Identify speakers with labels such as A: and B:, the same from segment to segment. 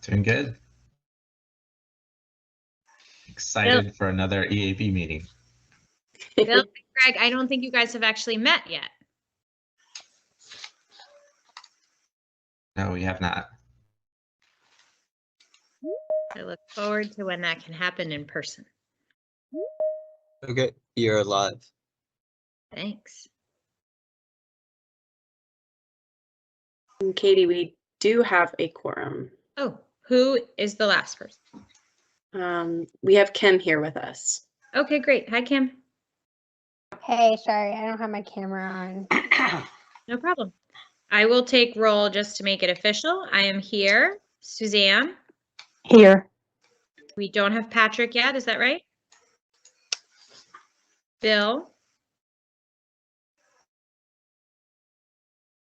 A: Doing good. Excited for another EAP meeting.
B: Bill and Greg, I don't think you guys have actually met yet.
A: No, we have not.
B: I look forward to when that can happen in person.
C: Okay, you're live.
B: Thanks.
D: And Katie, we do have a quorum.
B: Oh, who is the last person?
D: We have Kim here with us.
B: Okay, great. Hi, Kim.
E: Hey, sorry, I don't have my camera on.
B: No problem. I will take roll just to make it official. I am here. Suzanne.
E: Here.
B: We don't have Patrick yet. Is that right? Bill.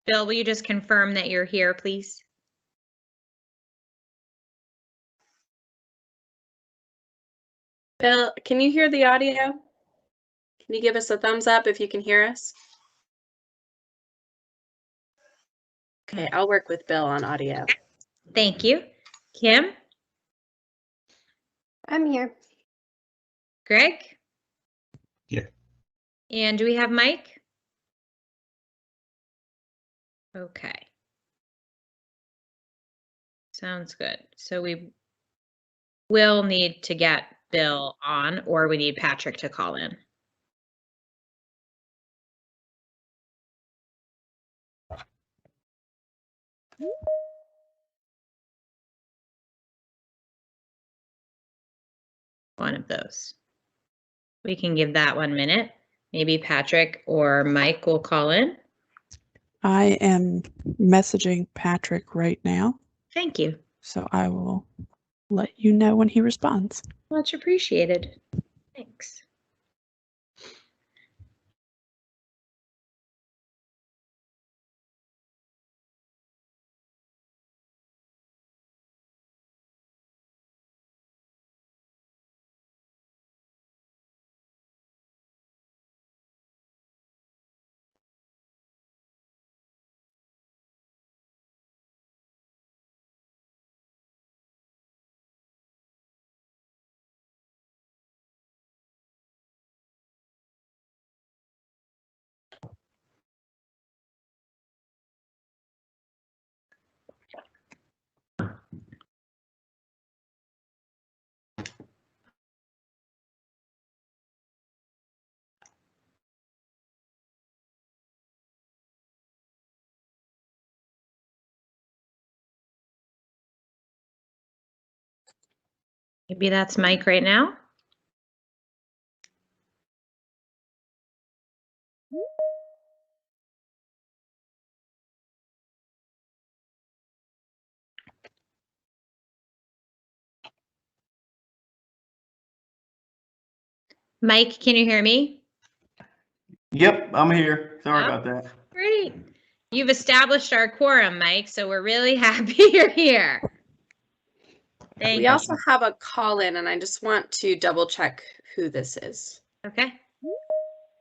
B: Bill, will you just confirm that you're here, please?
D: Bill, can you hear the audio? Can you give us a thumbs up if you can hear us? Okay, I'll work with Bill on audio.
B: Thank you. Kim?
E: I'm here.
B: Greg?
A: Here.
B: And do we have Mike? Okay. Sounds good. So we will need to get Bill on, or we need Patrick to call in. One of those. We can give that 1 minute. Maybe Patrick or Mike will call in.
F: I am messaging Patrick right now,
B: Thank you.
F: so I will let you know when he responds.
B: Much appreciated. Thanks. Maybe that's Mike right now. Mike, can you hear me?
G: Yep, I'm here. Sorry
B: Oh.
G: about that.
B: Great. You've established our quorum, Mike, so we're really happy you're here. Thank
D: We
B: you.
D: also have a call in, and I just want to double check who this is.
B: Okay.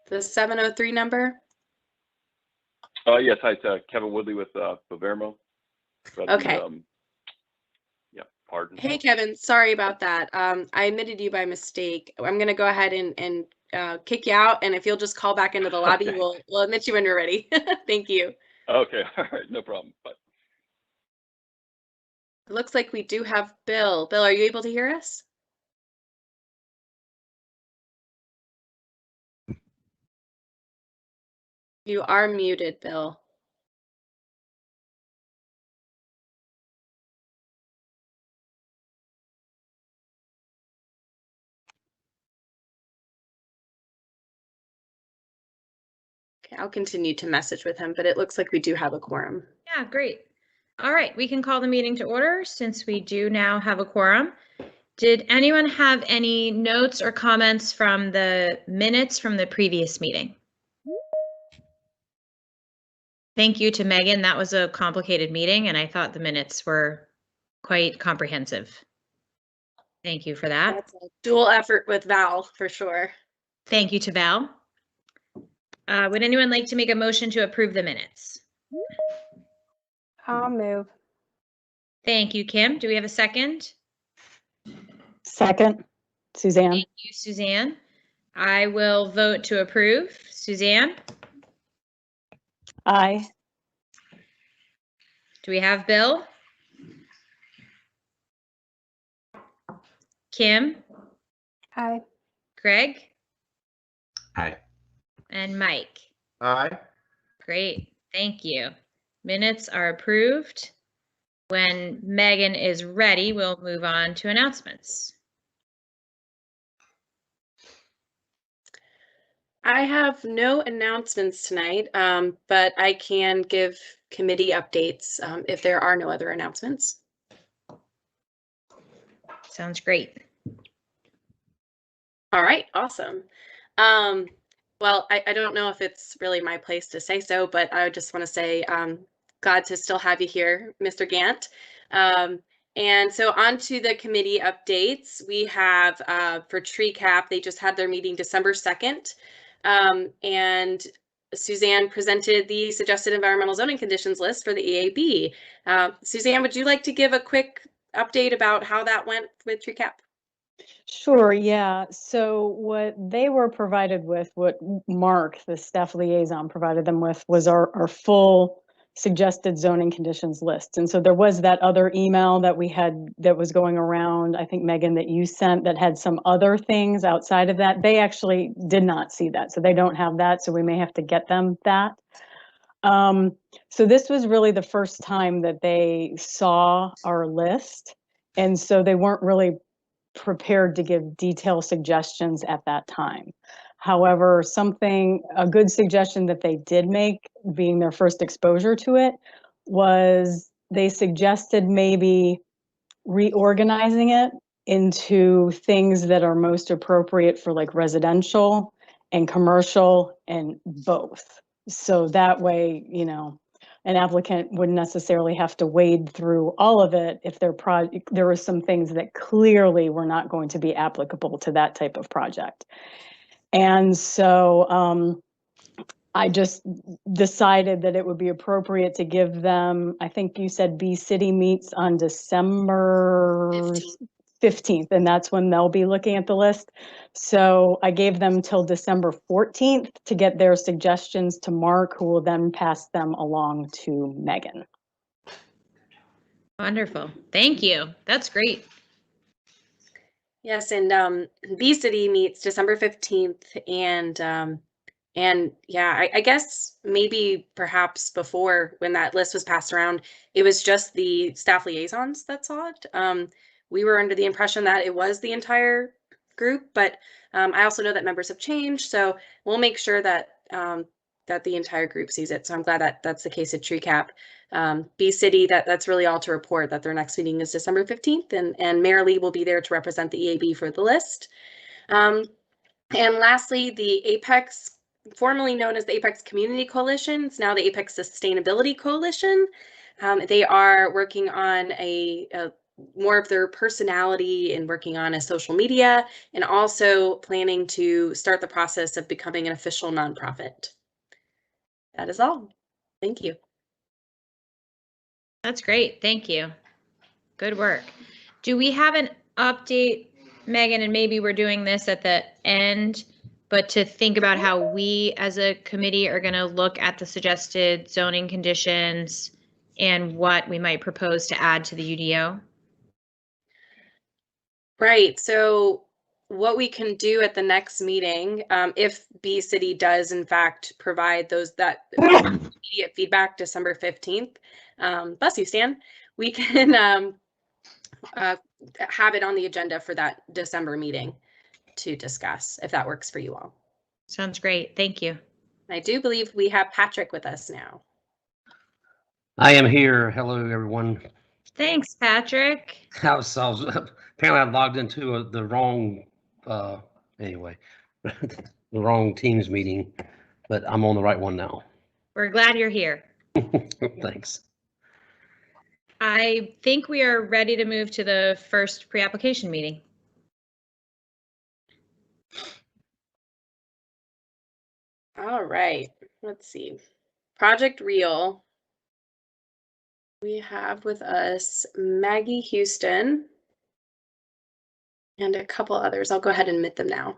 D: The 703 number?
H: Yes, hi, it's Kevin Woodley with Bavermo.
D: Okay.
H: Yeah, pardon.
D: Hey, Kevin, sorry about that. I admitted you by mistake. I'm going to go ahead and kick you out, and if you'll just call back into the lobby,
H: Okay.
D: we'll admit you when you're ready. Thank you.
H: Okay, all right, no problem. Bye.
D: It looks like we do have Bill. Bill, are you able to hear us? You are muted, Bill. Okay, I'll continue to message with him, but it looks like we do have a quorum.
B: Yeah, great. All right, we can call the meeting to order since we do now have a quorum. Did anyone have any notes or comments from the minutes from the previous meeting? Thank you to Megan. That was a complicated meeting, and I thought the minutes were quite comprehensive. Thank you for that.
D: That's a dual effort with Val, for sure.
B: Thank you to Val. Would anyone like to make a motion to approve the minutes?
E: I'll move.
B: Thank you, Kim. Do we have a second?
C: Second, Suzanne.
B: Thank you, Suzanne. I will vote to approve. Suzanne,
C: Aye.
B: do we have Bill? Kim,
E: Aye.
B: Greg,
A: Aye.
B: and Mike.
G: Aye.
B: Great, thank you. Minutes are approved. When Megan is ready, we'll move on to announcements.
D: I have no announcements tonight, but I can give committee updates if there are no other announcements.
B: Sounds great.
D: All right, awesome. Well, I don't know if it's really my place to say so, but I just want to say glad to still have you here, Mr. Gant. And so on to the committee updates. We have for Tree Cap, they just had their meeting December 2nd. And Suzanne presented the suggested environmental zoning conditions list for the EAB. Suzanne, would you like to give a quick update about how that went with Tree Cap?
C: Sure, yeah. So what they were provided with, what Mark, the staff liaison, provided them with was our full suggested zoning conditions list. And so there was that other email that we had that was going around, I think, Megan, that you sent that had some other things outside of that. They actually did not see that. So they don't have that. So we may have to get them that. So this was really the first time that they saw our list. And so they weren't really prepared to give detailed suggestions at that time. However, a good suggestion that they did make, being their first exposure to it, was they suggested maybe reorganizing it into things that are most appropriate for like residential and commercial and both. So that way, an applicant wouldn't necessarily have to wade through all of it if there were some things that clearly were not going to be applicable to that type of project. And so I just decided that it would be appropriate to give them, I think you said B City meets on December 15th, and that's when they'll be looking at the list. So I gave them till December 14th to get their suggestions to Mark, who will then pass them along to Megan.
B: Wonderful. Thank you. That's great.
D: Yes, and B City meets December 15th, and yeah, I guess maybe perhaps before, when that list was passed around, it was just the staff liaisons that saw it. We were under the impression that it was the entire group, but I also know that members have changed, so we'll make sure that that the entire group sees it. So I'm glad that that's the case at Tree Cap. B City, that's really all to report, that their next meeting is December 15th, and Mayor Lee will be there to represent the EAB for the list. And lastly, the Apex, formerly known as the Apex Community Coalition, it's now the Apex Sustainability Coalition. They are working on a more of their personality and working on a social media, and also planning to start the process of becoming an official nonprofit. That is all. Thank you.
B: That's great. Thank you. Good work. Do we have an update, Megan, and maybe we're doing this at the end, but to think about how we as a committee are going to look at the suggested zoning conditions and what we might propose to add to the UDO?
D: Right. So what we can do at the next meeting, if B City does in fact provide that immediate feedback December 15th, bless you, Stan, we can have it on the agenda for that December meeting to discuss, if that works for you all.
B: Sounds great. Thank you.
D: I do believe we have Patrick with us now.
I: I am here. Hello, everyone.
B: Thanks, Patrick.
I: Apparently I logged into the wrong, anyway, the wrong Teams meeting, but I'm on the right one now.
B: We're glad you're here.
I: Thanks.
B: I think we are ready to move to the first pre-application meeting.
D: All right, let's see. Project Real We have with us Maggie Houston and a couple others. I'll go ahead and admit them now.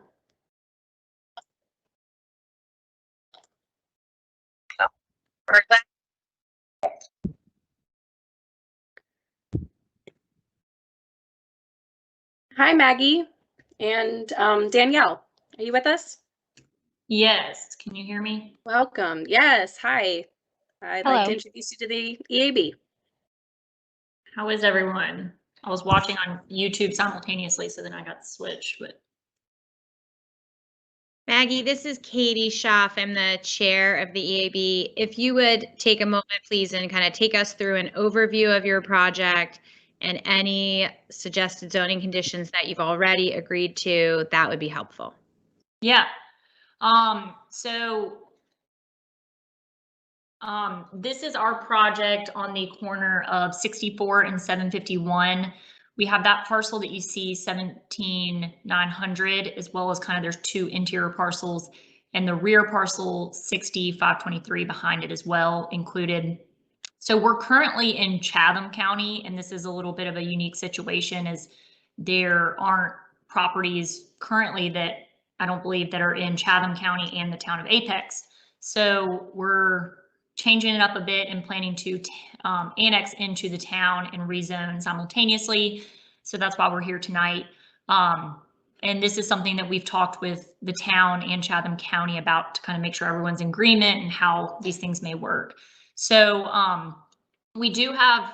D: Hi, Maggie and Danielle. Are you with us?
J: Yes, can you hear me?
D: Welcome. Yes, hi. I'd like to
E: Hello.
D: introduce you to the EAB.
J: How is everyone? I was watching on YouTube simultaneously, so then I got switched, but
B: Maggie, this is Katie Schaff. I'm the chair of the EAB. If you would take a moment, please, and kind of take us through an overview of your project and any suggested zoning conditions that you've already agreed to, that would be helpful.
J: yeah. This is our project on the corner of 64 and 751. We have that parcel that you see 17,900, as well as kind of there's two interior parcels, and the rear parcel 60,523 behind it as well included. So we're currently in Chatham County, and this is a little bit of a unique situation as there aren't properties currently that I don't believe that are in Chatham County and the town of Apex. So we're changing it up a bit and planning to annex into the town and rezone simultaneously. So that's why we're here tonight. And this is something that we've talked with the town and Chatham County about to kind of make sure everyone's in agreement and how these things may work. So we do have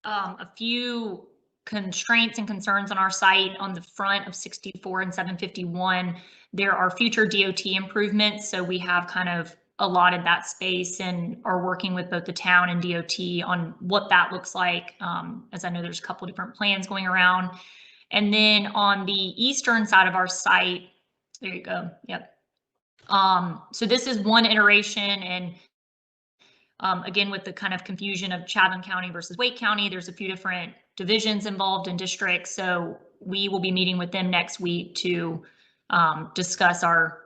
J: a few constraints and concerns on our site. On the front of 64 and 751, there are future DOT improvements. So we have kind of allotted that space and are working with both the town and DOT on what that looks like. As I know, there's a couple different plans going around. And then on the eastern side of our site, there you go. Yep. So this is one iteration, and again, with the kind of confusion of Chatham County versus Wake County, there's a few different divisions involved in districts. So we will be meeting with them next week to discuss our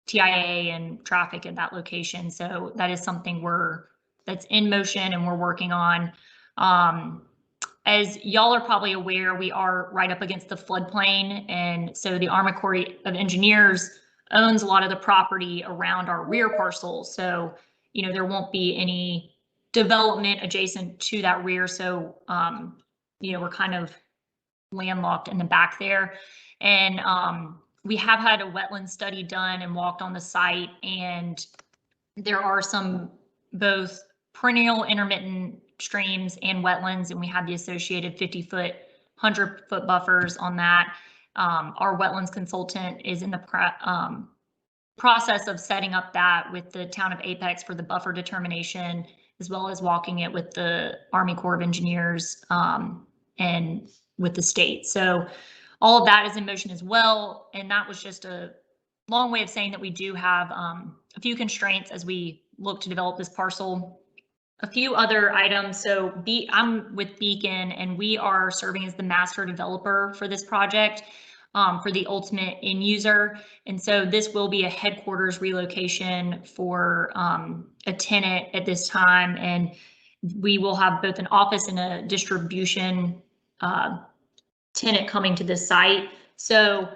J: TIA and traffic at that location. So that is something that's in motion and we're working on. As y'all are probably aware, we are right up against the floodplain. And so the Army Corps of Engineers owns a lot of the property around our rear parcel. So, you know, there won't be any development adjacent to that rear. So, you know, we're kind of landlocked in the back there. And we have had a wetland study done and walked on the site, and there are some both perennial intermittent streams and wetlands, and we have the associated 50-foot, 100-foot buffers on that. Our wetlands consultant is in the process of setting up that with the town of Apex for the buffer determination, as well as walking it with the Army Corps of Engineers and with the state. So all of that is in motion as well. And that was just a long way of saying that we do have a few constraints as we look to develop this parcel. A few other items. So I'm with Beacon, and we are serving as the master developer for this project for the ultimate end user. And so this will be a headquarters relocation for a tenant at this time. And we will have both an office and a distribution tenant coming to this site. So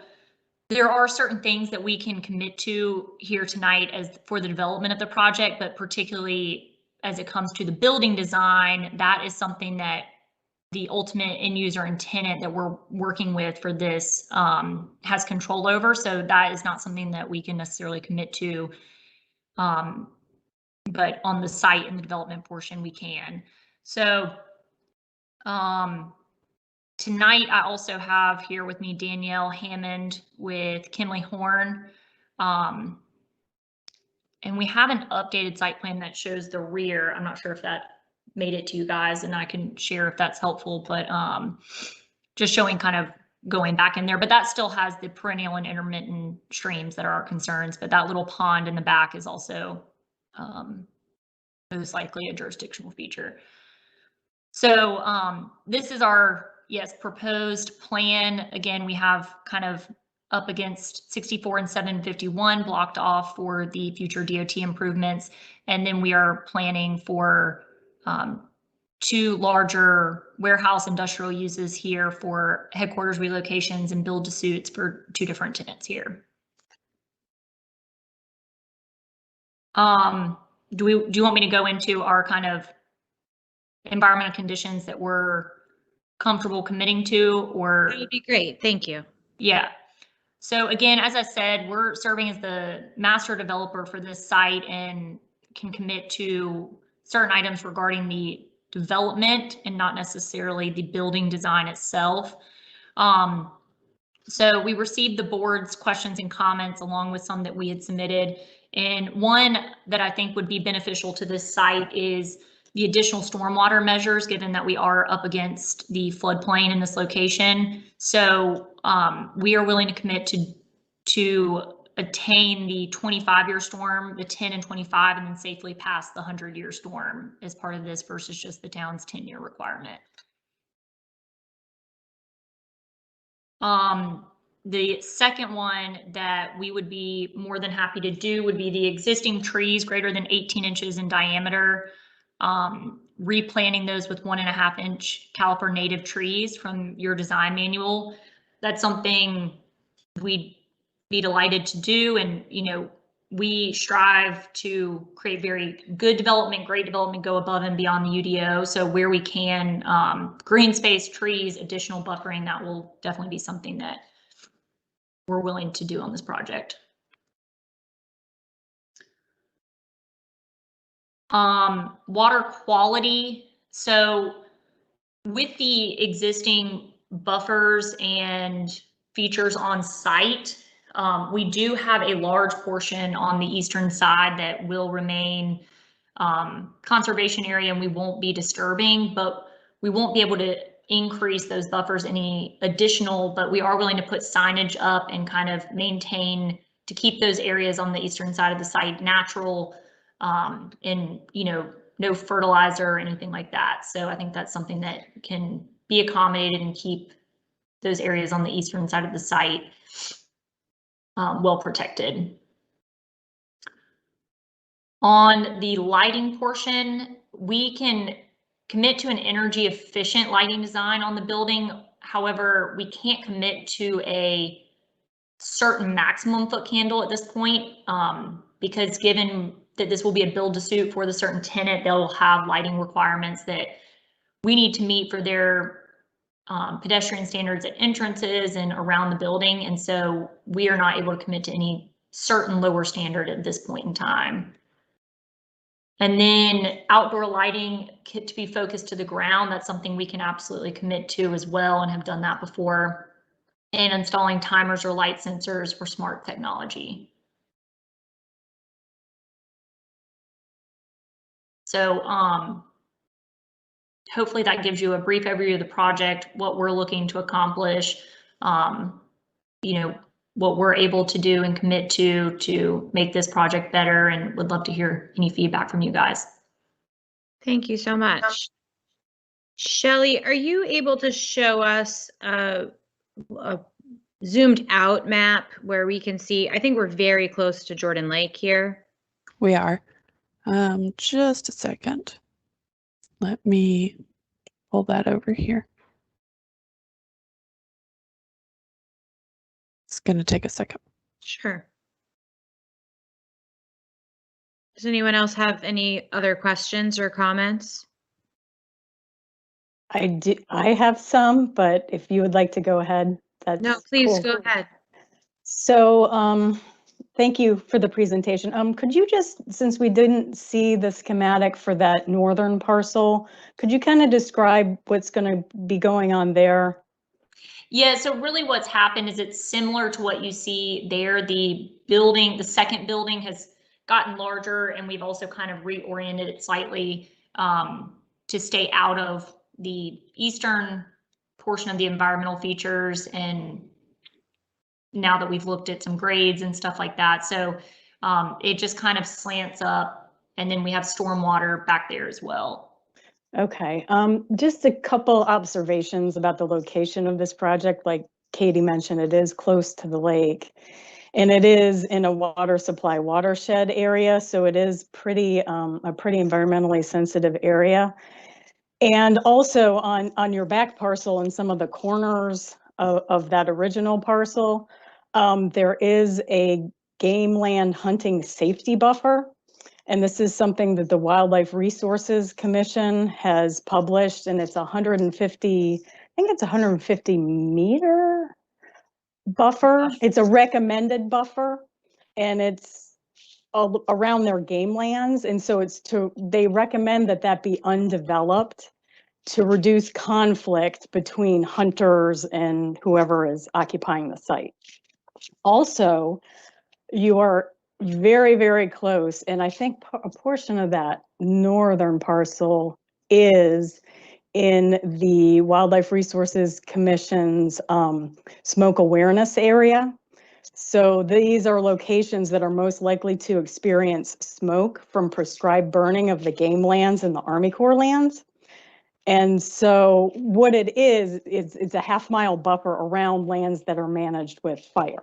J: there are certain things that we can commit to here tonight as for the development of the project, but particularly as it comes to the building design, that is something that the ultimate end user and tenant that we're working with for this has control over. So that is not something that we can necessarily commit to. But on the site and the development portion, we can. So tonight, I also have here with me Danielle Hammond with Kinley Horn. And we have an updated site plan that shows the rear. I'm not sure if that made it to you guys, and I can share if that's helpful, but just showing kind of going back in there. But that still has the perennial and intermittent streams that are our concerns. But that little pond in the back is also most likely a jurisdictional feature. So this is our, yes, proposed plan. Again, we have kind of up against 64 and 751 blocked off for the future DOT improvements. And then we are planning for two larger warehouse industrial uses here for headquarters relocations and build to suits for two different tenants here. Do you want me to go into our kind of environmental conditions that we're comfortable committing to, or?
B: That would be great. Thank you.
J: Yeah. So again, as I said, we're serving as the master developer for this site and can commit to certain items regarding the development and not necessarily the building design itself. So we received the board's questions and comments along with some that we had submitted. And one that I think would be beneficial to this site is the additional stormwater measures, given that we are up against the floodplain in this location. So we are willing to commit to attain the 25-year storm, the 10 and 25, and then safely pass the 100-year storm as part of this versus just the town's 10-year requirement. The second one that we would be more than happy to do would be the existing trees greater than 18 inches in diameter, replanting those with 1.5 inch caliper native trees from your design manual. That's something we'd be delighted to do. And, you know, we strive to create very good development, great development, go above and beyond the UDO. So where we can, green space, trees, additional buffering, that will definitely be something that we're willing to do on this project. Water quality. So with the existing buffers and features on site, we do have a large portion on the eastern side that will remain conservation area and we won't be disturbing, but we won't be able to increase those buffers any additional, but we are willing to put signage up and kind of maintain to keep those areas on the eastern side of the site natural, and, you know, no fertilizer or anything like that. So I think that's something that can be accommodated and keep those areas on the eastern side of the site well protected. On the lighting portion, we can commit to an energy efficient lighting design on the building. However, we can't commit to a certain maximum foot candle at this point, because given that this will be a build to suit for the certain tenant, they'll have lighting requirements that we need to meet for their pedestrian standards at entrances and around the building. And so we are not able to commit to any certain lower standard at this point in time. And then outdoor lighting to be focused to the ground, that's something we can absolutely commit to as well and have done that before. And installing timers or light sensors for smart technology. So hopefully that gives you a brief overview of the project, what we're looking to accomplish, you know, what we're able to do and commit to make this project better, and would love to hear any feedback from you guys.
B: Thank you so much. Shelley, are you able to show us a zoomed out map where we can see, I think we're very close to Jordan Lake here.
F: We are. Just a second. Let me pull that over here. It's going to take a second.
B: Sure. Does anyone else have any other questions or comments?
C: I have some, but if you would like to go ahead, that's
B: No, please
C: cool.
B: go ahead.
C: So, thank you for the presentation. Could you just, since we didn't see the schematic for that northern parcel, could you kind of describe what's going to be going on there?
J: Yeah, so really what's happened is it's similar to what you see there. The building, the second building has gotten larger, and we've also kind of reoriented it slightly to stay out of the eastern portion of the environmental features, and now that we've looked at some grades and stuff like that. So it just kind of slants up, and then we have stormwater back there as well.
C: Okay, just a couple observations about the location of this project. Like Katie mentioned, it is close to the lake, and it is in a water supply watershed area, so it is pretty a pretty environmentally sensitive area. And also on your back parcel and some of the corners of that original parcel, there is a game land hunting safety buffer. And this is something that the Wildlife Resources Commission has published, and it's 150, I think it's 150 meter buffer. It's a recommended buffer, and it's around their game lands. And so they recommend that be undeveloped to reduce conflict between hunters and whoever is occupying the site. Also, you are very, very close, and I think a portion of that northern parcel is in the Wildlife Resources Commission's smoke awareness area. So these are locations that are most likely to experience smoke from prescribed burning of the game lands and the Army Corps lands. And so what it is, it's a half-mile buffer around lands that are managed with fire.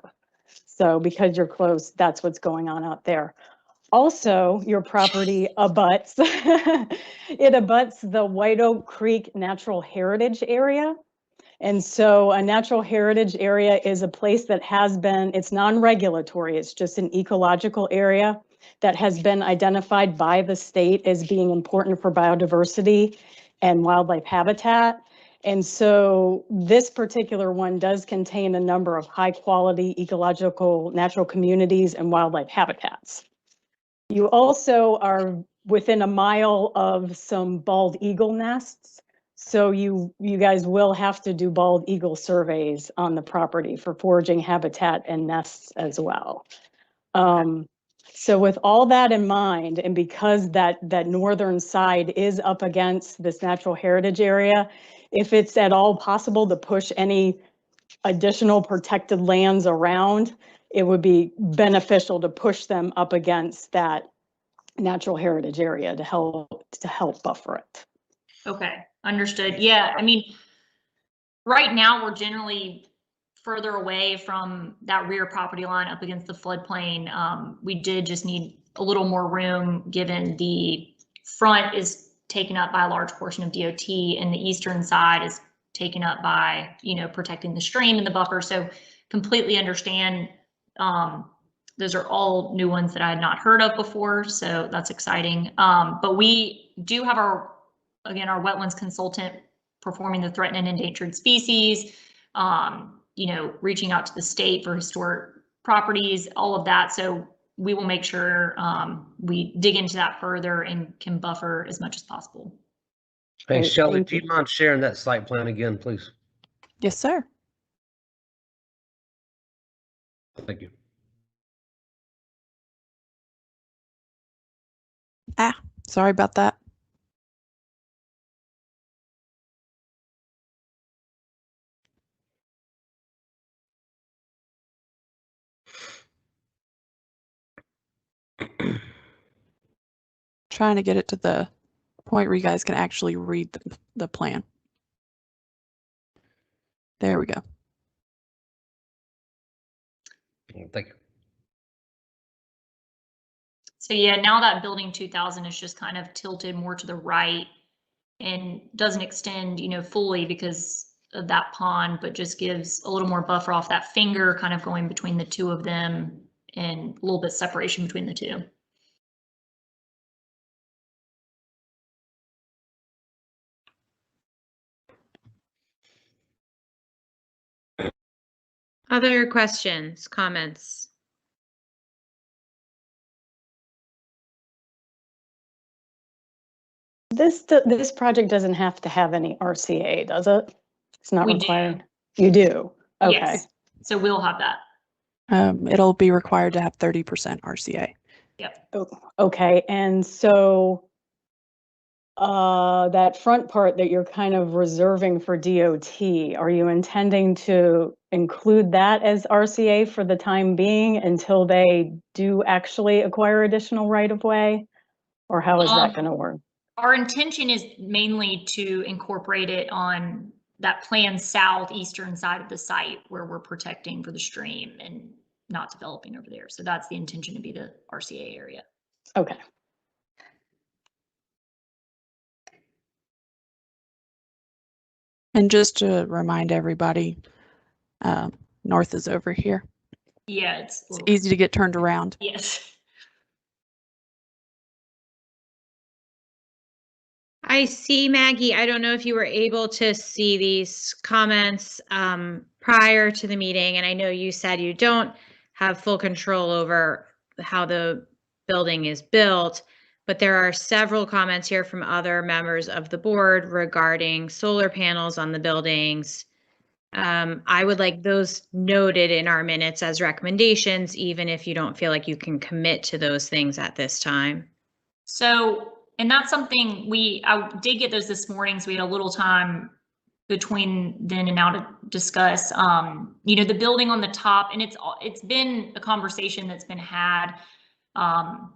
C: So because you're close, that's what's going on out there. Also, your property abuts, it abuts the White Oak Creek Natural Heritage Area. And so a natural heritage area is a place that it's non-regulatory, it's just an ecological area that has been identified by the state as being important for biodiversity and wildlife habitat. And so this particular one does contain a number of high quality ecological natural communities and wildlife habitats. You also are within a mile of some bald eagle nests. So you guys will have to do bald eagle surveys on the property for foraging habitat and nests as well. So with all that in mind, and because that northern side is up against this natural heritage area, if it's at all possible to push any additional protected lands around, it would be beneficial to push them up against that natural heritage area to help buffer it.
J: Okay, understood. Yeah, I mean, right now we're generally further away from that rear property line up against the floodplain. We did just need a little more room given the front is taken up by a large portion of DOT and the eastern side is taken up by, protecting the stream and the buffer. So completely understand. Those are all new ones that I had not heard of before. So that's exciting. But we do have our wetlands consultant performing the threatened and endangered species, reaching out to the state for historic properties, all of that. So we will make sure we dig into that further and can buffer as much as possible.
I: Hey,
C: Great,
I: Shelley,
C: thank
I: do you
C: you.
I: mind sharing that site plan again, please?
F: Yes, sir.
I: Thank you.
F: Sorry about that. Trying to get it to the point where you guys can actually read the plan. There we go.
I: Thank you.
J: So yeah, now that building 2000 is just kind of tilted more to the right and doesn't extend, fully because of that pond, but just gives a little more buffer off that finger kind of going between the two of them and a little bit separation between the two.
B: Other questions, comments?
C: This project doesn't have to have any RCA, does it? It's not
J: We
C: required. You do? Okay.
J: Yes. So we'll have that.
F: It'll be required to have 30% RCA.
J: Yep.
C: Okay, and so that front part that you're kind of reserving for DOT, are you intending to include that as RCA for the time being until they do actually acquire additional right-of-way? Or how is that going to work?
J: Our intention is mainly to incorporate it on that planned southeastern side of the site where we're protecting for the stream and not developing over there. So that's the intention, to be the RCA area.
C: Okay.
F: And just to remind everybody, north is over here.
J: Yeah, it's
F: It's easy to get turned around.
J: yes.
B: I see, Maggie. I don't know if you were able to see these comments prior to the meeting, and I know you said you don't have full control over how the building is built, but there are several comments here from other members of the board regarding solar panels on the buildings. I would like those noted in our minutes as recommendations, even if you don't feel like you can commit to those things at this time.
J: So, and that's something I did get those this morning, so we had a little time between then and now to discuss. The building on the top, and it's been a conversation that's been had, and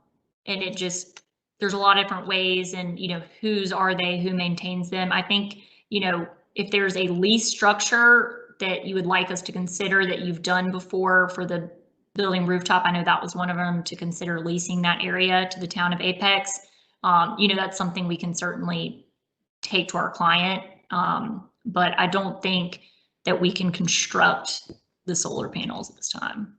J: it just there's a lot of different ways, and whose are they, who maintains them. I think if there's a lease structure that you would like us to consider that you've done before for the building rooftop, I know that was one of them, to consider leasing that area to the town of Apex. That's something we can certainly take to our client. But I don't think that we can construct the solar panels at this time.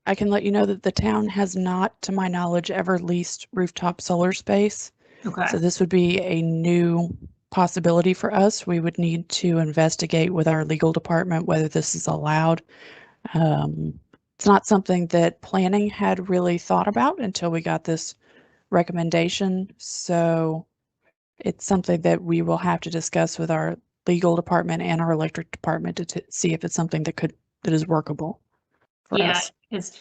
F: I can let you know that the town has not, to my knowledge, ever leased rooftop solar space.
J: Okay.
F: So this would be a new possibility for us. We would need to investigate with our legal department whether this is allowed. It's not something that planning had really thought about until we got this recommendation. So it's something that we will have to discuss with our legal department and our electric department to see if it's something that is workable for us.
J: Because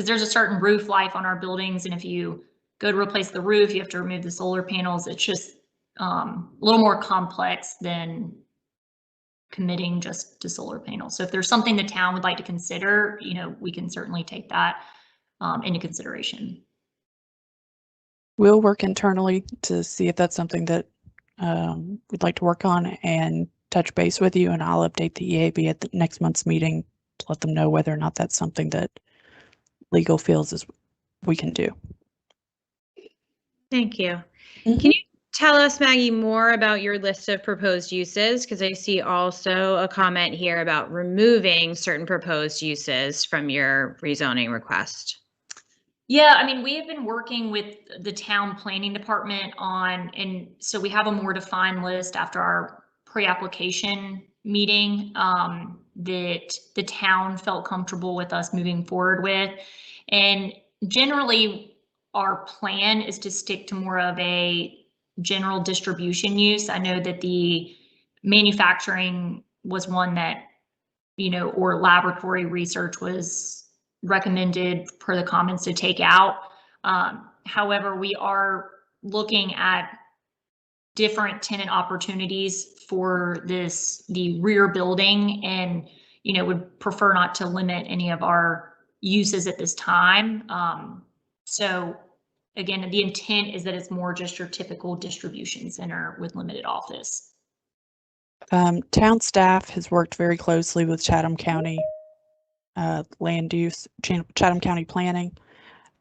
J: there's a certain roof life on our buildings, and if you go to replace the roof, you have to remove the solar panels. It's just a little more complex than committing just to solar panels. So if there's something the town would like to consider, we can certainly take that into consideration.
F: We'll work internally to see if that's something that we'd like to work on and touch base with you, and I'll update the EAB at the next month's meeting to let them know whether or not that's something that legal feels is we can do.
B: Thank you. Can you tell us, Maggie, more about your list of proposed uses? Because I see also a comment here about removing certain proposed uses from your rezoning request.
J: Yeah, I mean, we have been working with the town planning department and so we have a more defined list after our pre-application meeting that the town felt comfortable with us moving forward with. And generally, our plan is to stick to more of a general distribution use. I know that the manufacturing was one that, or laboratory research was recommended per the comments to take out. However, we are looking at different tenant opportunities for the rear building, and would prefer not to limit any of our uses at this time. So again, the intent is that it's more just your typical distribution center with limited office.
F: Town staff has worked very closely with Chatham County land use, Chatham County planning,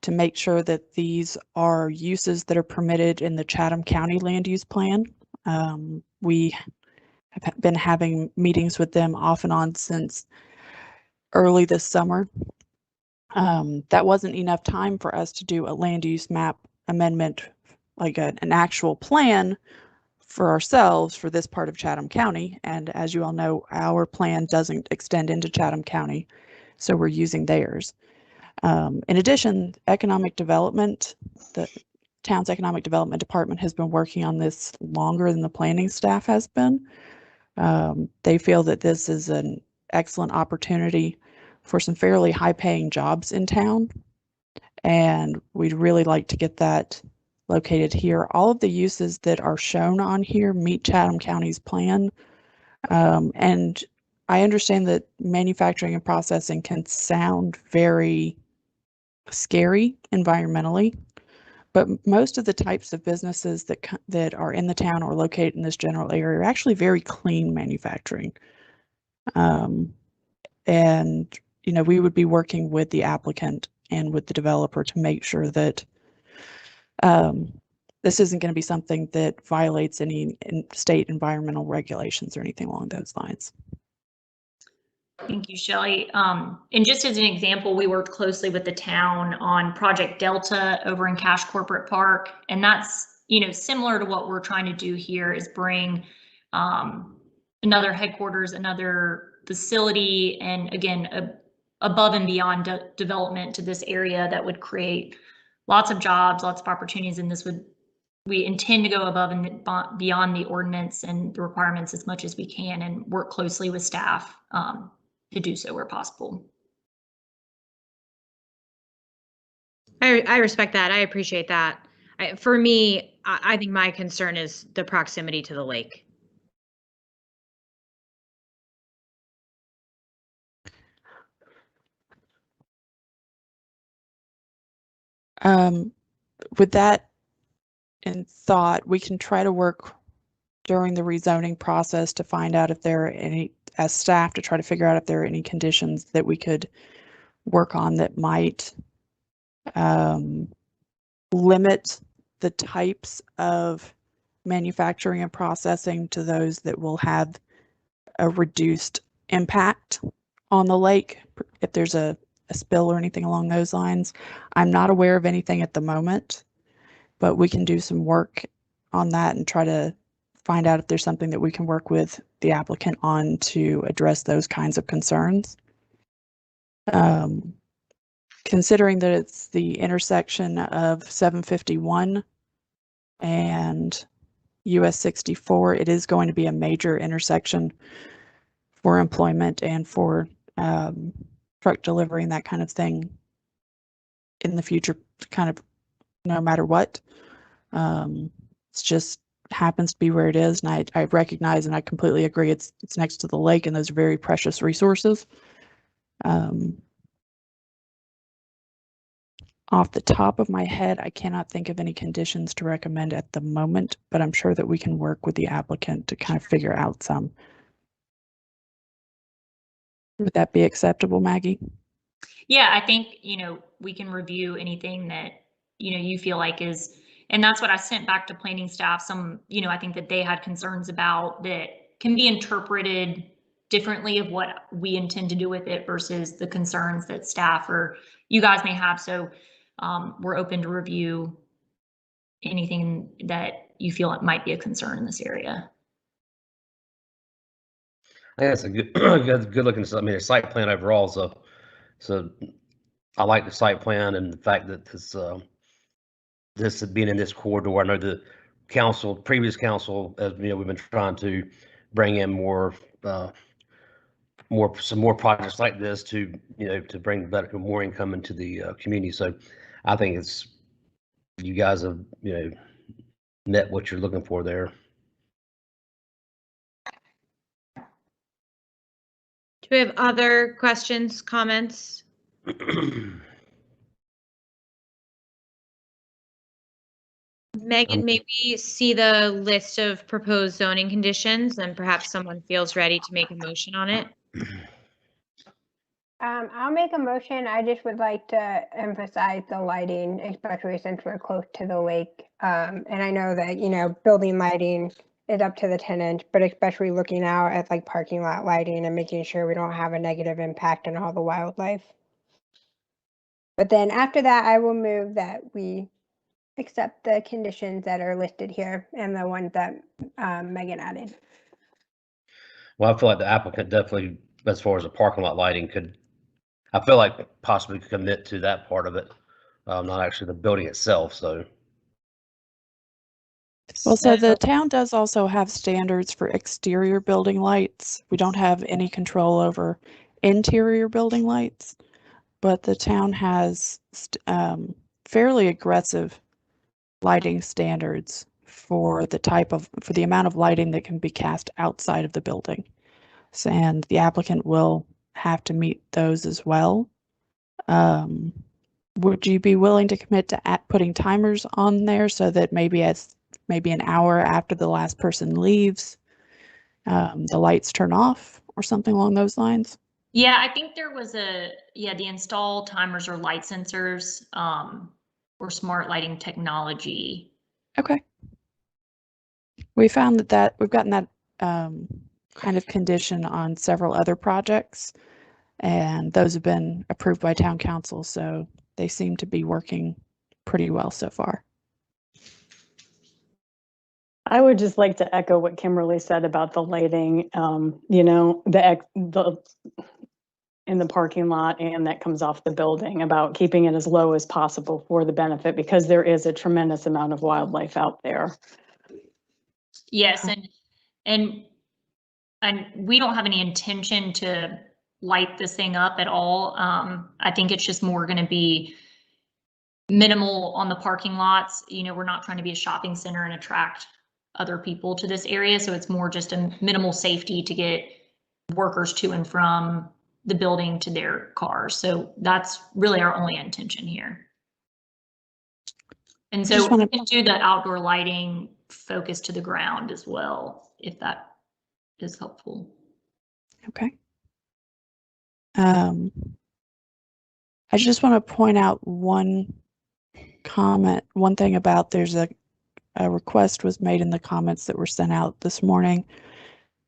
F: to make sure that these are uses that are permitted in the Chatham County land use plan. We have been having meetings with them off and on since early this summer. That wasn't enough time for us to do a land use map amendment, like an actual plan for ourselves for this part of Chatham County. And as you all know, our plan doesn't extend into Chatham County, so we're using theirs. In addition, economic development, the town's economic development department has been working on this longer than the planning staff has been. They feel that this is an excellent opportunity for some fairly high-paying jobs in town, and we'd really like to get that located here. All of the uses that are shown on here meet Chatham County's plan, and I understand that manufacturing and processing can sound very scary environmentally, but most of the types of businesses that are in the town or located in this general area are actually very clean manufacturing. And we would be working with the applicant and with the developer to make sure that this isn't going to be something that violates any state environmental regulations or anything along those lines.
J: Thank you, Shelley. And just as an example, we worked closely with the town on Project Delta over in Cache Corporate Park. And that's, similar to what we're trying to do here is bring another headquarters, another facility, and again, above and beyond development to this area that would create lots of jobs, lots of opportunities. And we intend to go above and beyond the ordinance and the requirements as much as we can and work closely with staff to do so where possible.
B: I respect that. I appreciate that. For me, I think my concern is the proximity to the lake.
F: With that in thought, we can try to work during the rezoning process to find out if there are any, as staff, to try to figure out if there are any conditions that we could work on that might limit the types of manufacturing and processing to those that will have a reduced impact on the lake if there's a spill or anything along those lines. I'm not aware of anything at the moment, but we can do some work on that and try to find out if there's something that we can work with the applicant on to address those kinds of concerns. Considering that it's the intersection of 751 and US 64, it is going to be a major intersection for employment and for truck delivery and that kind of thing in the future, kind of no matter what. It's just happens to be where it is, and I recognize and I completely agree it's next to the lake and those are very precious resources. Off the top of my head, I cannot think of any conditions to recommend at the moment, but I'm sure that we can work with the applicant to kind of figure out some. Would that be acceptable, Maggie?
J: Yeah, I think, we can review anything that, you feel like is, and that's what I sent back to planning staff. Some, I think that they had concerns about that can be interpreted differently of what we intend to do with it versus the concerns that staff or you guys may have. So we're open to review anything that you feel it might be a concern in this area.
I: I think that's a good looking. I mean, a site plan overall. So I like the site plan and the fact that this being in this corridor. I know the previous council, as we've been trying to bring in some more projects like this to to bring more income into the community. So I think you guys have met what you're looking for there.
B: Do we have other questions, comments? Megan, maybe see the list of proposed zoning conditions and perhaps someone feels ready to make a motion on it.
E: I'll make a motion. I just would like to emphasize the lighting, especially since we're close to the lake. And I know that, building lighting is up to the tenant, but especially looking out at like parking lot lighting and making sure we don't have a negative impact on all the wildlife. But then after that, I will move that we accept the conditions that are listed here and the ones that Megan added.
I: Well, I feel like the applicant definitely, as far as the parking lot lighting, I feel like possibly commit to that part of it, not actually the building itself. So.
F: Well, so the town does also have standards for exterior building lights. We don't have any control over interior building lights, but the town has fairly aggressive lighting standards for the amount of lighting that can be cast outside of the building. So, and the applicant will have to meet those as well. Would you be willing to commit to putting timers on there so that maybe an hour after the last person leaves, the lights turn off or something along those lines?
J: Yeah, I think there was the install timers or light sensors or smart lighting technology.
F: Okay. We found that we've gotten that kind of condition on several other projects, and those have been approved by town council, so they seem to be working pretty well so far.
C: I would just like to echo what Kimberly said about the lighting, you know, the in the parking lot and that comes off the building, about keeping it as low as possible for the benefit, because there is a tremendous amount of wildlife out there.
J: Yes, and we don't have any intention to light this thing up at all. I think it's just more going to be minimal on the parking lots. You know, we're not trying to be a shopping center and attract other people to this area, so it's more just a minimal safety to get workers to and from the building to their cars. So that's really our only intention here. And so we can do the outdoor lighting focus to the ground as well, if that is helpful.
F: Okay. I just want to point out one thing about there's a request was made in the comments that were sent out this morning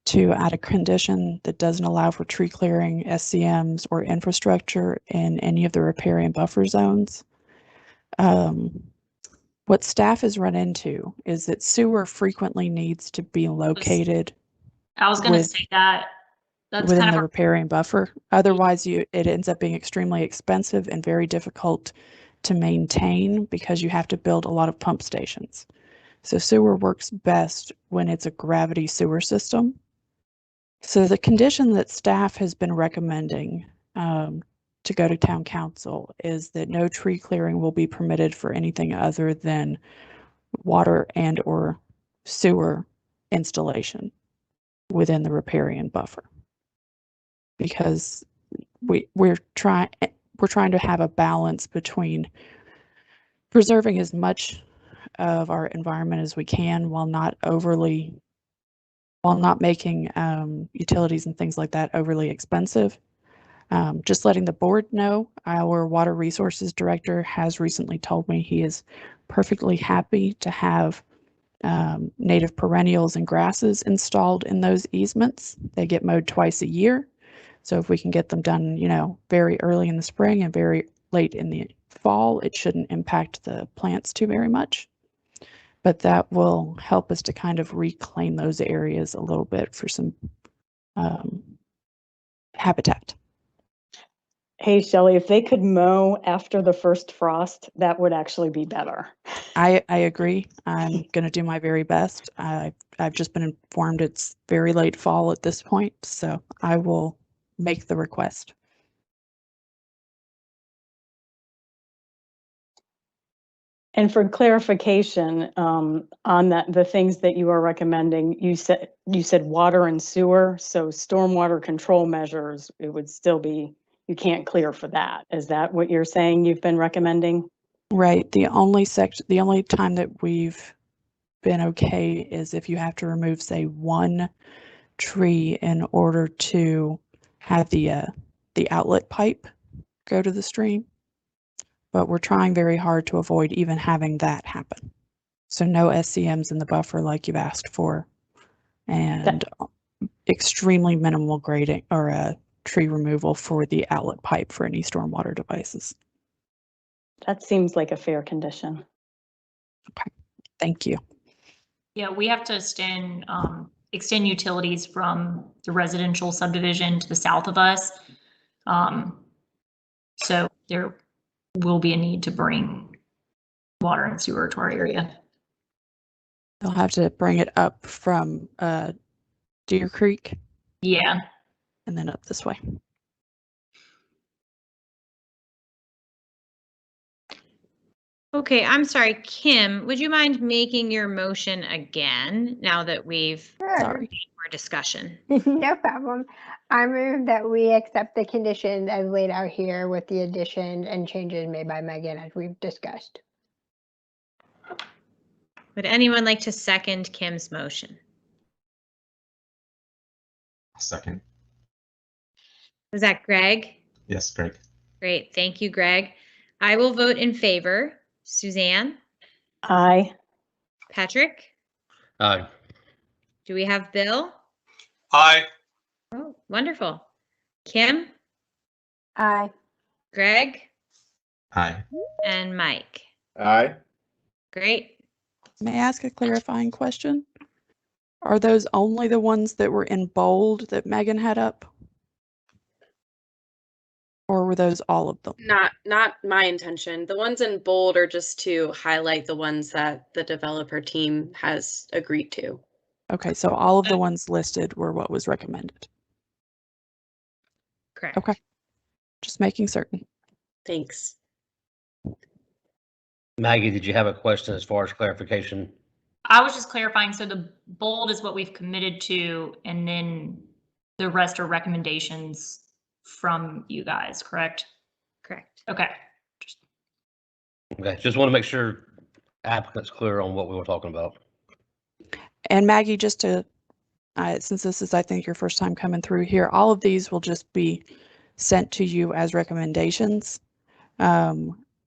F: to add a condition that doesn't allow for tree clearing, SCMs, or infrastructure in any of the riparian buffer zones. What staff has run into is that sewer frequently needs to be located.
J: I was going to say that. That's
F: within
J: kind
F: the
J: of
F: riparian buffer. Otherwise, it ends up being extremely expensive and very difficult to maintain because you have to build a lot of pump stations. So sewer works best when it's a gravity sewer system. So the condition that staff has been recommending to go to town council is that no tree clearing will be permitted for anything other than water and or sewer installation within the riparian buffer. Because we're trying to have a balance between preserving as much of our environment as we can while not making utilities and things like that overly expensive. Just letting the board know, our water resources director has recently told me he is perfectly happy to have native perennials and grasses installed in those easements. They get mowed twice a year. So if we can get them done, you know, very early in the spring and very late in the fall, it shouldn't impact the plants too very much. But that will help us to kind of reclaim those areas a little bit for some habitat.
C: Hey, Shelley, if they could mow after the first frost, that would actually be better.
F: I agree. I'm going to do my very best. I've just been informed it's very late fall at this point, so I will make the request.
C: And for clarification, on that, the things that you are recommending, you said water and sewer, so stormwater control measures, it would still be, you can't clear for that. Is that what you're saying you've been recommending?
F: Right. The only time that we've been okay is if you have to remove, say, one tree in order to have the outlet pipe go to the stream. But we're trying very hard to avoid even having that happen. So no SCMs in the buffer like you've asked for, and extremely minimal grading or tree removal for the outlet pipe for any stormwater devices.
C: That seems like a fair condition.
F: Okay, thank you.
J: Yeah, we have to extend utilities from the residential subdivision to the south of us. So there will be a need to bring water and sewer to our area.
F: They'll have to bring it up from Deer Creek.
J: Yeah.
F: And then up this way.
B: Okay, I'm sorry, Kim, would you mind making your motion again now that we've
E: Sure.
B: more discussion?
E: No problem. I move that we accept the conditions as laid out here with the addition and changes made by Megan as we've discussed.
B: Would anyone like to second Kim's motion?
A: Second.
B: Was that Greg?
A: Yes, Greg.
B: Great, thank you, Greg. I will vote in favor. Suzanne?
C: Aye.
B: Patrick?
I: Aye.
B: Do we have Bill?
K: Aye.
B: Oh, wonderful. Kim?
E: Aye.
B: Greg?
A: Aye.
B: And Mike?
K: Aye.
B: Great.
F: May I ask a clarifying question? Are those only the ones that were in bold that Megan had up? Or were those all of them?
D: Not my intention. The ones in bold are just to highlight the ones that the developer team has agreed to.
F: Okay, so all of the ones listed were what was recommended.
B: Correct.
F: Okay, just making certain.
D: Thanks.
I: Maggie, did you have a question as far as clarification?
J: I was just clarifying, so the bold is what we've committed to, and then the rest are recommendations from you guys, correct?
B: Correct.
J: Okay.
I: Okay, just want to make sure applicant's clear on what we were talking about.
F: And Maggie, just to, since this is, I think, your first time coming through here, all of these will just be sent to you as recommendations.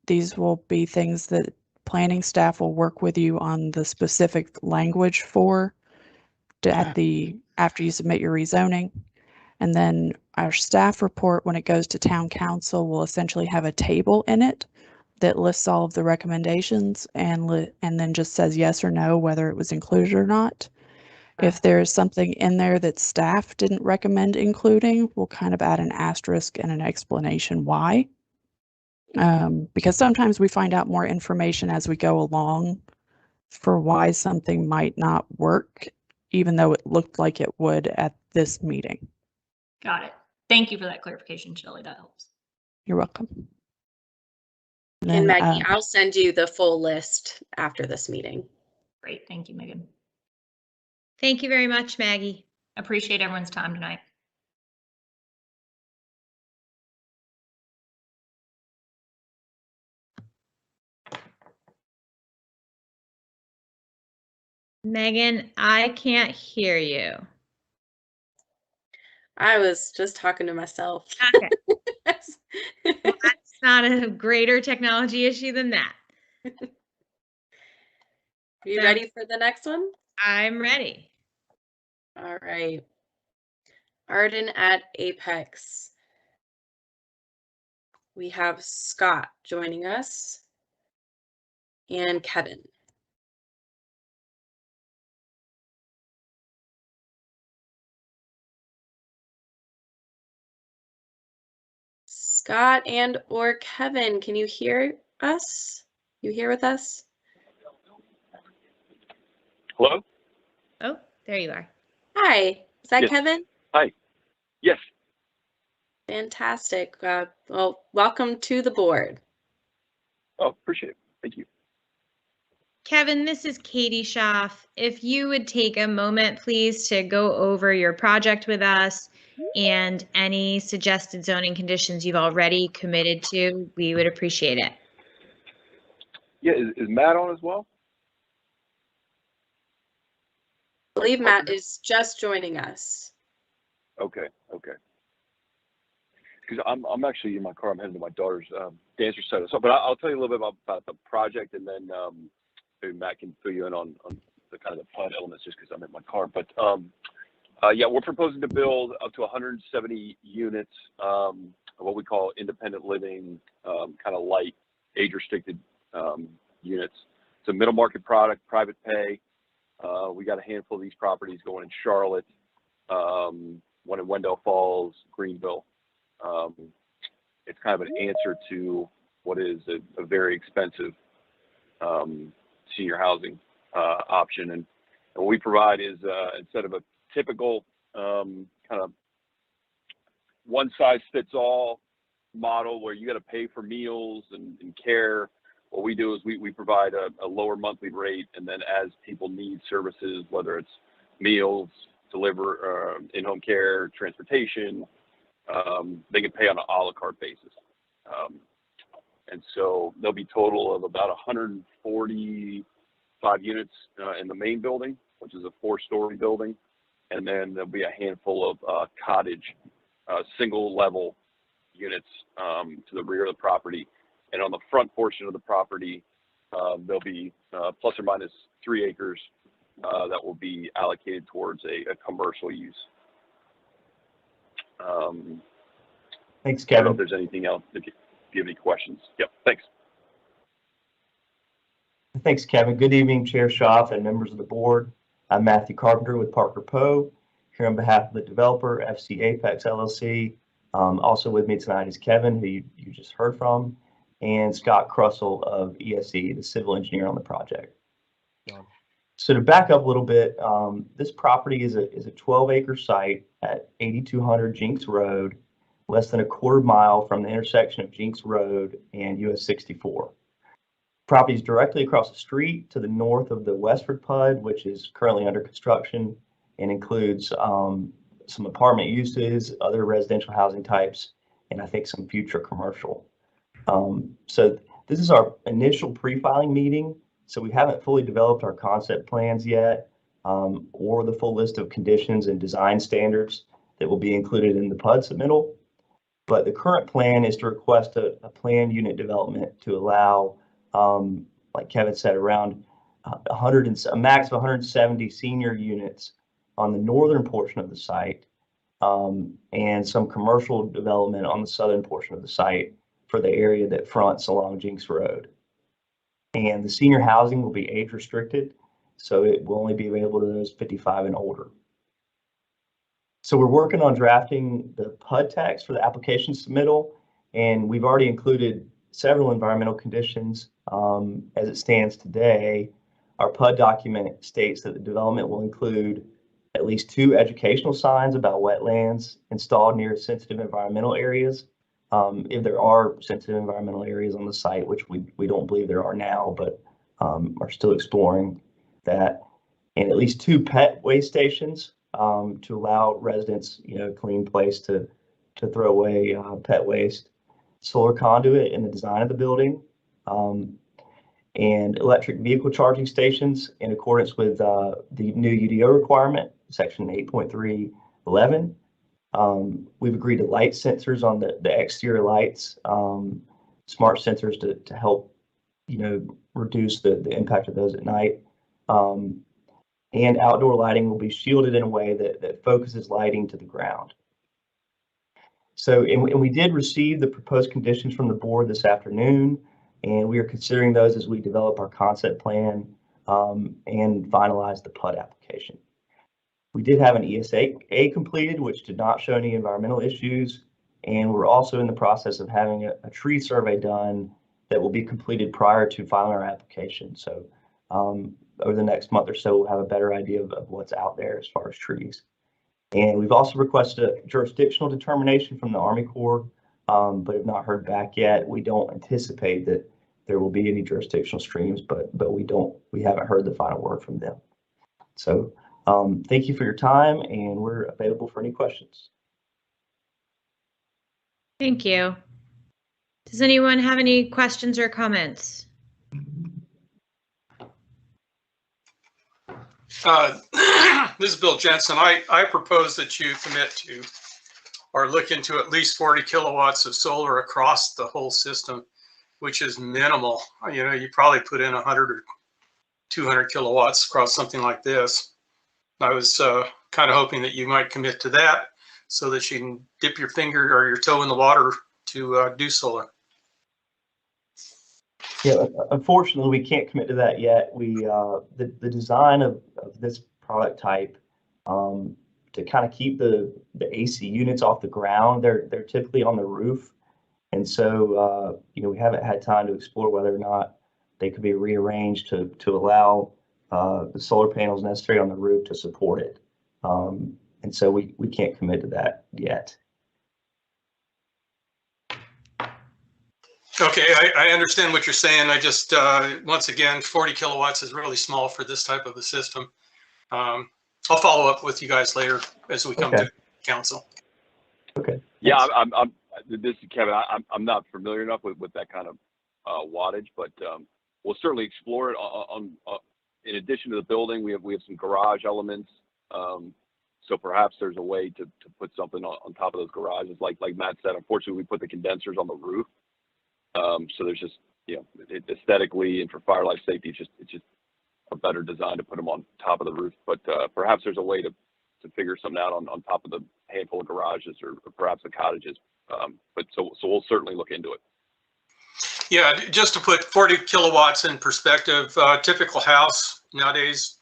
F: These will be things that planning staff will work with you on the specific language for after you submit your rezoning. And then our staff report, when it goes to town council, will essentially have a table in it that lists all of the recommendations and then just says yes or no, whether it was included or not. If there's something in there that staff didn't recommend including, we'll kind of add an asterisk and an explanation why. Because sometimes we find out more information as we go along for why something might not work, even though it looked like it would at this meeting.
J: Got it. Thank you for that clarification, Shelley. That helps.
F: You're welcome.
D: And Maggie, I'll send you the full list after this meeting.
J: Great. Thank you, Megan.
B: Thank you very much, Maggie.
J: Appreciate everyone's time tonight.
B: Megan, I can't hear you.
D: I was just talking to myself.
B: Okay. Well, that's not a greater technology issue than that.
D: Are you ready for the next one?
B: I'm ready.
D: All right. Arden at Apex. We have Scott joining us and Kevin. Scott and or Kevin, can you hear us? You here with us?
H: Hello?
B: Oh, there you are.
D: Hi, is that
H: Yes.
D: Kevin?
H: Hi. Yes.
D: Fantastic. Well, welcome to the board.
H: Oh, appreciate it. Thank you.
B: Kevin, this is Katie Schaff. If you would take a moment, please, to go over your project with us and any suggested zoning conditions you've already committed to, we would appreciate it.
H: Yeah, is Matt on as well?
D: I believe Matt is just joining us.
H: Okay. Because I'm actually in my car. I'm heading to my daughter's dance recital. So, but I'll tell you a little bit about the project, and then maybe Matt can fill you in on the kind of the PUD elements, just because I'm in my car. But yeah, we're proposing to build up to 170 units of what we call independent living, kind of light, age-restricted units. It's a middle market product, private pay. We got a handful of these properties going in Charlotte, one in Wendell Falls, Greenville. It's kind of an answer to what is a very expensive senior housing option. And what we provide is instead of a typical kind of one-size-fits-all model where you got to pay for meals and care, what we do is we provide a lower monthly rate, and then as people need services, whether it's meals, in-home care, transportation, they can pay on an a la carte basis. And so there'll be a total of about 145 units in the main building, which is a 4-story building. And then there'll be a handful of cottage, single level units to the rear of the property. And on the front portion of the property, there'll be plus or minus 3 acres that will be allocated towards a commercial use.
K: Thanks,
H: I don't know
K: Kevin.
H: if there's anything else. If you have any questions. Yep, thanks.
K: Thanks, Kevin. Good evening, Chair Schaaf and members of the board. I'm Matthew Carpenter with Parker Poe, here on behalf of the developer, FC Apex LLC. Also with me tonight is Kevin, who you just heard from, and Scott Crussell of ESE, the civil engineer on the project. So to back up a little bit, this property is a 12-acre site at 8200 Jinks Road, less than a quarter mile from the intersection of Jinks Road and US 64. Property is directly across the street to the north of the Westford PUD, which is currently under construction and includes some apartment uses, other residential housing types, and I think some future commercial. So this is our initial pre-filing meeting. So we haven't fully developed our concept plans yet, or the full list of conditions and design standards that will be included in the PUD submittal. But the current plan is to request a planned unit development to allow, like Kevin said, around a max of 170 senior units on the northern portion of the site, and some commercial development on the southern portion of the site for the area that fronts along Jinks Road. And the senior housing will be age restricted, so it will only be available to those 55 and older. So we're working on drafting the PUD text for the application submittal, and we've already included several environmental conditions. As it stands today, our PUD document states that the development will include at least 2 educational signs about wetlands installed near sensitive environmental areas. If there are sensitive environmental areas on the site, which we don't believe there are now, but are still exploring that, and at least 2 pet waste stations to allow residents, a clean place to throw away pet waste, solar conduit in the design of the building, and electric vehicle charging stations in accordance with the new UDO requirement, section 8.311. We've agreed to light sensors on the exterior lights, smart sensors to help, reduce the impact of those at night. And outdoor lighting will be shielded in a way that focuses lighting to the ground. So, and we did receive the proposed conditions from the board this afternoon, and we are considering those as we develop our concept plan and finalize the PUD application. We did have an ESA completed, which did not show any environmental issues, and we're also in the process of having a tree survey done that will be completed prior to filing our application. So over the next month or so, we'll have a better idea of what's out there as far as trees. And we've also requested a jurisdictional determination from the Army Corps, but have not heard back yet. We don't anticipate that there will be any jurisdictional streams, but we haven't heard the final word from them. So thank you for your time, and we're available for any questions.
B: Thank you. Does anyone have any questions or comments?
L: This is Bill Jensen. I propose that you commit to or look into at least 40 kilowatts of solar across the whole system, which is minimal. You probably put in 100 or 200 kilowatts across something like this. I was kind of hoping that you might commit to that so that you can dip your finger or your toe in the water to do solar.
K: Yeah, unfortunately, we can't commit to that yet. The design of this product type to kind of keep the AC units off the ground, they're typically on the roof, and so we haven't had time to explore whether or not they could be rearranged to allow the solar panels necessary on the roof to support it, and so we can't commit to that yet.
L: Okay, I understand what you're saying. I just, once again, 40 kilowatts is really small for this type of a system. I'll follow up with you guys later as we come to council.
K: Okay.
H: Yeah, this is Kevin. I'm not familiar enough with that kind of wattage, but we'll certainly explore it. In addition to the building, we have some garage elements. So perhaps there's a way to put something on top of those garages. Like Matt said, unfortunately, we put the condensers on the roof. So there's just, aesthetically and for fire life safety, it's just a better design to put them on top of the roof. But perhaps there's a way to figure something out on top of the handful of garages or perhaps the cottages. But so we'll certainly look into it.
L: Yeah, just to put 40 kilowatts in perspective, typical house nowadays,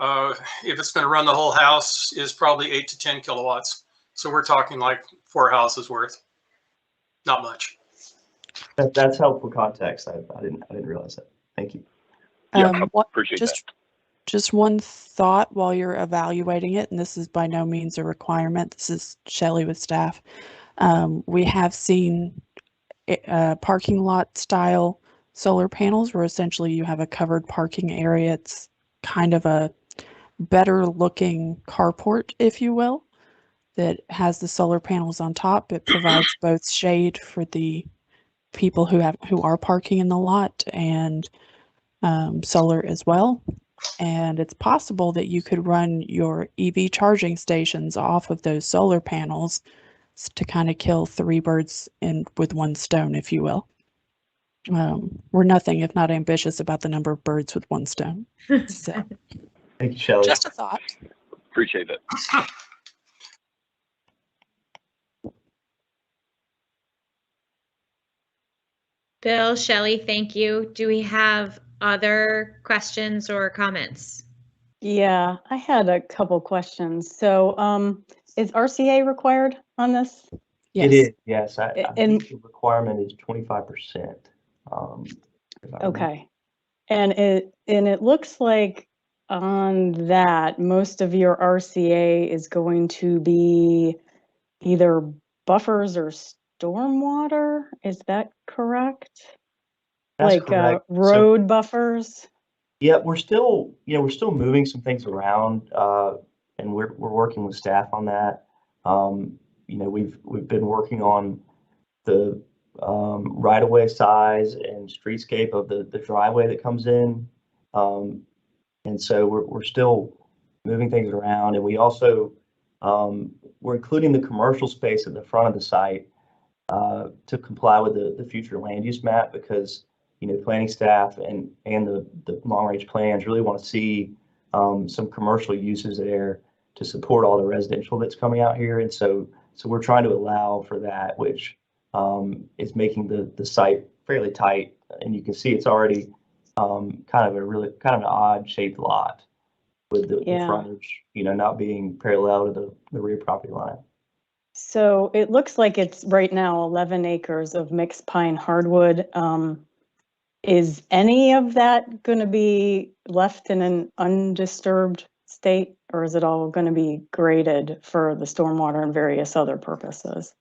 L: if it's going to run the whole house, is probably 8 to 10 kilowatts. So we're talking like 4 houses worth. Not much.
K: That's helpful context. I didn't realize that. Thank you.
H: Yeah, appreciate that.
F: Just one thought while you're evaluating it, and this is by no means a requirement. This is Shelley with staff. We have seen parking lot style solar panels where essentially you have a covered parking area. It's kind of a better looking carport, if you will, that has the solar panels on top. It provides both shade for the people who are parking in the lot and solar as well. And it's possible that you could run your EV charging stations off of those solar panels to kind of kill 3 birds with 1 stone, if you will. We're nothing if not ambitious about the number of birds with 1 stone. So,
K: Thank you, Shelley.
F: just a thought.
H: Appreciate that.
B: Bill, Shelley, thank you. Do we have other questions or comments?
C: Yeah, I had a couple questions. So, is RCA required on this?
F: Yes.
K: It is, yes. I
C: And-
K: think the requirement is 25%. If I remember.
C: Okay. And it looks like on that, most of your RCA is going to be either buffers or stormwater. Is that correct?
K: That's
C: Like
K: correct. So-
C: road buffers?
K: Yeah, we're still moving some things around, and we're working with staff on that. We've been working on the right-of-way size and streetscape of the driveway that comes in, and so we're still moving things around, and we also we're including the commercial space at the front of the site to comply with the future land use map, because planning staff and the long range plans really want to see some commercial uses there to support all the residential that's coming out here. And so we're trying to allow for that, which is making the site fairly tight. And you can see it's already kind of an odd shaped lot with the frontage, not being parallel to the rear property line.
C: So it looks like it's right now 11 acres of mixed pine hardwood. Is any of that going to be left in an undisturbed state, or is it all going to be graded for the stormwater and various other purposes?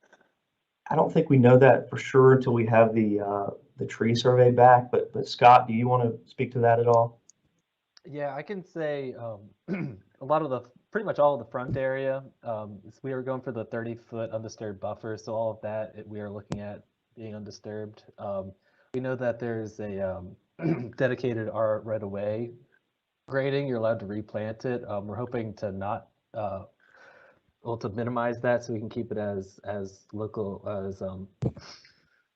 K: I don't think we know that for sure until we have the tree survey back. But Scott, do you want to speak to that at all?
M: Yeah, I can say pretty much all of the front area. We are going for the 30-foot undisturbed buffer, so all of that we are looking at being undisturbed. We know that there's a dedicated right away grading. You're allowed to replant it. We're hoping to not, to minimize that so we can keep it as local, as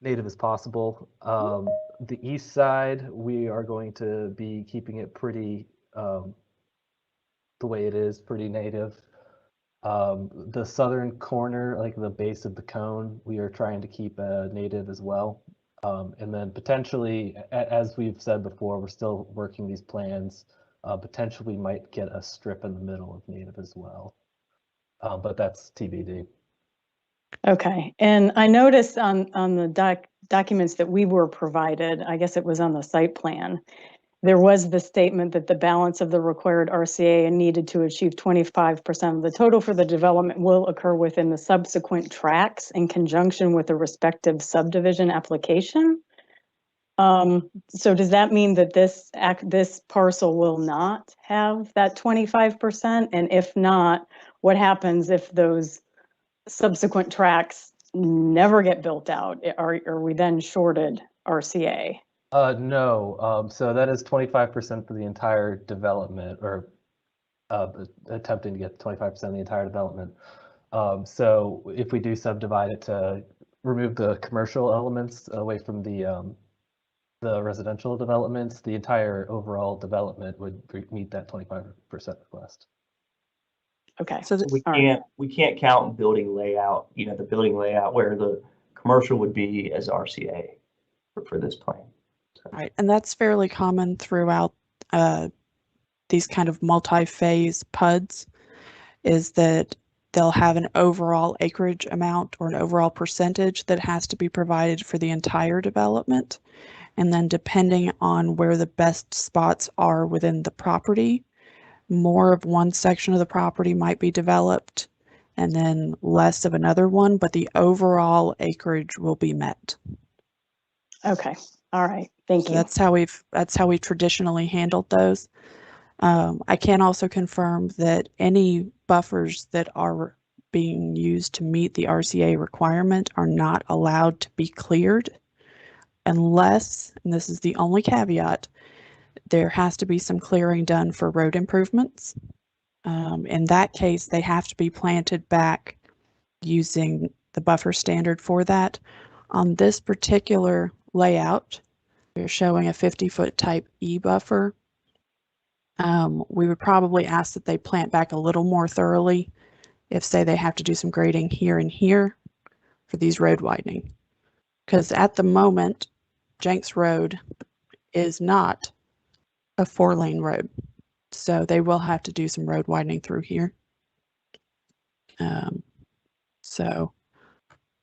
M: native as possible. The east side, we are going to be keeping it pretty, the way it is, pretty native. The southern corner, like the base of the cone, we are trying to keep native as well. And then potentially, as we've said before, we're still working these plans. Potentially, we might get a strip in the middle of native as well, but that's TBD.
C: Okay, and I noticed on the documents that we were provided, I guess it was on the site plan, there was the statement that the balance of the required RCA and needed to achieve 25% of the total for the development will occur within the subsequent tracts in conjunction with the respective subdivision application. So does that mean that this parcel will not have that 25%? And if not, what happens if those subsequent tracts never get built out? Are we then shorted RCA?
M: No, so that is 25% for the entire development, or attempting to get 25% of the entire development. So if we do subdivide it to remove the commercial elements away from the the residential developments, the entire overall development would meet that 25% request.
C: Okay.
F: So
K: So
F: the,
K: we can't count building layout, you know, the building layout where the commercial would be as RCA for this plan. So,
F: right, and that's fairly common throughout these kind of multi-phase PUDs, is that they'll have an overall acreage amount or an overall percentage that has to be provided for the entire development. And then depending on where the best spots are within the property, more of one section of the property might be developed and then less of another one, but the overall acreage will be met.
C: Okay. All right. Thank
F: So
C: you.
F: that's how we traditionally handled those. I can also confirm that any buffers that are being used to meet the RCA requirement are not allowed to be cleared unless, and this is the only caveat, there has to be some clearing done for road improvements. In that case, they have to be planted back using the buffer standard for that. On this particular layout, we're showing a 50-foot type E buffer. We would probably ask that they plant back a little more thoroughly if, say, they have to do some grading here and here for these road widening. Because at the moment, Jenks Road is not a 4-lane road. So they will have to do some road widening through here.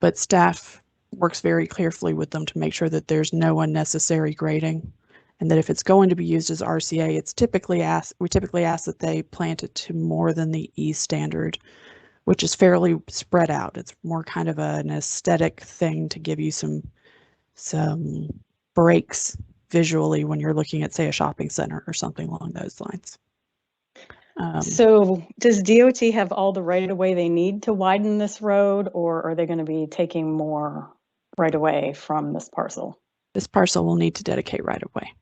F: But staff works very carefully with them to make sure that there's no unnecessary grading, and that if it's going to be used as RCA, we typically ask that they plant it to more than the E standard, which is fairly spread out. It's more kind of an aesthetic thing to give you some breaks visually when you're looking at, say, a shopping center or something along those lines.
C: So does DOT have all the right of way they need to widen this road, or are they going to be taking more right of way from this parcel?
F: This parcel will need to dedicate right of way.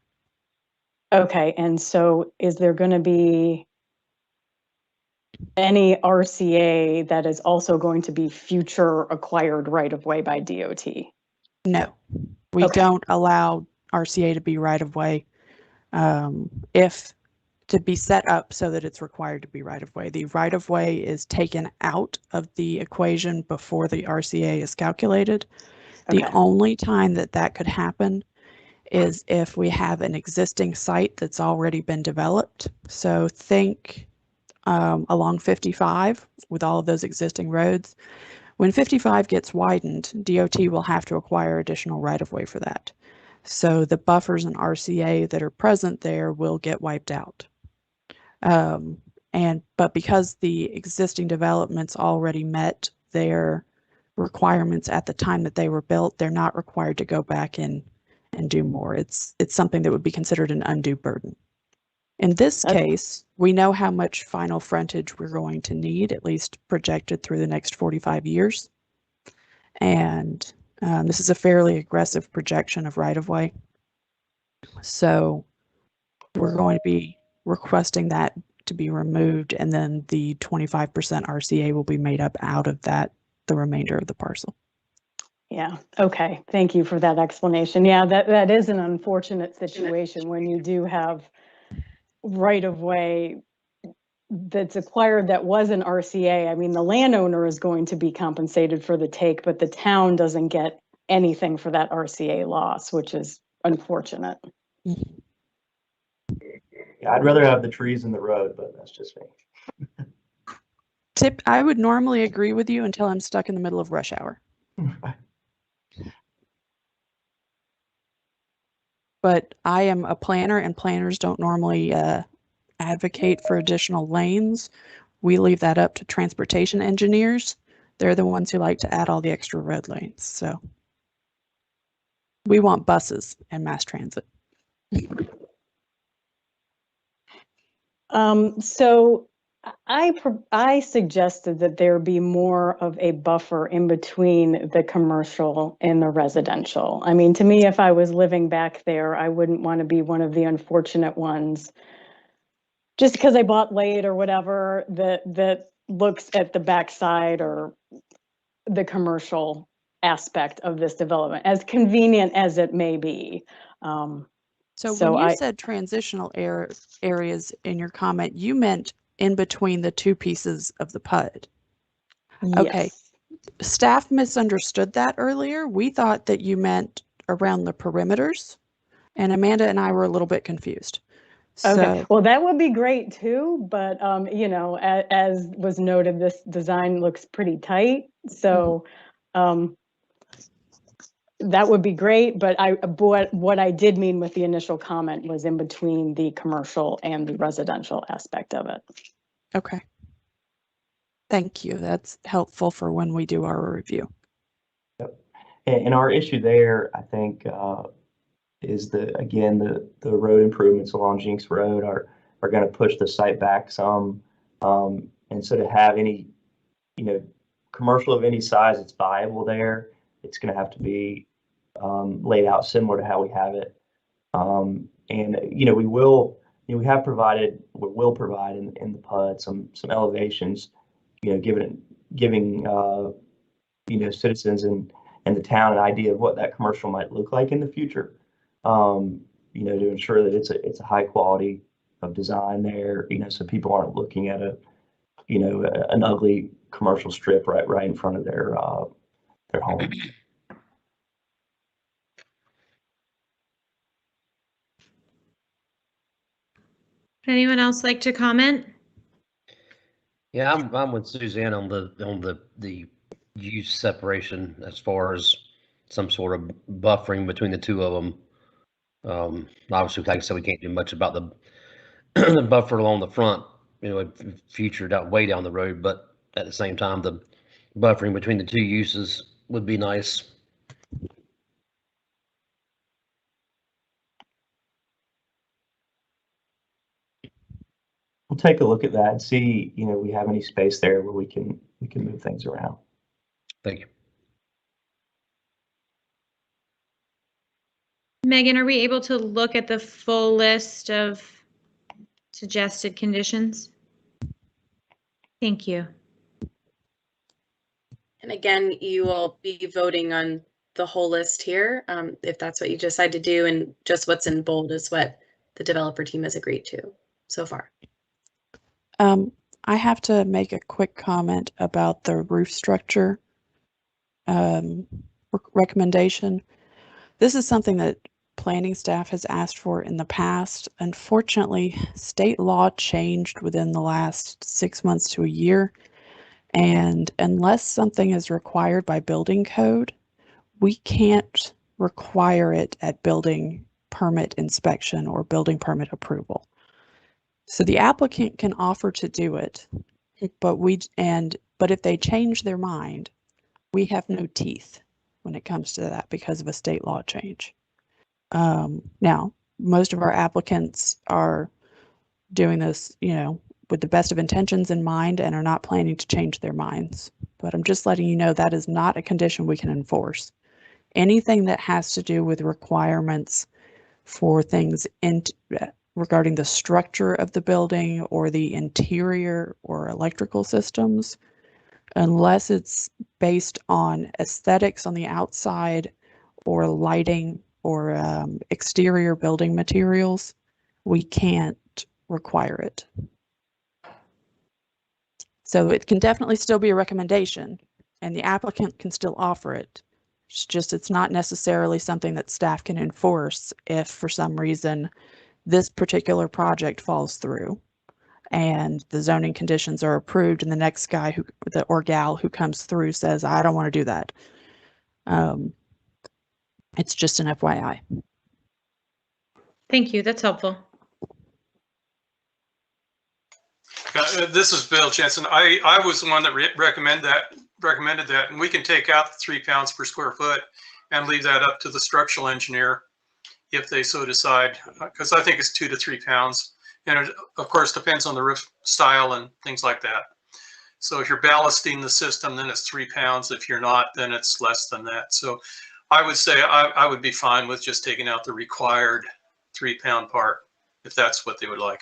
C: Okay, and so is there going to be any RCA that is also going to be future acquired right of way by DOT?
F: No, we
C: Okay.
F: don't allow RCA to be right of way. If to be set up so that it's required to be right of way. The right of way is taken out of the equation before the RCA is calculated. The
C: Okay.
F: only time that that could happen is if we have an existing site that's already been developed. So think along 55 with all of those existing roads. When 55 gets widened, DOT will have to acquire additional right of way for that. So the buffers and RCA that are present there will get wiped out. But because the existing developments already met their requirements at the time that they were built, they're not required to go back in and do more. It's something that would be considered an undue burden. In this case, we know how much final frontage we're going to need, at least projected through the next 45 years. And this is a fairly aggressive projection of right-of-way. So we're going to be requesting that to be removed, and then the 25% RCA will be made up out of that, the remainder of the parcel.
C: Yeah. Okay. Thank you for that explanation. Yeah, that is an unfortunate situation when you do have right of way that's acquired that was an RCA. I mean, the landowner is going to be compensated for the take, but the town doesn't get anything for that RCA loss, which is unfortunate.
K: yeah, I'd rather have the trees in the road, but that's just me.
F: I would normally agree with you until I'm stuck in the middle of rush hour. But I am a planner, and planners don't normally advocate for additional lanes. We leave that up to transportation engineers. They're the ones who like to add all the extra road lanes. So we want buses and mass transit.
C: So I suggested that there be more of a buffer in between the commercial and the residential. I mean, to me, if I was living back there, I wouldn't want to be one of the unfortunate ones just because I bought late or whatever that looks at the backside or the commercial aspect of this development, as convenient as it may be.
F: So
C: So
F: when you
C: I-
F: said transitional areas in your comment, you meant in between the two pieces of the PUD. Okay.
C: Yes.
F: Staff misunderstood that earlier. We thought that you meant around the perimeters, and Amanda and I were a little bit confused.
C: Okay,
F: So,
C: well, that would be great too, but you know, as was noted, this design looks pretty tight. So that would be great, but what I did mean with the initial comment was in between the commercial and the residential aspect of it.
F: okay. Thank you. That's helpful for when we do our review.
K: Yep. And our issue there, I think, is again the road improvements along Jinx Road are going to push the site back some, and so to have any, you know, commercial of any size that's viable there, it's going to have to be laid out similar to how we have it. And you know, we will, you know, we have provided, we will provide in the PUD some elevations, you know, giving you know, citizens and the town an idea of what that commercial might look like in the future. You know, to ensure that it's a high quality of design there, you know, so people aren't looking at you know, an ugly commercial strip right in front of their homes.
B: Anyone else like to comment?
I: Yeah, I'm with Suzanne on the use separation as far as some sort of buffering between the two of them. Obviously, like I said, we can't do much about the the buffer along the front, you know, future way down the road. But at the same time, the buffering between the two uses would be nice.
K: We'll take a look at that and see, you know, we have any space there where we can move things around.
I: Thank you.
B: Megan, are we able to look at the full list of suggested conditions? Thank you.
D: And again, you will be voting on the whole list here, if that's what you decide to do, and just what's in bold is what the developer team has agreed to so far.
F: I have to make a quick comment about the roof structure recommendation. This is something that planning staff has asked for in the past. Unfortunately, state law changed within the last 6 months to a year. And unless something is required by building code, we can't require it at building permit inspection or building permit approval. So the applicant can offer to do it, but if they change their mind, we have no teeth when it comes to that because of a state law change. Now, most of our applicants are doing this, you know, with the best of intentions in mind and are not planning to change their minds. But I'm just letting you know that is not a condition we can enforce. Anything that has to do with requirements for things regarding the structure of the building or the interior or electrical systems, unless it's based on aesthetics on the outside or lighting or exterior building materials, we can't require it. So it can definitely still be a recommendation and the applicant can still offer it. It's not necessarily something that staff can enforce if for some reason this particular project falls through and the zoning conditions are approved and the next guy or gal who comes through says, I don't want to do that. It's just an FYI.
B: Thank you. That's helpful.
L: This is Bill Jensen. I was the one that recommended that, and we can take out the 3 pounds per square foot and leave that up to the structural engineer if they so decide, because I think it's 2 to 3 pounds. And it, of course, depends on the roof style and things like that. So if you're ballasting the system, then it's 3 pounds. If you're not, then it's less than that. So I would say I would be fine with just taking out the required 3 pound part if that's what they would like.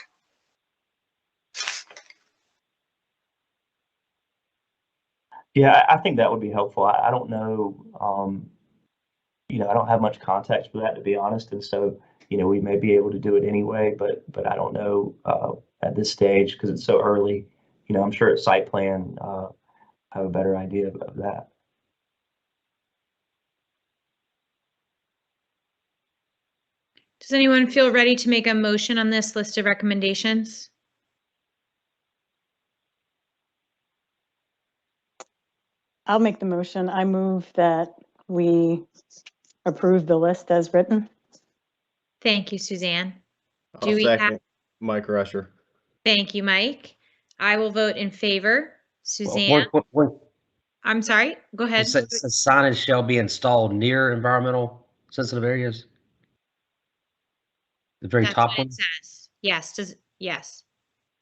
K: Yeah, I think that would be helpful. I don't know, I don't have much context for that, to be honest. And so, we may be able to do it anyway, but I don't know at this stage because it's so early. I'm sure at site plan, I have a better idea of that.
B: Does anyone feel ready to make a motion on this list of recommendations?
C: I'll make the motion. I move that we approve the list as written.
B: Thank you, Suzanne.
N: I'll second Mike Rusher.
B: Thank you, Mike. I will vote in favor. Suzanne, I'm sorry, go ahead.
I: Signage shall be installed near environmental sensitive areas. The very
B: That's
I: top
B: what
I: one?
B: it says. Yes, yes.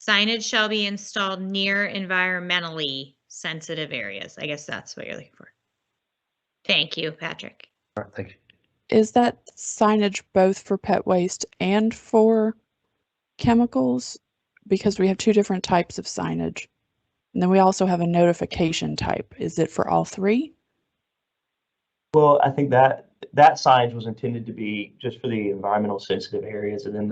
B: Signage shall be installed near environmentally sensitive areas. I guess that's what you're looking for. Thank you, Patrick.
I: All right, thank you.
F: Is that signage both for pet waste and for chemicals? Because we have two different types of signage. And then we also have a notification type. Is it for all three?
K: Well, I think that signage was intended to be just for the environmental sensitive areas, and then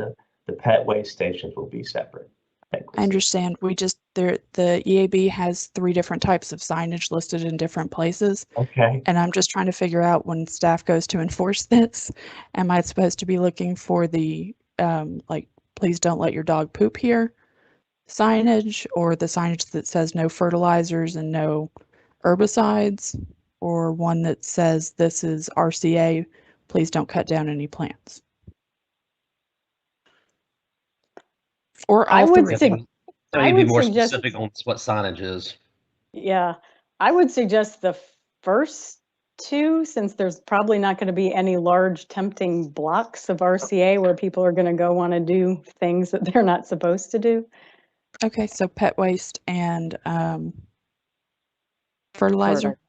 K: the pet waste stations will be separate.
F: I understand. The EAB has three different types of signage listed in different places.
K: Okay.
F: And I'm just trying to figure out when staff goes to enforce this, am I supposed to be looking for the, like, please don't let your dog poop here signage, or the signage that says no fertilizers and no herbicides, or one that says this is RCA, please don't cut down any plants? Or all three.
I: I would be more specific on what signage is.
C: Yeah, I would suggest the first two, since there's probably not going to be any large tempting blocks of RCA where people are going to go want to do things that they're not supposed to do.
F: Okay, so pet waste and fertilizer.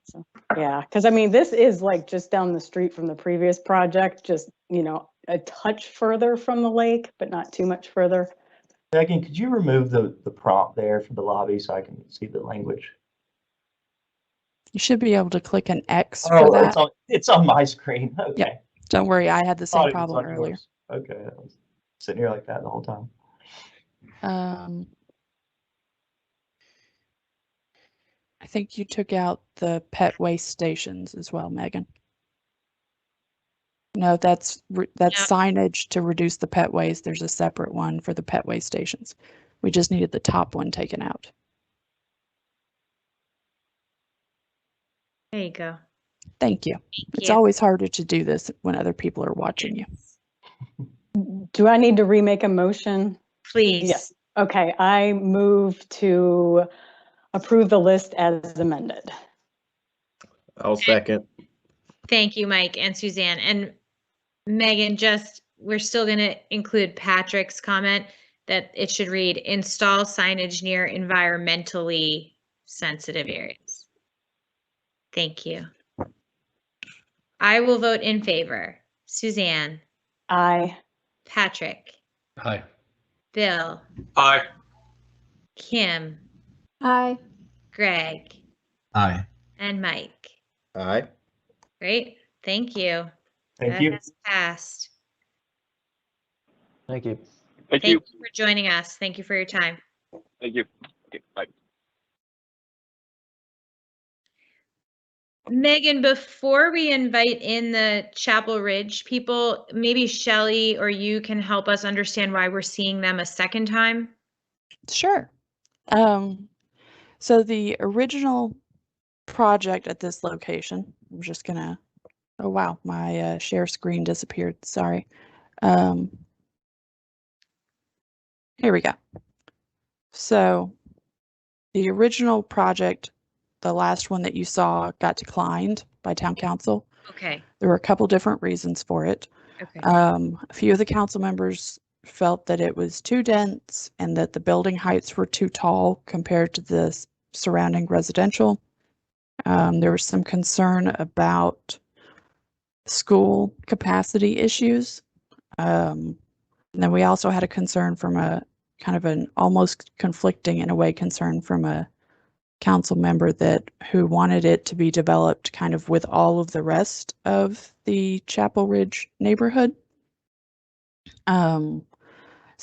C: Yeah, because I mean, this is like just down the street from the previous project, just, a touch further from the lake, but not too much further.
K: Megan, could you remove the prompt there for the lobby so I can see the language?
F: You should be able to click an X for that.
K: It's on my screen. Okay.
F: Yep. Don't worry, I had the same problem earlier.
K: Yours. Okay, I was sitting here like that the whole time.
F: I think you took out the pet waste stations as well, Megan. No, that's signage to reduce the pet waste. There's a separate one for the pet waste stations. We just needed the top one taken out.
B: There you go.
F: Thank you. It's always harder to do this when other people are watching you.
C: Do I need to remake a motion?
B: Please.
C: Yes. Okay, I move to approve the list as amended.
N: I'll second.
B: Thank you, Mike and Suzanne. And Megan, we're still going to include Patrick's comment that it should read, install signage near environmentally sensitive areas. Thank you. I will vote in favor. Suzanne.
C: Aye.
B: Patrick.
I: Aye.
B: Bill.
L: Aye.
B: Kim.
E: Aye.
A: Aye.
B: Greg. And Mike.
N: Aye.
B: Great. Thank you.
K: Thank you.
B: That has passed.
M: Thank you.
D: Thank
B: you for joining us. Thank you for your time.
H: Thank you. Okay, bye.
B: Megan, before we invite in the Chapel Ridge people, maybe Shelley or you can help us understand why we're seeing them a second time.
F: Sure. So the original project at this location, I'm just gonna, oh wow, my share screen disappeared, sorry. Here we go. So the original project, the last one that you saw, got declined by town council.
B: Okay.
F: There were a couple different reasons for it.
B: Okay.
F: A few of the council members felt that it was too dense and that the building heights were too tall compared to the surrounding residential. There was some concern about school capacity issues. And then we also had a concern from a kind of an almost conflicting in a way concern from a council member who wanted it to be developed kind of with all of the rest of the Chapel Ridge neighborhood. So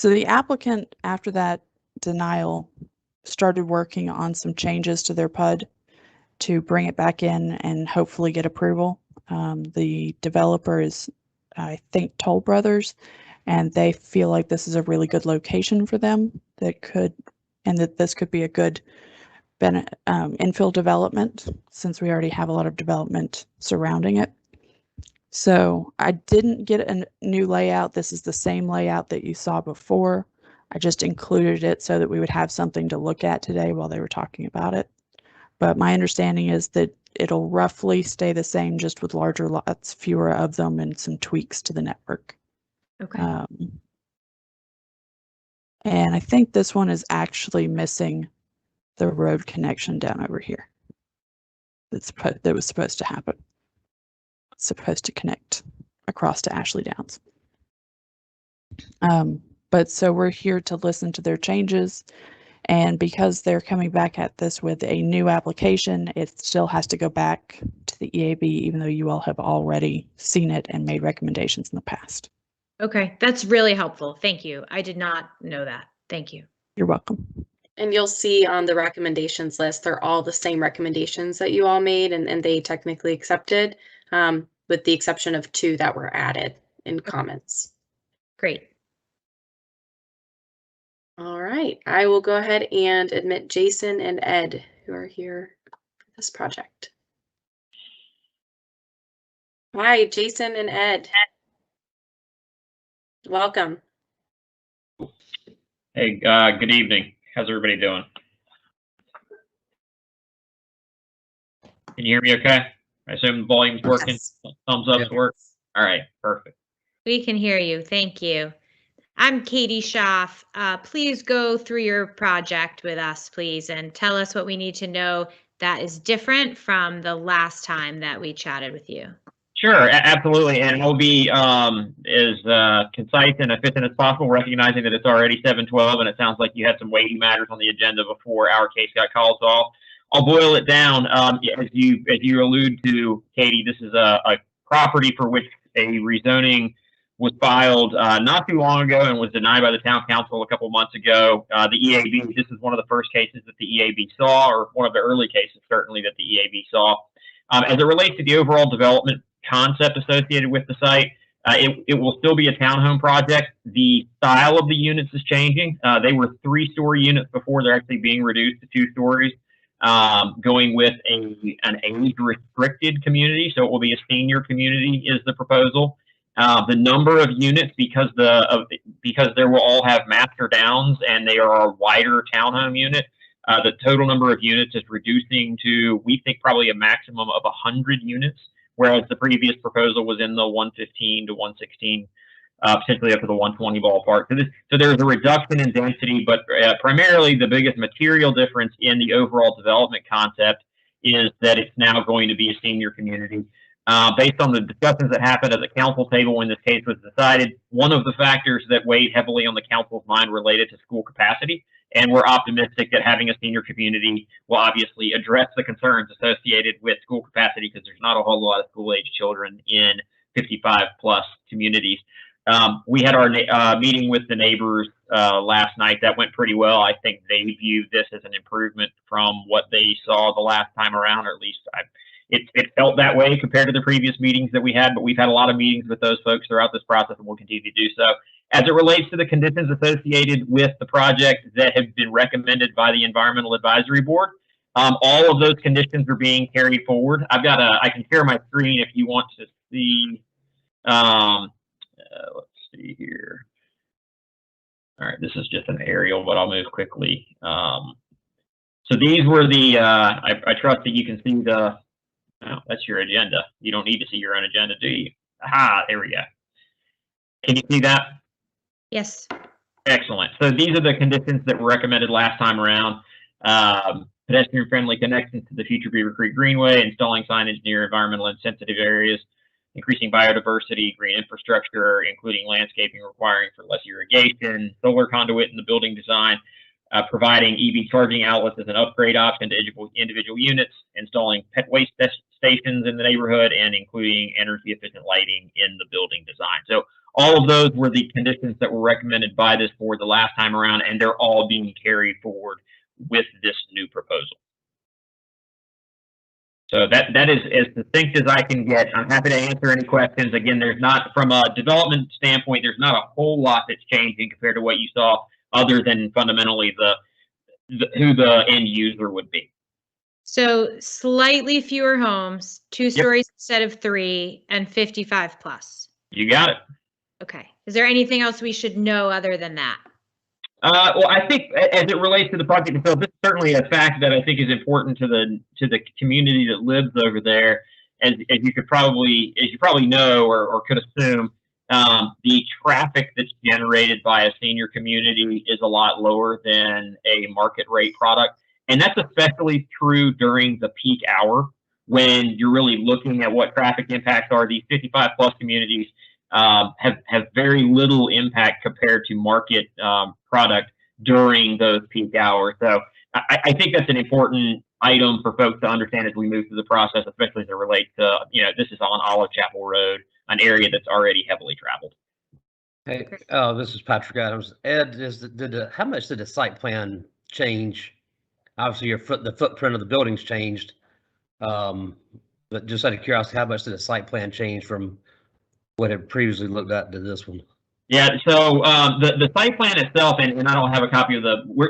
F: the applicant, after that denial, started working on some changes to their PUD to bring it back in and hopefully get approval. The developer is, I think, Toll Brothers, and they feel like this is a really good location for them that this could be a good infill development, since we already have a lot of development surrounding it. So I didn't get a new layout. This is the same layout that you saw before. I just included it so that we would have something to look at today while they were talking about it. But my understanding is that it'll roughly stay the same, just with larger lots, fewer of them, and some tweaks to the network.
B: Okay.
F: And I think this one is actually missing the road connection down over here. That was supposed to happen. It's supposed to connect across to Ashley Downs. But so we're here to listen to their changes. And because they're coming back at this with a new application, it still has to go back to the EAB, even though you all have already seen it and made recommendations in the past.
B: Okay, that's really helpful. Thank you. I did not know that. Thank you.
F: You're welcome.
D: And you'll see on the recommendations list, they're all the same recommendations that you all made and they technically accepted, with the exception of 2 that were added in comments.
B: Great.
D: All right, I will go ahead and admit Jason and Ed, who are here for this project. Hi, Jason and Ed. Welcome.
O: Hey, good evening. How's everybody doing? Can you hear me okay? I assume the volume's working.
D: Yes.
O: Thumbs up's work. All right, perfect.
B: We can hear you. Thank you. I'm Katie Schaff. Please go through your project with us, please, and tell us what we need to know that is different from the last time that we chatted with you.
O: Sure, absolutely. And it'll be as concise and efficient as possible, recognizing that it's already 7:12 and it sounds like you had some weighty matters on the agenda before our case got called. So I'll boil it down. As you allude to, Katie, this is a property for which a rezoning was filed not too long ago and was denied by the town council a couple months ago. The EAB, this is one of the first cases that the EAB saw, or one of the early cases certainly that the EAB saw. As it relates to the overall development concept associated with the site, it will still be a townhome project. The style of the units is changing. They were 3-story units before. They're actually being reduced to 2 stories, going with an age-restricted community. So it will be a senior community is the proposal. The number of units, because they will all have master downs and they are a wider townhome unit, the total number of units is reducing to, we think, probably a maximum of 100 units, whereas the previous proposal was in the 115 to 116, potentially up to the 120 ballpark. So there's a reduction in density, but primarily the biggest material difference in the overall development concept is that it's now going to be a senior community. Based on the discussions that happened at the council table when this case was decided, one of the factors that weighed heavily on the council's mind related to school capacity. And we're optimistic that having a senior community will obviously address the concerns associated with school capacity, because there's not a whole lot of school-age children in 55-plus communities. We had our meeting with the neighbors last night. That went pretty well. I think they view this as an improvement from what they saw the last time around, or at least it felt that way compared to the previous meetings that we had, but we've had a lot of meetings with those folks throughout this process and we'll continue to do so. As it relates to the conditions associated with the project that have been recommended by the Environmental Advisory Board, all of those conditions are being carried forward. I can share my screen if you want to see. Let's see here. All right, this is just an aerial, but I'll move quickly. So these were the, I trust that you can see the, oh, that's your agenda. You don't need to see your own agenda, do you? Aha, there we go. Can you see that?
B: Yes.
O: Excellent. So these are the conditions that were recommended last time around. Pedestrian-friendly connections to the future Beaver Creek Greenway, installing signage near environmental and sensitive areas, increasing biodiversity, green infrastructure, including landscaping requiring for less irrigation, solar conduit in the building design. providing EV charging outlets as an upgrade option to individual units, installing pet waste stations in the neighborhood, and including energy efficient lighting in the building design. So all of those were the conditions that were recommended by this board the last time around, and they're all being carried forward with this new proposal. So that is as succinct as I can get. I'm happy to answer any questions. Again, there's not, from a development standpoint, there's not a whole lot that's changing compared to what you saw, other than fundamentally who the end user would be.
B: So slightly fewer homes, 2 stories instead of 3, and 55 plus.
O: You got it.
B: Okay. Is there anything else we should know other than that?
O: Well, I think as it relates to the project itself, this is certainly a fact that I think is important to the community that lives over there. As you probably know or could assume, the traffic that's generated by a senior community is a lot lower than a market rate product. And that's especially true during the peak hour when you're really looking at what traffic impacts are. These 55 plus communities have very little impact compared to market product during those peak hours. So I think that's an important item for folks to understand as we move through the process, especially as it relates to, this is on Olive Chapel Road, an area that's already heavily traveled.
I: Hey, this is Patrick Adams. Ed, how much did the site plan change? Obviously, the footprint of the building's changed, but just out of curiosity, how much did the site plan change from what had previously looked at to this one?
O: Yeah, so the site plan itself, and I don't have a copy of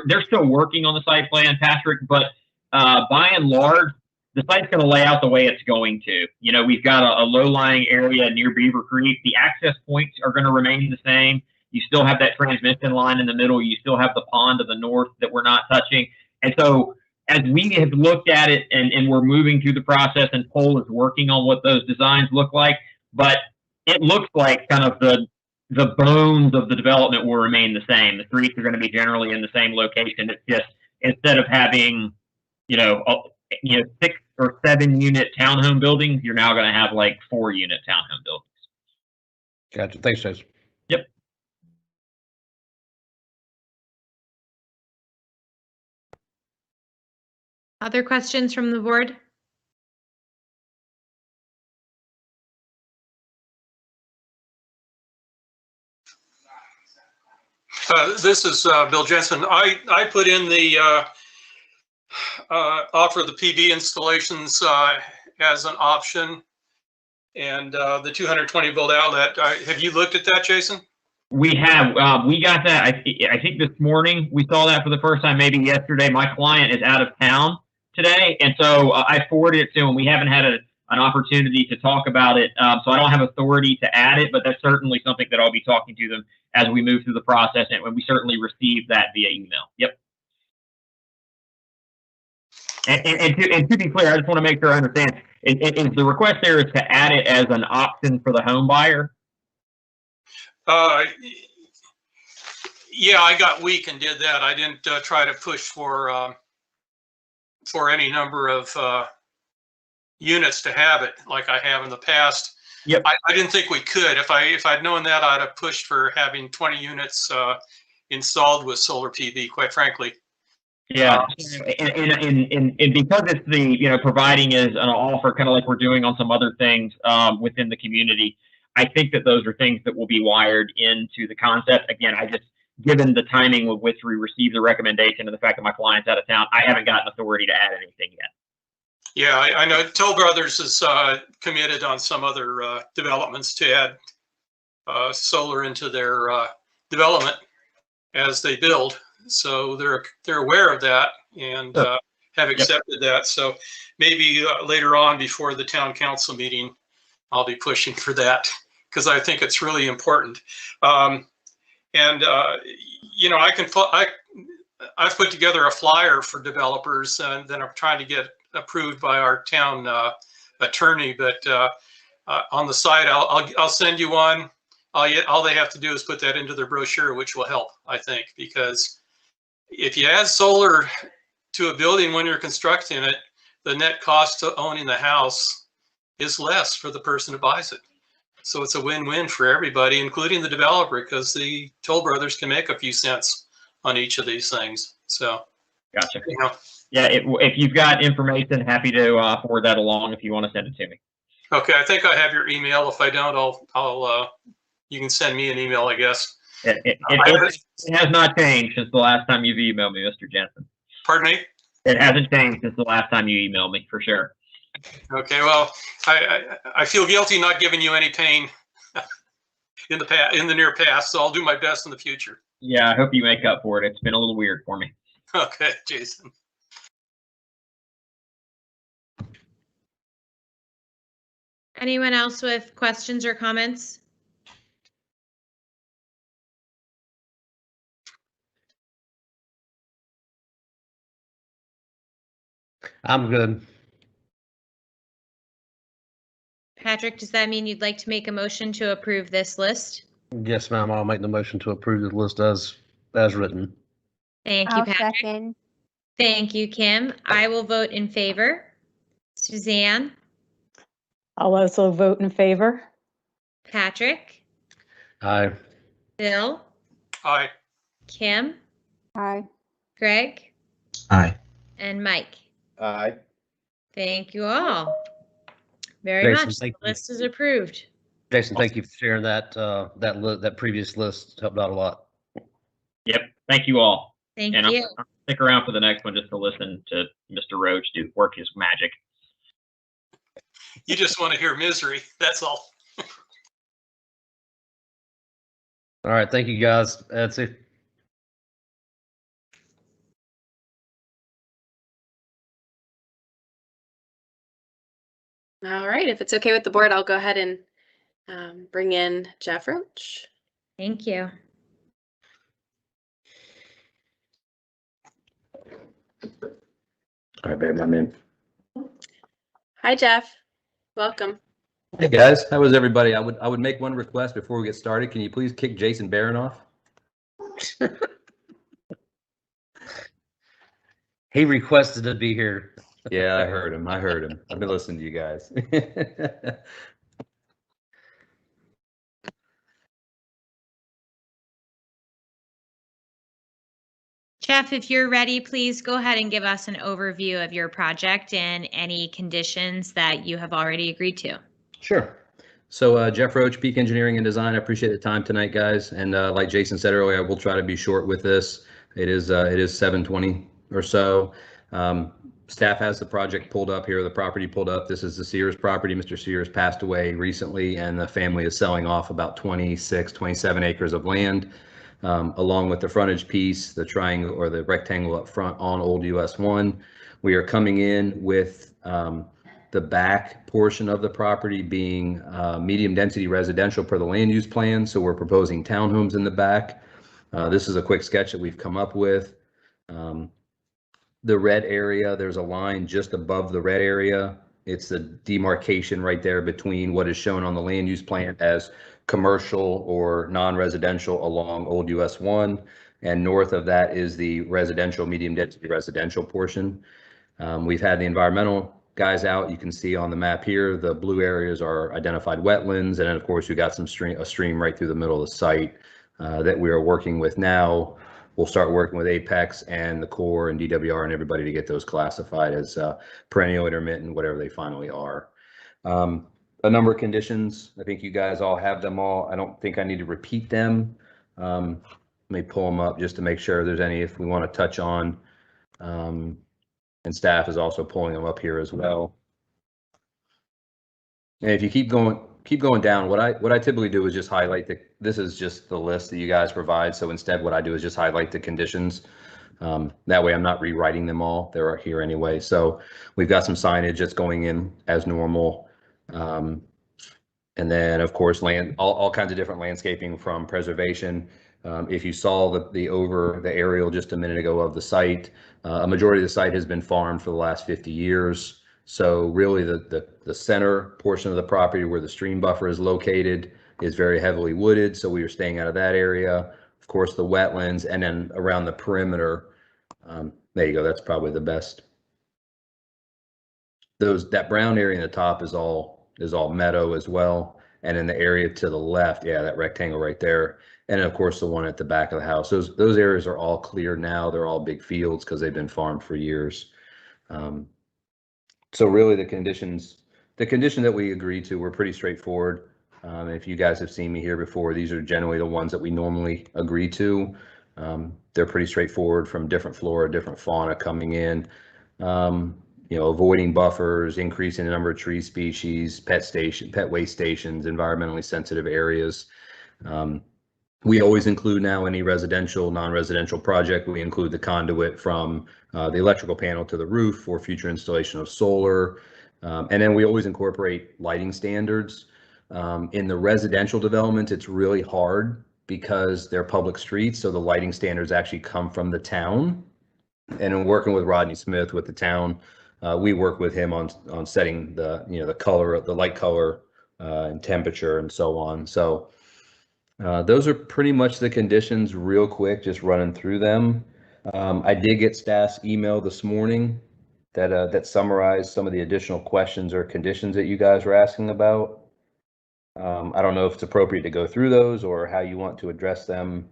O: they're still working on the site plan, Patrick, but by and large, the site's going to lay out the way it's going to. We've got a low-lying area near Beaver Creek. The access points are going to remain the same. You still have that transmission line in the middle. You still have the pond to the north that we're not touching. And so as we have looked at it and we're moving through the process, and Cole is working on what those designs look like, but it looks like kind of the bones of the development will remain the same. The streets are going to be generally in the same location. It's just, instead of having, 6 or 7 unit townhome buildings, you're now going to have like 4 unit townhome buildings.
I: Gotcha. Thanks, Jason.
O: Yep.
B: Other questions from the board?
L: This is Bill Jensen. I put in the offer the PV installations as an option, and the 220 volt outlet. Have you looked at that, Jason?
O: We have. We got that. I think this morning we saw that for the first time, maybe yesterday. My client is out of town today, and so I forwarded it to him. We haven't had an opportunity to talk about it, so I don't have authority to add it, but that's certainly something that I'll be talking to them as we move through the process, and when we certainly receive that via email. Yep. And to be clear, I just want to make sure I understand. Is the request there is to add it as an option for the home buyer?
L: Yeah, I got weak and did that. I didn't try to push for any number of units to have it like I have in the past.
O: Yep.
L: I didn't think we could. If I'd known that, I'd have pushed for having 20 units installed with solar PV, quite frankly.
O: Yeah, and because it's the, providing is an offer, kind of like we're doing on some other things within the community, I think that those are things that will be wired into the concept. Again, given the timing with which we received the recommendation and the fact that my client's out of town, I haven't gotten authority to add anything yet.
L: Yeah, I know Toll Brothers is committed on some other developments to add solar into their development as they build. So they're aware of that and have accepted that. So maybe later on before the town council meeting, I'll be pushing for that because I think it's really important. I've put together a flyer for developers and then I'm trying to get approved by our town attorney. But on the site, I'll send you one. All they have to do is put that into their brochure, which will help, I think, because if you add solar to a building when you're constructing it, the net cost to owning the house is less for the person who buys it. So it's a win-win for everybody, including the developer, because the Toll Brothers can make a few cents on each of these things. So,
O: Gotcha.
L: you know,
O: Yeah, if you've got information, happy to forward that along if you want to send it to me.
L: okay, I think I have your email. If I don't, you can send me an email, I guess.
O: It has not changed since the last time you've emailed me, Mr. Jensen.
L: Pardon me?
O: It hasn't changed since the last time you emailed me, for sure.
L: Okay, well, I feel guilty not giving you any pain in the near past, so I'll do my best in the future.
O: Yeah, I hope you make up for it. It's been a little weird for me.
L: Okay, Jason.
B: Anyone else with questions or comments?
I: I'm good.
B: Patrick, does that mean you'd like to make a motion to approve this list?
I: Yes, ma'am. I'll make the motion to approve the list as written.
B: Thank you,
E: I'll
B: Patrick.
E: second.
B: Thank you, Kim. I will vote in favor. Suzanne,
C: I'll also vote in favor.
B: Patrick,
I: Aye.
B: Bill,
L: Aye.
B: Kim,
E: Aye.
B: Greg,
A: Aye.
B: and Mike.
N: Aye.
B: Thank you all very
I: Jason,
B: much. The
I: thank you.
B: list is approved.
I: Jason, thank you for sharing that previous list. Helped out a lot.
O: Yep. Thank you all.
B: Thank
O: and
B: you.
O: I'll stick around for the next one just to listen to Mr. Roach do work his magic.
L: You just want to hear misery. That's all.
I: All right. Thank you, guys. That's it.
D: All right, if it's okay with the board, I'll go ahead and bring in Jeff Roach.
B: Thank you.
P: All right, babe, I'm in.
D: Hi, Jeff. Welcome.
P: Hey guys, how was everybody? I would make one request before we get started. Can you please kick Jason Barron off?
I: He requested to be here.
P: Yeah, I heard him. I've been listening to you guys.
B: Jeff, if you're ready, please go ahead and give us an overview of your project and any conditions that you have already agreed to.
P: Sure. So Jeff Roach, Peak Engineering and Design. I appreciate the time tonight, guys. And like Jason said earlier, I will try to be short with this. It is 7:20 or so. Staff has the project pulled up here, the property pulled up. This is the Sears property. Mr. Sears passed away recently, and the family is selling off about 27 acres of land, along with the frontage piece, the triangle or the rectangle up front on Old US 1. We are coming in with the back portion of the property being medium density residential per the land use plan. So we're proposing townhomes in the back. This is a quick sketch that we've come up with. The red area, there's a line just above the red area. It's the demarcation right there between what is shown on the land use plan as commercial or non-residential along Old US 1. And north of that is the residential, medium density residential portion. We've had the environmental guys out. You can see on the map here, the blue areas are identified wetlands. And then of course, we got a stream right through the middle of the site that we are working with now. We'll start working with Apex and the Corps and DWR and everybody to get those classified as perennial, intermittent, whatever they finally are. A number of conditions. I think you guys all have them all. I don't think I need to repeat them. Let me pull them up just to make sure there's any if we want to touch on. And staff is also pulling them up here as well. And if you keep going down, what I typically do is just highlight this is just the list that you guys provide. So instead what I do is just highlight the conditions. That way I'm not rewriting them all. They're here anyway. So we've got some signage that's going in as normal. And then of course all kinds of different landscaping from preservation. If you saw the aerial just a minute ago of the site, a majority of the site has been farmed for the last 50 years. So really the center portion of the property where the stream buffer is located is very heavily wooded. So we are staying out of that area. Of course, the wetlands, and then around the perimeter, there you go. That's probably the best. That brown area in the top is all meadow as well. And in the area to the left, yeah, that rectangle right there. And of course, the one at the back of the house. Those areas are all clear now. They're all big fields because they've been farmed for years. So really the condition that we agreed to were pretty straightforward. If you guys have seen me here before, these are generally the ones that we normally agree to. They're pretty straightforward, from different flora, different fauna coming in, avoiding buffers, increasing the number of tree species, pet waste stations, environmentally sensitive areas. We always include now any residential, non-residential project. We include the conduit from the electrical panel to the roof for future installation of solar. And then we always incorporate lighting standards. In the residential development, it's really hard because they're public streets. So the lighting standards actually come from the town. And in working with Rodney Smith with the town, we work with him on setting the color, the light color and temperature and so on. So those are pretty much the conditions real quick, just running through them. I did get staff's email this morning that summarized some of the additional questions or conditions that you guys were asking about. I don't know if it's appropriate to go through those or how you want to address them.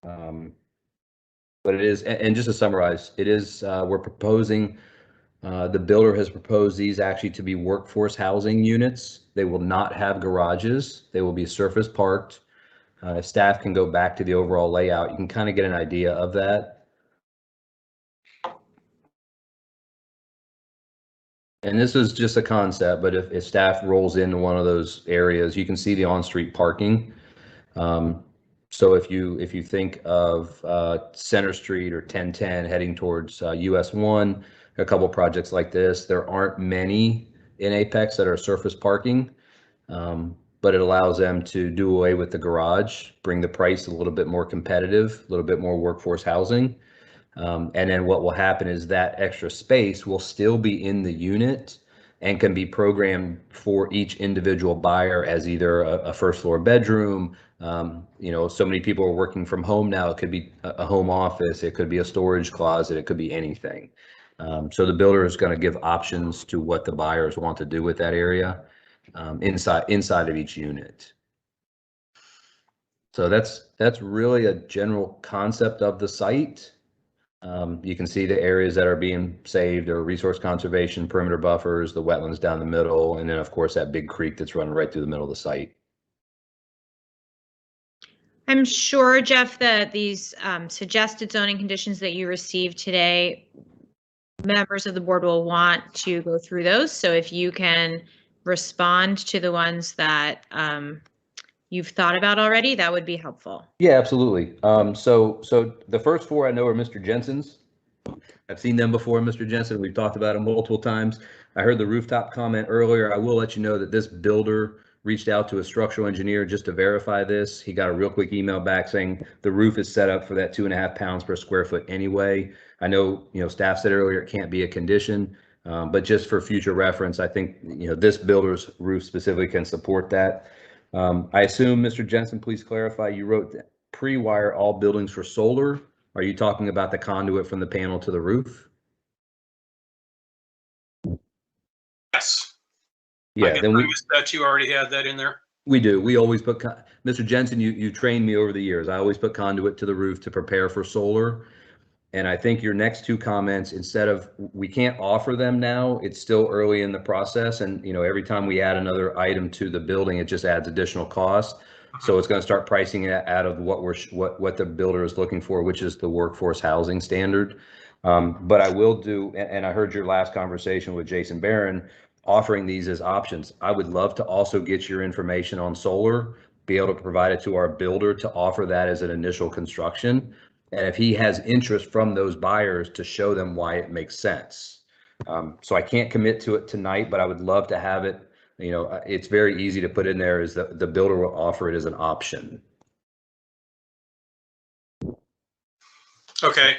P: But it is, and just to summarize, it is, we're proposing, the builder has proposed these actually to be workforce housing units. They will not have garages. They will be surface parked. If staff can go back to the overall layout, you can kind of get an idea of that. And this is just a concept, but if staff rolls into one of those areas, you can see the on-street parking. So if you think of Center Street or 1010 heading towards US 1, a couple projects like this, there aren't many in Apex that are surface parking. But it allows them to do away with the garage, bring the price a little bit more competitive, a little bit more workforce housing. And then what will happen is that extra space will still be in the unit and can be programmed for each individual buyer as either a first floor bedroom. So many people are working from home now. It could be a home office. It could be a storage closet. It could be anything. So the builder is going to give options to what the buyers want to do with that area. Inside of each unit. So that's really a general concept of the site. You can see the areas that are being saved are resource conservation, perimeter buffers, the wetlands down the middle, and then of course that big creek that's running right through the middle of the site.
B: I'm sure, Jeff, that these suggested zoning conditions that you received today, members of the board will want to go through those. So if you can respond to the ones that you've thought about already, that would be helpful.
P: Yeah, absolutely. So the first four I know are Mr. Jensen's. I've seen them before, Mr. Jensen. We've talked about them multiple times. I heard the rooftop comment earlier. I will let you know that this builder reached out to a structural engineer just to verify this. He got a real quick email back saying the roof is set up for that 2.5 pounds per square foot anyway. I know, staff said earlier it can't be a condition. But just for future reference, I think, this builder's roof specifically can support that. I assume, Mr. Jensen, please clarify, you wrote pre-wire all buildings for solar. Are you talking about the conduit from the panel to the roof?
L: Yes.
P: Yeah, then
L: I guess that you already had that in there.
P: We do. We always put, Mr. Jensen, you trained me over the years. I always put conduit to the roof to prepare for solar. And I think your next two comments, instead of, we can't offer them now, it's still early in the process. And, every time we add another item to the building, it just adds additional cost. So it's going to start pricing it out of what the builder is looking for, which is the workforce housing standard. But I will do, and I heard your last conversation with Jason Barron, offering these as options. I would love to also get your information on solar, be able to provide it to our builder to offer that as an initial construction. And if he has interest from those buyers, to show them why it makes sense. So I can't commit to it tonight, but I would love to have it. It's very easy to put in there, is that the builder will offer it as an option.
L: Okay.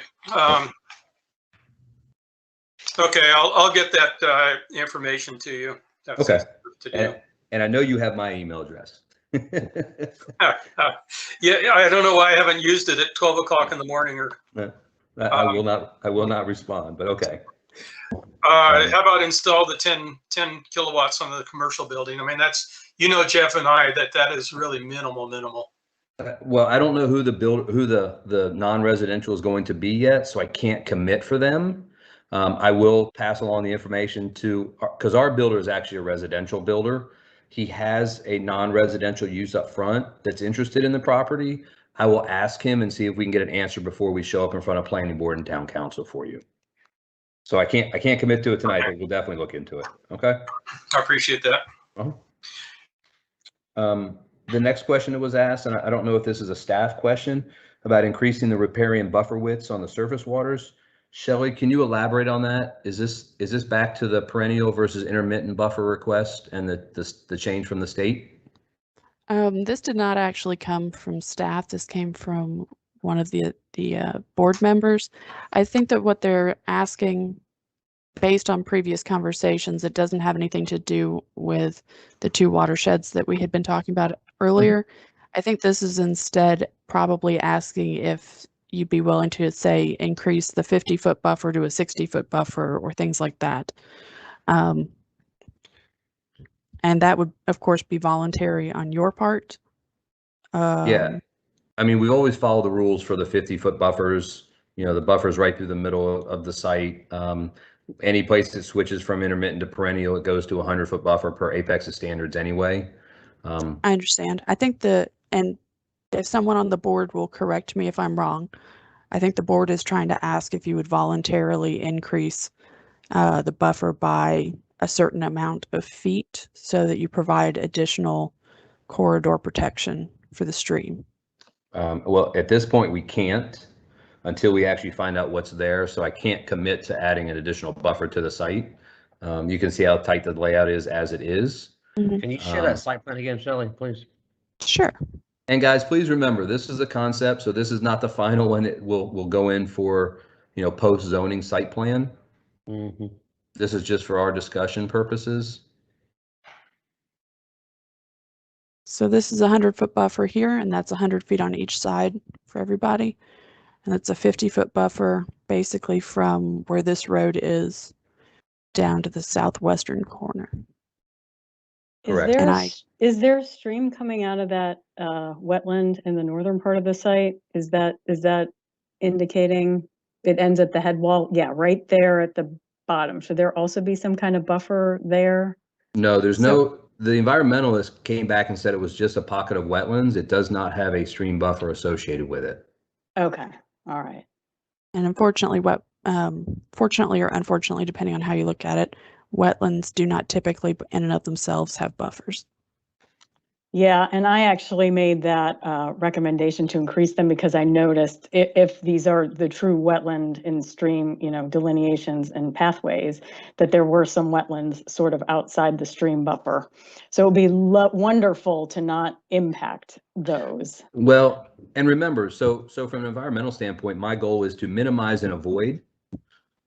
L: Okay, I'll get that information to you. That's
P: okay.
L: To do.
P: And I know you have my email address.
L: Yeah, I don't know why I haven't used it at 12 o'clock in the morning or.
P: I will not respond, but okay.
L: How about install the 10 kilowatts on the commercial building? I mean, that's, Jeff and I, that is really minimal.
P: Well, I don't know who the non-residential is going to be yet, so I can't commit for them. I will pass along the information because our builder is actually a residential builder. He has a non-residential use up front that's interested in the property. I will ask him and see if we can get an answer before we show up in front of planning board and town council for you. So I can't commit to it tonight, but we'll definitely look into it. Okay.
L: I appreciate that.
P: The next question that was asked, and I don't know if this is a staff question, about increasing the riparian buffer widths on the surface waters. Shelley, can you elaborate on that? Is this back to the perennial versus intermittent buffer request and the change from the state?
F: This did not actually come from staff. This came from one of the board members. I think that what they're asking, based on previous conversations, it doesn't have anything to do with the two watersheds that we had been talking about earlier. I think this is instead probably asking if you'd be willing to, say, increase the 50-foot buffer to a 60-foot buffer or things like that. And that would, of course, be voluntary on your part.
P: Yeah. I mean, we always follow the rules for the 50-foot buffers. The buffers right through the middle of the site. Any place that switches from intermittent to perennial, it goes to a 100-foot buffer per Apex's standards anyway.
F: I understand. I think and if someone on the board will correct me if I'm wrong, I think the board is trying to ask if you would voluntarily increase the buffer by a certain amount of feet so that you provide additional corridor protection for the stream.
P: Well, at this point, we can't until we actually find out what's there. So I can't commit to adding an additional buffer to the site. You can see how tight the layout is as it is.
I: Can you share that site plan again, Shelley, please?
F: Sure.
P: And guys, please remember, this is a concept. So this is not the final one. It will go in for, post zoning site plan. This is just for our discussion purposes.
F: So this is a 100-foot buffer here, and that's 100 feet on each side for everybody. And it's a 50-foot buffer basically from where this road is down to the southwestern corner.
P: Correct.
C: Is there a stream coming out of that wetland in the northern part of the site? Is that indicating it ends at the head wall? Yeah, right there at the bottom. Should there also be some kind of buffer there?
P: No, there's no. The environmentalist came back and said it was just a pocket of wetlands. It does not have a stream buffer associated with it.
C: Okay. All right.
F: And unfortunately, fortunately or unfortunately, depending on how you look at it, wetlands do not typically in and of themselves have buffers.
C: Yeah, and I actually made that recommendation to increase them because I noticed if these are the true wetland and stream, delineations and pathways, that there were some wetlands sort of outside the stream buffer. So it would be wonderful to not impact those.
P: Well, and remember, so from an environmental standpoint, my goal is to minimize and avoid,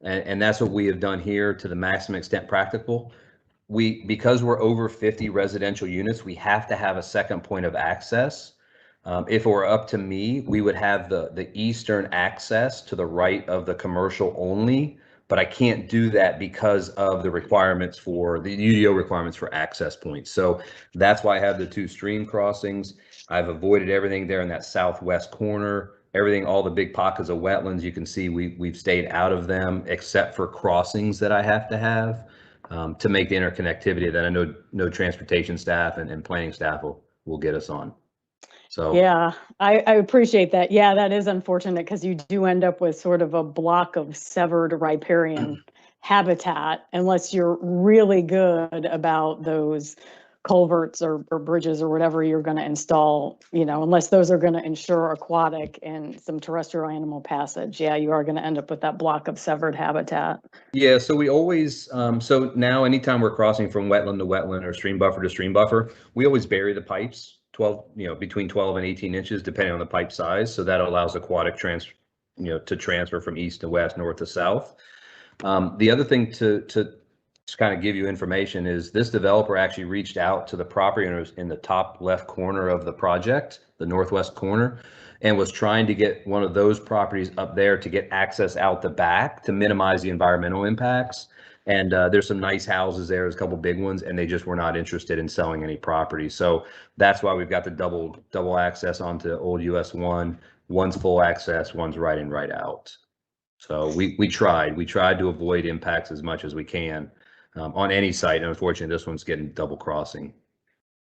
P: and that's what we have done here to the maximum extent practical. Because we're over 50 residential units, we have to have a second point of access. If it were up to me, we would have the eastern access to the right of the commercial only, but I can't do that because of the requirements for the UDO requirements for access points. So that's why I have the two stream crossings. I've avoided everything there in that southwest corner. Everything, all the big pockets of wetlands, you can see we've stayed out of them except for crossings that I have to have. To make the interconnectivity that I know no transportation staff and planning staff will get us on. So
C: yeah, I appreciate that. Yeah, that is unfortunate because you do end up with sort of a block of severed riparian habitat unless you're really good about those culverts or bridges or whatever you're going to install, unless those are going to ensure aquatic and some terrestrial animal passage. Yeah, you are going to end up with that block of severed habitat.
P: Yeah, so we always, so now anytime we're crossing from wetland to wetland or stream buffer to stream buffer, we always bury the pipes 12, between 12 and 18 inches, depending on the pipe size. So that allows aquatic to transfer from east to west, north to south. The other thing to kind of give you information is this developer actually reached out to the property owners in the top left corner of the project, the northwest corner, and was trying to get one of those properties up there to get access out the back to minimize the environmental impacts. And there's some nice houses there, there's a couple big ones, and they just were not interested in selling any property. So that's why we've got the double access onto Old US 1. One's full access, one's right in, right out. So we tried to avoid impacts as much as we can on any site. And unfortunately, this one's getting double crossing.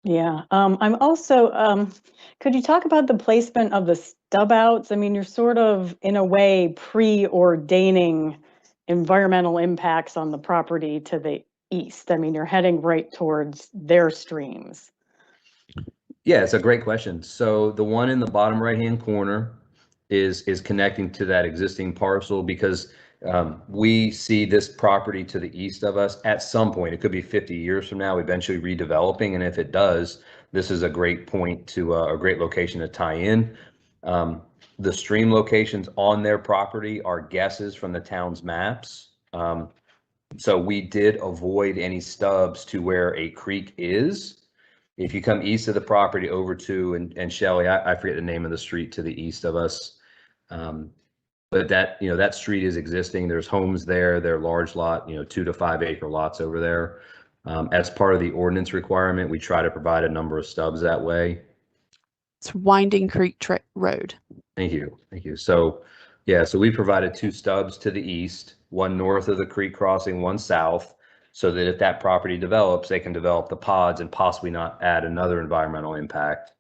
C: Yeah, I'm also, could you talk about the placement of the stub outs? I mean, you're sort of, in a way, preordaining environmental impacts on the property to the east. I mean, you're heading right towards their streams.
P: Yeah, it's a great question. So the one in the bottom right-hand corner is connecting to that existing parcel because we see this property to the east of us at some point, it could be 50 years from now, eventually redeveloping. And if it does, this is a great point to a great location to tie in. The stream locations on their property are guesses from the town's maps. So we did avoid any stubs to where a creek is. If you come east of the property over to, and Shelley, I forget the name of the street to the east of us. But that, that street is existing. There's homes there. They're large lot, 2 to 5 acre lots over there. As part of the ordinance requirement, we try to provide a number of stubs that way.
F: It's Winding Creek Road.
P: Thank you. Thank you. So, yeah, so we provided 2 stubs to the east, one north of the creek crossing, one south, so that if that property develops, they can develop the pods and possibly not add another environmental impact.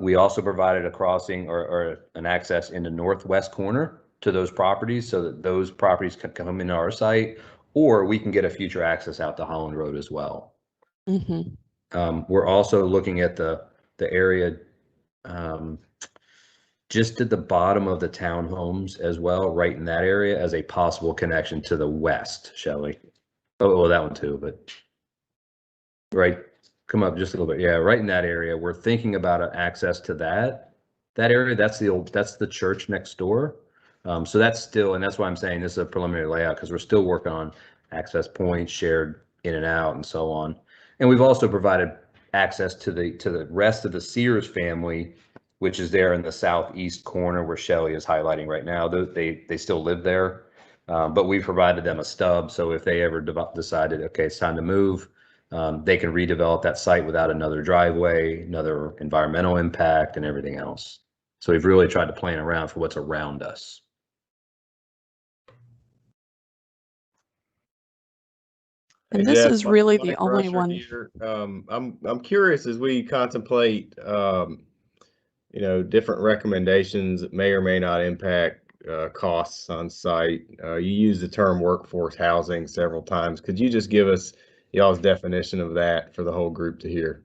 P: We also provided a crossing or an access in the northwest corner to those properties so that those properties can come into our site, or we can get a future access out to Holland Road as well.
F: Mm-hmm.
P: We're also looking at the area just at the bottom of the townhomes as well, right in that area as a possible connection to the west, Shelley. Oh, well, that one too, but right, come up just a little bit. Yeah, right in that area. We're thinking about an access to that area. That's the church next door. So that's still, and that's why I'm saying this is a preliminary layout because we're still working on access points, shared in and out, and so on. And we've also provided access to the rest of the Sears family, which is there in the southeast corner where Shelley is highlighting right now. They still live there. But we provided them a stub, so if they ever decided, okay, it's time to move, they can redevelop that site without another driveway, another environmental impact, and everything else. So we've really tried to plan around for what's around us.
F: And
N: Hey,
F: this
N: Jeff,
F: is really
N: Mike
F: the only
N: Rusher
F: one.
N: here. I'm curious as we contemplate, different recommendations that may or may not impact costs on site. You use the term workforce housing several times. Could you just give us y'all's definition of that for the whole group to hear?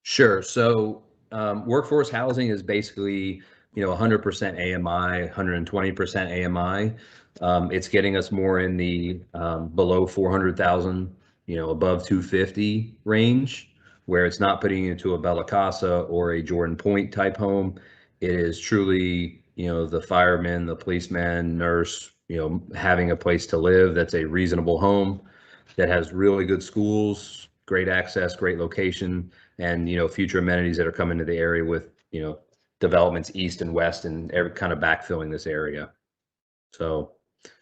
P: Sure. So workforce housing is basically, 100% AMI, 120% AMI. It's getting us more in the below 400,000, above 250 range, where it's not putting you into a Bella Casa or a Jordan Point type home. It is truly, the fireman, the policeman, nurse, having a place to live that's a reasonable home that has really good schools, great access, great location, and future amenities that are coming to the area with developments east and west and every kind of backfilling this area. So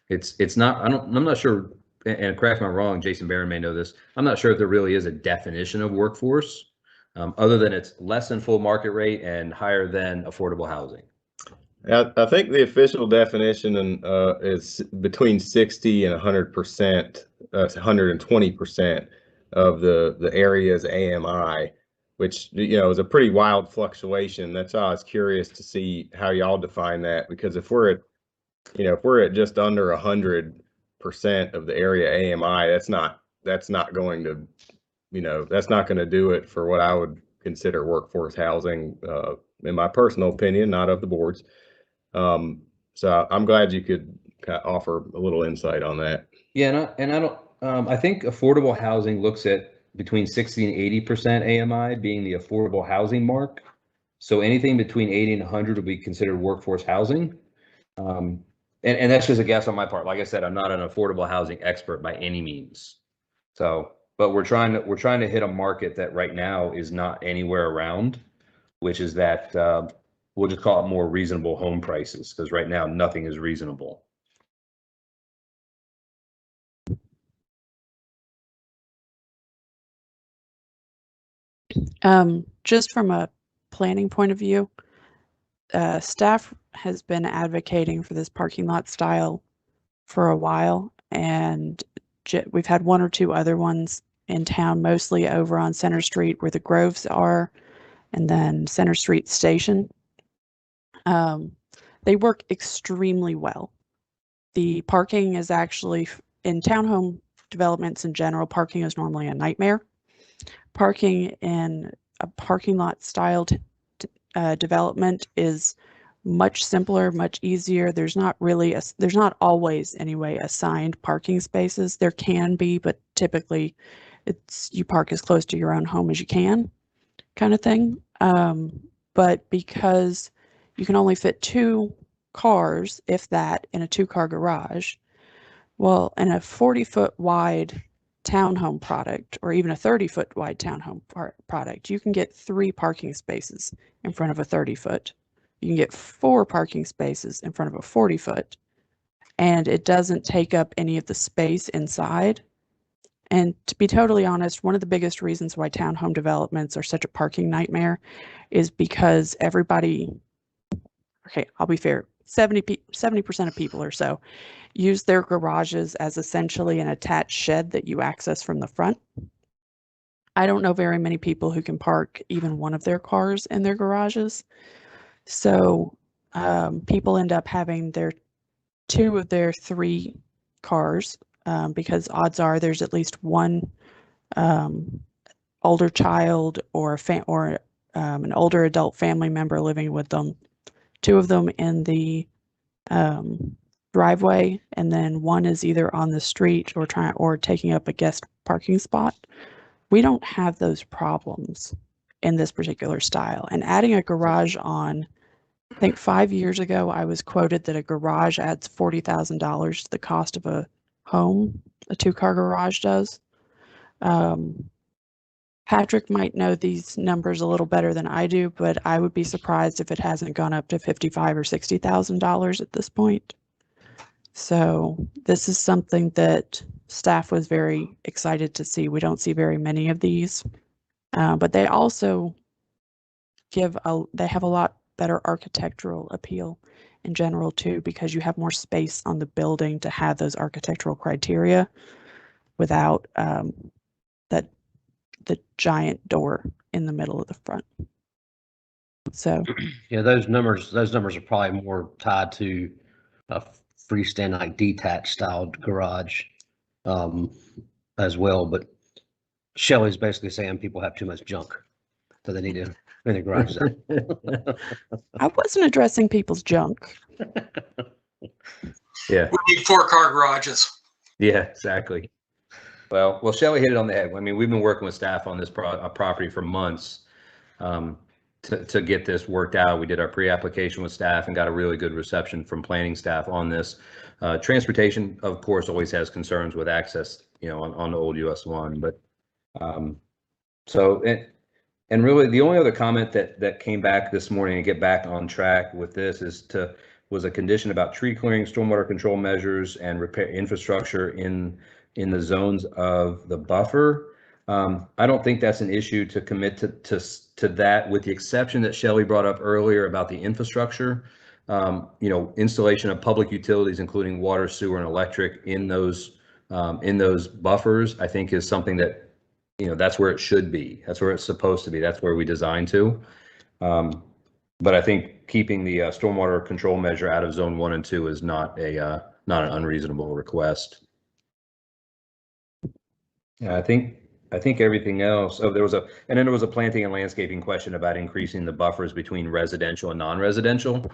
P: it's not, I'm not sure, and correct me if I'm wrong, Jason Barron may know this, I'm not sure if there really is a definition of workforce other than it's less than full market rate and higher than affordable housing.
N: I think the official definition is between 60 and 100%, 120% of the area's AMI, which is a pretty wild fluctuation. That's why I was curious to see how y'all define that, because if we're at just under 100% of the area AMI, that's not going to do it for what I would consider workforce housing, in my personal opinion, not of the board's. So I'm glad you could kind of offer a little insight on that.
P: Yeah, and I don't. I think affordable housing looks at between 60 and 80% AMI being the affordable housing mark. So anything between 80 and 100 would be considered workforce housing. And that's just a guess on my part. Like I said, I'm not an affordable housing expert by any means. So, but we're trying to hit a market that right now is not anywhere around, which is that we'll just call it more reasonable home prices, because right now nothing is reasonable.
F: Just from a planning point of view, staff has been advocating for this parking lot style for a while, and we've had one or two other ones in town, mostly over on Center Street where the Groves are, and then Center Street Station. They work extremely well. The parking is actually, in townhome developments in general, parking is normally a nightmare. Parking in a parking lot style development is much simpler, much easier. There's not really there's not always anyway assigned parking spaces. There can be, but typically it's you park as close to your own home as you can, kind of thing. But because you can only fit 2 cars, if that, in a 2-car garage, well, in a 40-foot wide townhome product, or even a 30-foot wide townhome product, you can get 3 parking spaces in front of a 30-foot. You can get 4 parking spaces in front of a 40-foot, and it doesn't take up any of the space inside. And to be totally honest, one of the biggest reasons why townhome developments are such a parking nightmare is because everybody, okay, I'll be fair, 70% of people or so use their garages as essentially an attached shed that you access from the front. I don't know very many people who can park even one of their cars in their garages. So people end up having 2 of their 3 cars because odds are there's at least one older child or an older adult family member living with them. 2 of them in the driveway, and then one is either on the street or taking up a guest parking spot. We don't have those problems in this particular style. And adding a garage on, I think 5 years ago, I was quoted that a garage adds $40,000 to the cost of a home. A 2-car garage does. Patrick might know these numbers a little better than I do, but I would be surprised if it hasn't gone up to $55,000 or $60,000 at this point. So this is something that staff was very excited to see. We don't see very many of these, but they also they have a lot better architectural appeal in general too, because you have more space on the building to have those architectural criteria without the giant door in the middle of the front. So
I: yeah, those numbers are probably more tied to a freestanding, like detached styled garage as well. But Shelley's basically saying people have too much junk, so they need to in their garages.
F: I wasn't addressing people's junk.
P: Yeah.
L: We need 4-car garages.
P: Yeah, exactly. Well, Shelley hit it on the head. I mean, we've been working with staff on this property for months to get this worked out. We did our pre-application with staff and got a really good reception from planning staff on this. Transportation, of course, always has concerns with access, on the old US 1. But and really the only other comment that came back this morning to get back on track with this was a condition about tree clearing, stormwater control measures, and repair infrastructure in the zones of the buffer. I don't think that's an issue to commit to that, with the exception that Shelley brought up earlier about the infrastructure. Installation of public utilities, including water, sewer, and electric in those buffers, I think is something that, that's where it should be. That's where it's supposed to be. That's where we designed to. But I think keeping the stormwater control measure out of zone 1 and 2 is not an unreasonable request. Yeah, I think everything else. Oh, there was a planting and landscaping question about increasing the buffers between residential and non-residential.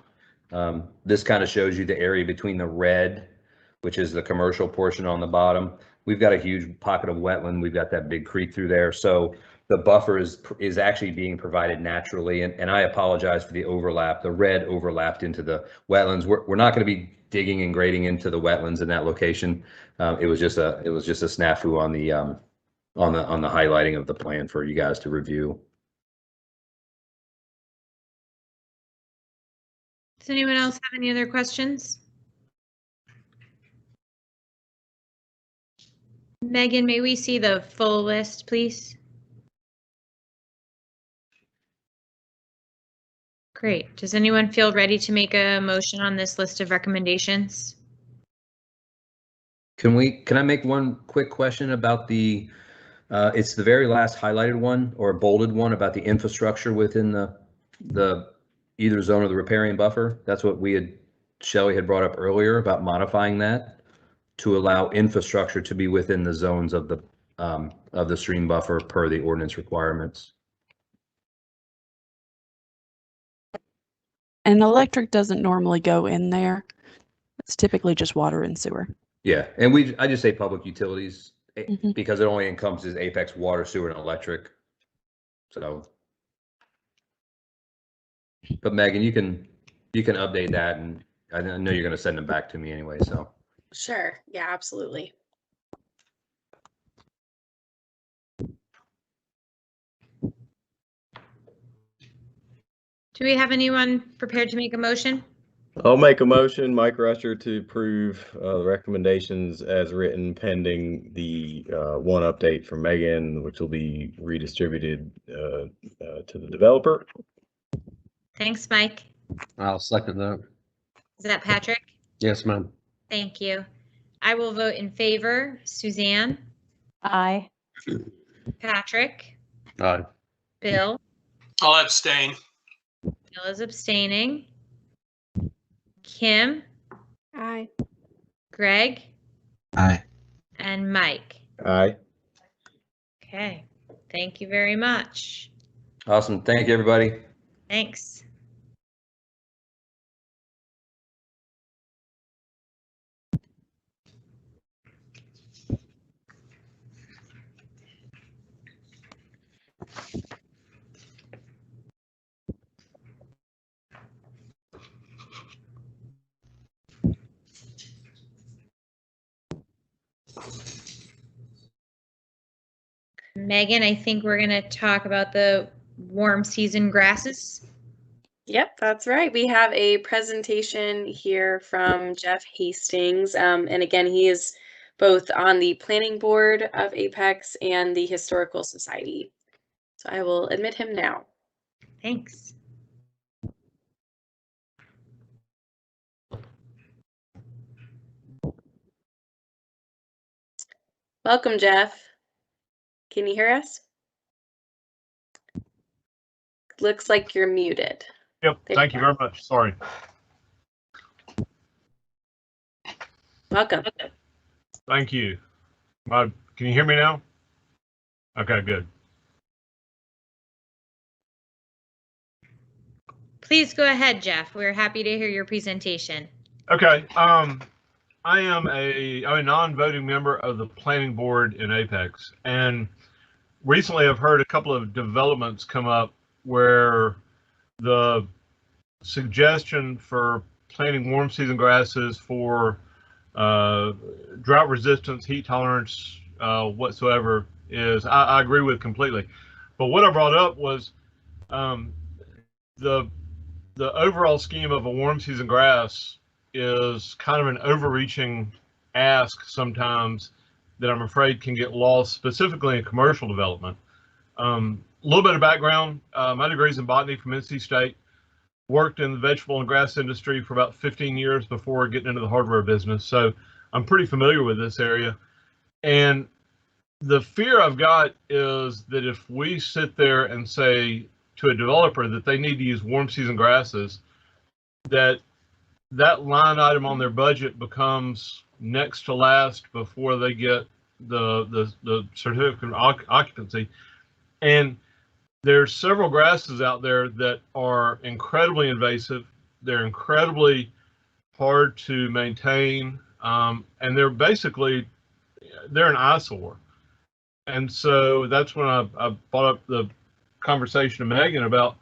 P: This kind of shows you the area between the red, which is the commercial portion on the bottom. We've got a huge pocket of wetland. We've got that big creek through there. So the buffer is actually being provided naturally. And I apologize for the overlap. The red overlapped into the wetlands. We're not going to be digging and grading into the wetlands in that location. It was just a snafu on the highlighting of the plan for you guys to review.
B: Does anyone else have any other questions? Megan, may we see the full list, please? Great. Does anyone feel ready to make a motion on this list of recommendations?
P: Can I make one quick question about the, it's the very last highlighted one or bolded one about the infrastructure within the either zone or the riparian buffer? That's what Shelley had brought up earlier about modifying that to allow infrastructure to be within the zones of the stream buffer per the ordinance requirements.
F: And electric doesn't normally go in there. It's typically just water and sewer.
P: Yeah, and I just say public utilities because it only encompasses Apex water, sewer, and electric. So, but Megan, you can update that, and I know you're going to send them back to me anyway. So.
D: Sure. Yeah, absolutely.
B: Do we have anyone prepared to make a motion?
N: I'll make a motion, Mike Rusher, to approve the recommendations as written pending the one update from Megan, which will be redistributed to the developer.
B: Thanks, Mike.
I: I'll second that.
B: Is that Patrick?
I: Yes, ma'am.
B: Thank you. I will vote in favor. Suzanne?
C: Aye.
B: Patrick?
I: Aye.
B: Bill?
L: I'll abstain.
B: Bill is abstaining. Kim?
E: Aye.
B: Greg?
A: Aye.
B: And Mike?
N: Aye.
B: Okay. Thank you very much.
P: Awesome. Thank you, everybody.
B: Thanks. Megan, I think we're going to talk about the warm season grasses.
D: Yep, that's right. We have a presentation here from Jeff Hastings. And again, he is both on the planning board of Apex and the Historical Society. So I will admit him now.
B: Thanks.
D: Welcome, Jeff. Can you hear us? Looks like you're muted.
Q: Yep, thank you very much. Sorry.
D: Welcome.
Q: Thank you. Can you hear me now? Okay, good.
B: Please go ahead, Jeff. We're happy to hear your presentation.
Q: Okay. I am I'm a non-voting member of the planning board in Apex, and recently I've heard a couple of developments come up where the suggestion for planting warm season grasses for drought resistance, heat tolerance, whatsoever is I agree with completely. But what I brought up was the overall scheme of a warm season grass is kind of an overreaching ask sometimes that I'm afraid can get lost, specifically in commercial development. A little bit of background, my degree is in botany from NC State. Worked in the vegetable and grass industry for about 15 years before getting into the hardware business. So I'm pretty familiar with this area. And the fear I've got is that if we sit there and say to a developer that they need to use warm season grasses, that line item on their budget becomes next to last before they get the certificate of occupancy. And there's several grasses out there that are incredibly invasive. They're incredibly hard to maintain, and they're an eyesore. And so that's when I brought up the conversation to Megan about,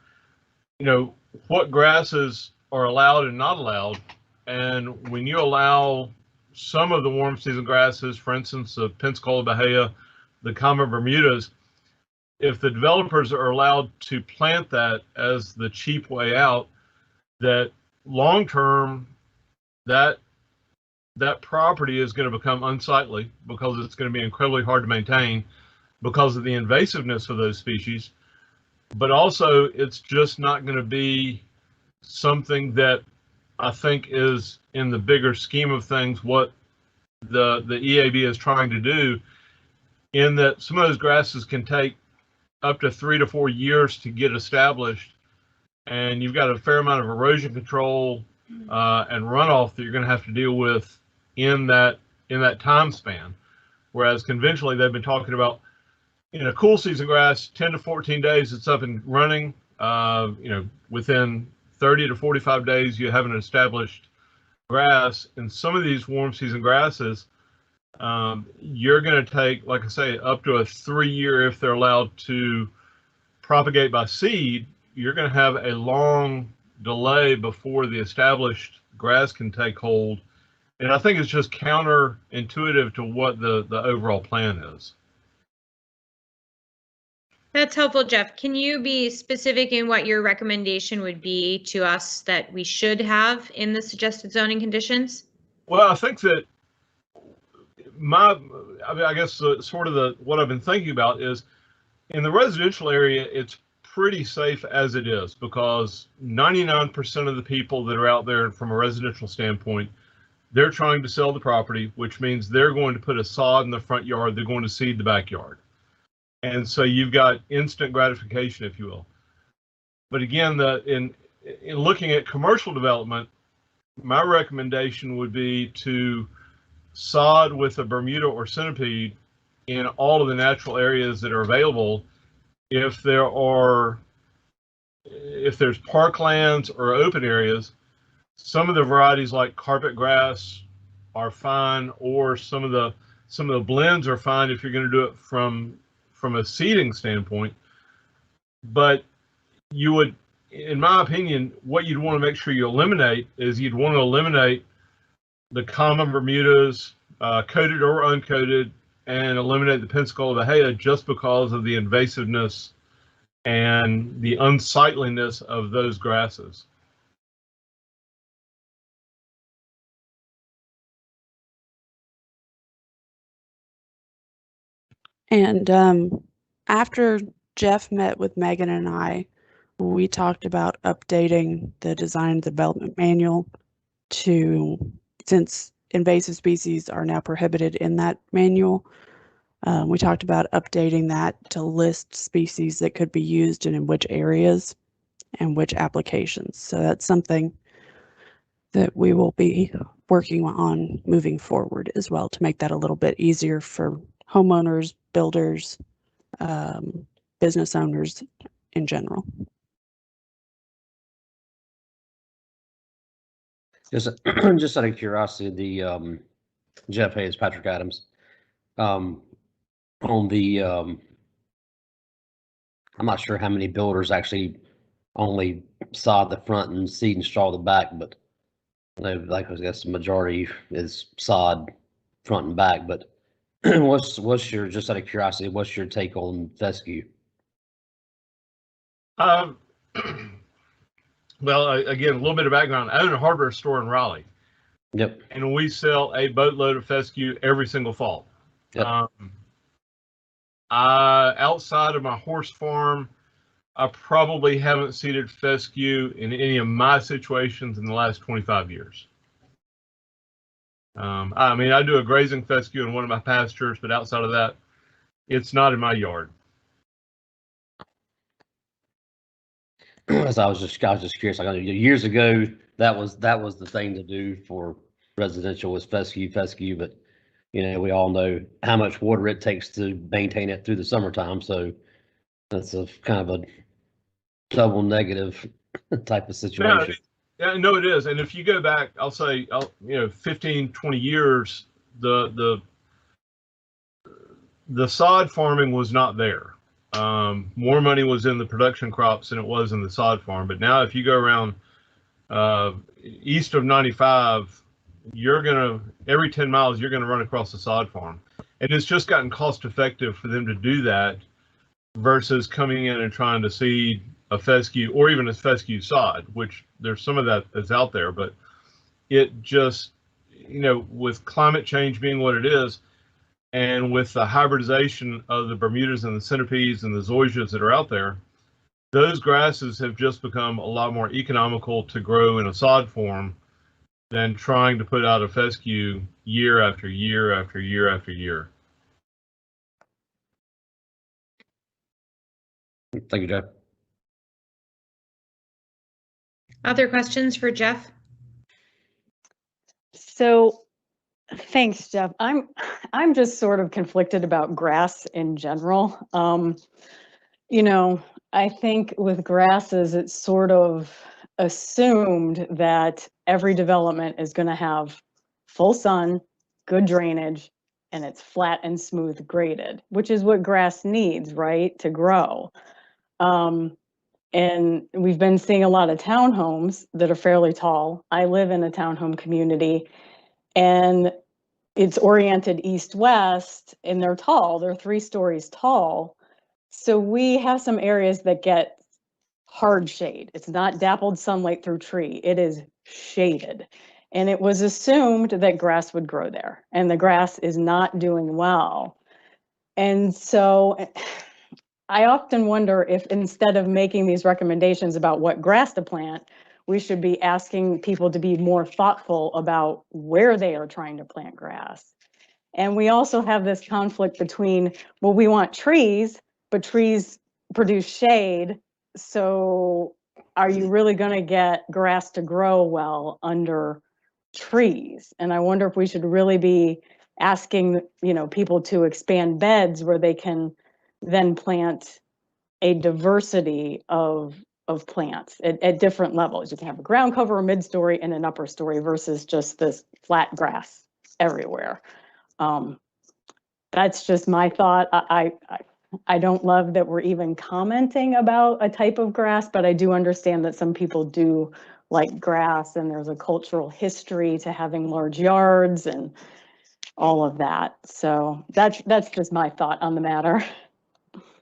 Q: what grasses are allowed and not allowed. And when you allow some of the warm season grasses, for instance, the Pensacola bahia, the common Bermudas, if the developers are allowed to plant that as the cheap way out, that long term, that property is going to become unsightly because it's going to be incredibly hard to maintain because of the invasiveness of those species. But also, it's just not going to be something that I think is, in the bigger scheme of things, what the EAB is trying to do, in that some of those grasses can take up to 3 to 4 years to get established, and you've got a fair amount of erosion control and runoff that you're going to have to deal with in that time span. Whereas conventionally, they've been talking about, in a cool season grass, 10 to 14 days it's up and running. Within 30 to 45 days you have an established grass. And some of these warm season grasses, you're going to take, like I say, up to a 3 year, if they're allowed to propagate by seed. You're going to have a long delay before the established grass can take hold. And I think it's just counterintuitive to what the overall plan is.
B: That's helpful, Jeff. Can you be specific in what your recommendation would be to us that we should have in the suggested zoning conditions?
Q: Well, I think that I guess what I've been thinking about is, in the residential area, it's pretty safe as it is, because 99% of the people that are out there from a residential standpoint, they're trying to sell the property, which means they're going to put a sod in the front yard, they're going to seed the backyard. And so you've got instant gratification, if you will. But again, in looking at commercial development, my recommendation would be to sod with a Bermuda or centipede in all of the natural areas that are available. If there's parklands or open areas, some of the varieties like carpet grass are fine, or some of the blends are fine if you're going to do it from a seeding standpoint. But you would, in my opinion, what you'd want to make sure you eliminate is you'd want to eliminate the common Bermudas, coated or uncoated, and eliminate the Pensacola Bahia, just because of the invasiveness and the unsightliness of those grasses.
F: And after Jeff met with Megan and I, we talked about updating the design and development manual since invasive species are now prohibited in that manual. We talked about updating that to list species that could be used and in which areas and which applications. So that's something that we will be working on moving forward as well, to make that a little bit easier for homeowners, builders, business owners in general.
I: Just out of curiosity, the Jeff Hayes, Patrick Adams, on the I'm not sure how many builders actually only sod the front and seed and straw the back, but I guess the majority is sod front and back. But what's your, just out of curiosity, what's your take on fescue?
Q: Well, again, a little bit of background. I own a hardware store in Raleigh.
I: Yep.
Q: And we sell a boatload of fescue every single fall.
I: Yep.
Q: Outside of my horse farm, I probably haven't seeded fescue in any of my situations in the last 25 years. I mean, I do a grazing fescue in one of my pastures, but outside of that, it's not in my yard.
I: So I was just curious. Like, years ago, that was the thing to do for residential, was fescue, but we all know how much water it takes to maintain it through the summertime. So that's a kind of a double negative type of situation.
Q: No, it is. And if you go back, I'll say, 15, 20 years, the sod farming was not there. More money was in the production crops than it was in the sod farm. But now if you go around east of 95, every 10 miles, you're going to run across a sod farm. And it's just gotten cost effective for them to do that versus coming in and trying to seed a fescue or even a fescue sod, which there's some of that that's out there, but it just, with climate change being what it is, and with the hybridization of the Bermudas and the centipedes and the zoysias that are out there, those grasses have just become a lot more economical to grow in a sod form than trying to put out a fescue year after year after year after year.
I: Thank you, Jeff.
B: Other questions for Jeff?
C: So thanks, Jeff. I'm just sort of conflicted about grass in general. I think with grasses, it's sort of assumed that every development is going to have full sun, good drainage, and it's flat and smooth graded, which is what grass needs, right, to grow. And we've been seeing a lot of townhomes that are fairly tall. I live in a townhome community, and it's oriented east-west, and they're tall. They're 3 stories tall. So we have some areas that get hard shade. It's not dappled sunlight through tree. It is shaded. And it was assumed that grass would grow there, and the grass is not doing well. And so I often wonder if instead of making these recommendations about what grass to plant, we should be asking people to be more thoughtful about where they are trying to plant grass. And we also have this conflict between, well, we want trees, but trees produce shade. So are you really going to get grass to grow well under trees? And I wonder if we should really be asking, people to expand beds where they can then plant a diversity of plants at different levels. You can have a ground cover, a mid-story, and an upper story versus just this flat grass everywhere. That's just my thought. I don't love that we're even commenting about a type of grass, but I do understand that some people do like grass, and there's a cultural history to having large yards and all of that. So that's just my thought on the matter.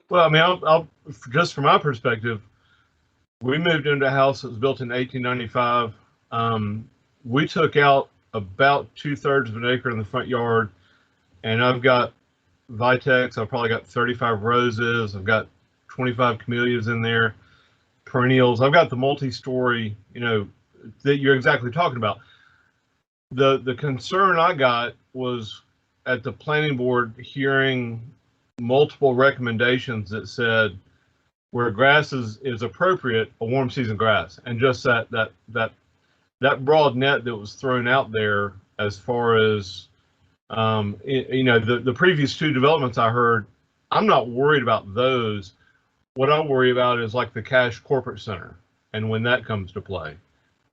Q: Well, I mean, I'll just from my perspective, we moved into a house that was built in 1895. We took out about 2/3 of an acre in the front yard, and I've got Vitex. I've probably got 35 roses. I've got 25 camellias in there, perennials. I've got the multi-story, that you're exactly talking about. The concern I got was at the planning board hearing multiple recommendations that said where grass is appropriate, a warm season grass, and just that broad net that was thrown out there as far as the previous 2 developments I heard. I'm not worried about those. What I worry about is like the Cash Corporate Center, and when that comes to play,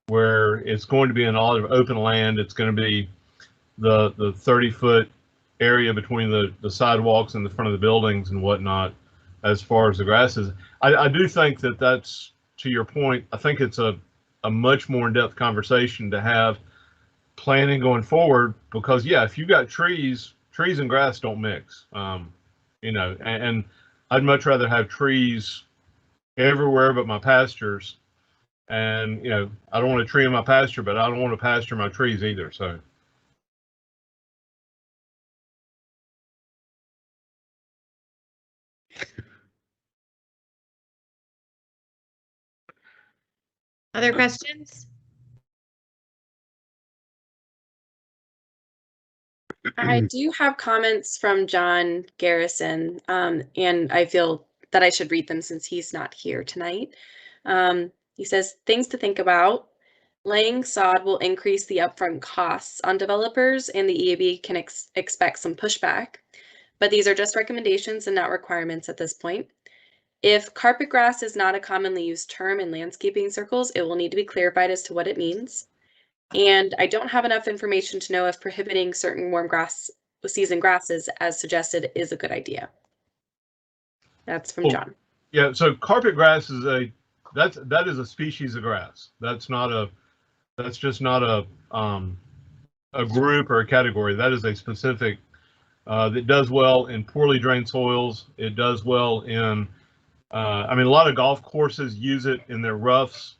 Q: where it's going to be an lot of open land. It's going to be the 30-foot area between the sidewalks and the front of the buildings and whatnot, as far as the grasses. I do think that's, to your point, I think it's a much more in-depth conversation to have planning going forward, because if you got trees and grass don't mix, and I'd much rather have trees everywhere but my pastures. And, I don't want a tree in my pasture, but I don't want to pasture my trees either. So.
B: Other questions?
D: I do have comments from John Garrison, and I feel that I should read them since he's not here tonight. He says, things to think about. Laying sod will increase the upfront costs on developers, and the EAB can expect some pushback. But these are just recommendations and not requirements at this point. If carpet grass is not a commonly used term in landscaping circles, it will need to be clarified as to what it means. And I don't have enough information to know if prohibiting certain warm season grasses, as suggested, is a good idea. That's from John.
Q: Yeah, so carpet grass is that is a species of grass. That's just not a group or a category. That is a specific that does well in poorly drained soils. It does well in I mean, a lot of golf courses use it in their roughs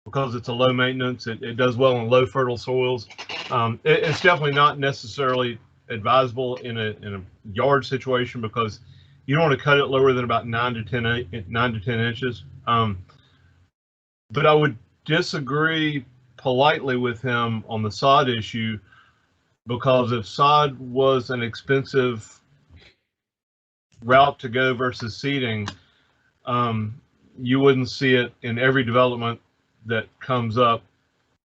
Q: because it's a low maintenance. It does well in low fertile soils. It's definitely not necessarily advisable in a yard situation because you don't want to cut it lower than about 9 to 10 inches. But I would disagree politely with him on the sod issue, because if sod was an expensive route to go versus seeding, you wouldn't see it in every development that comes up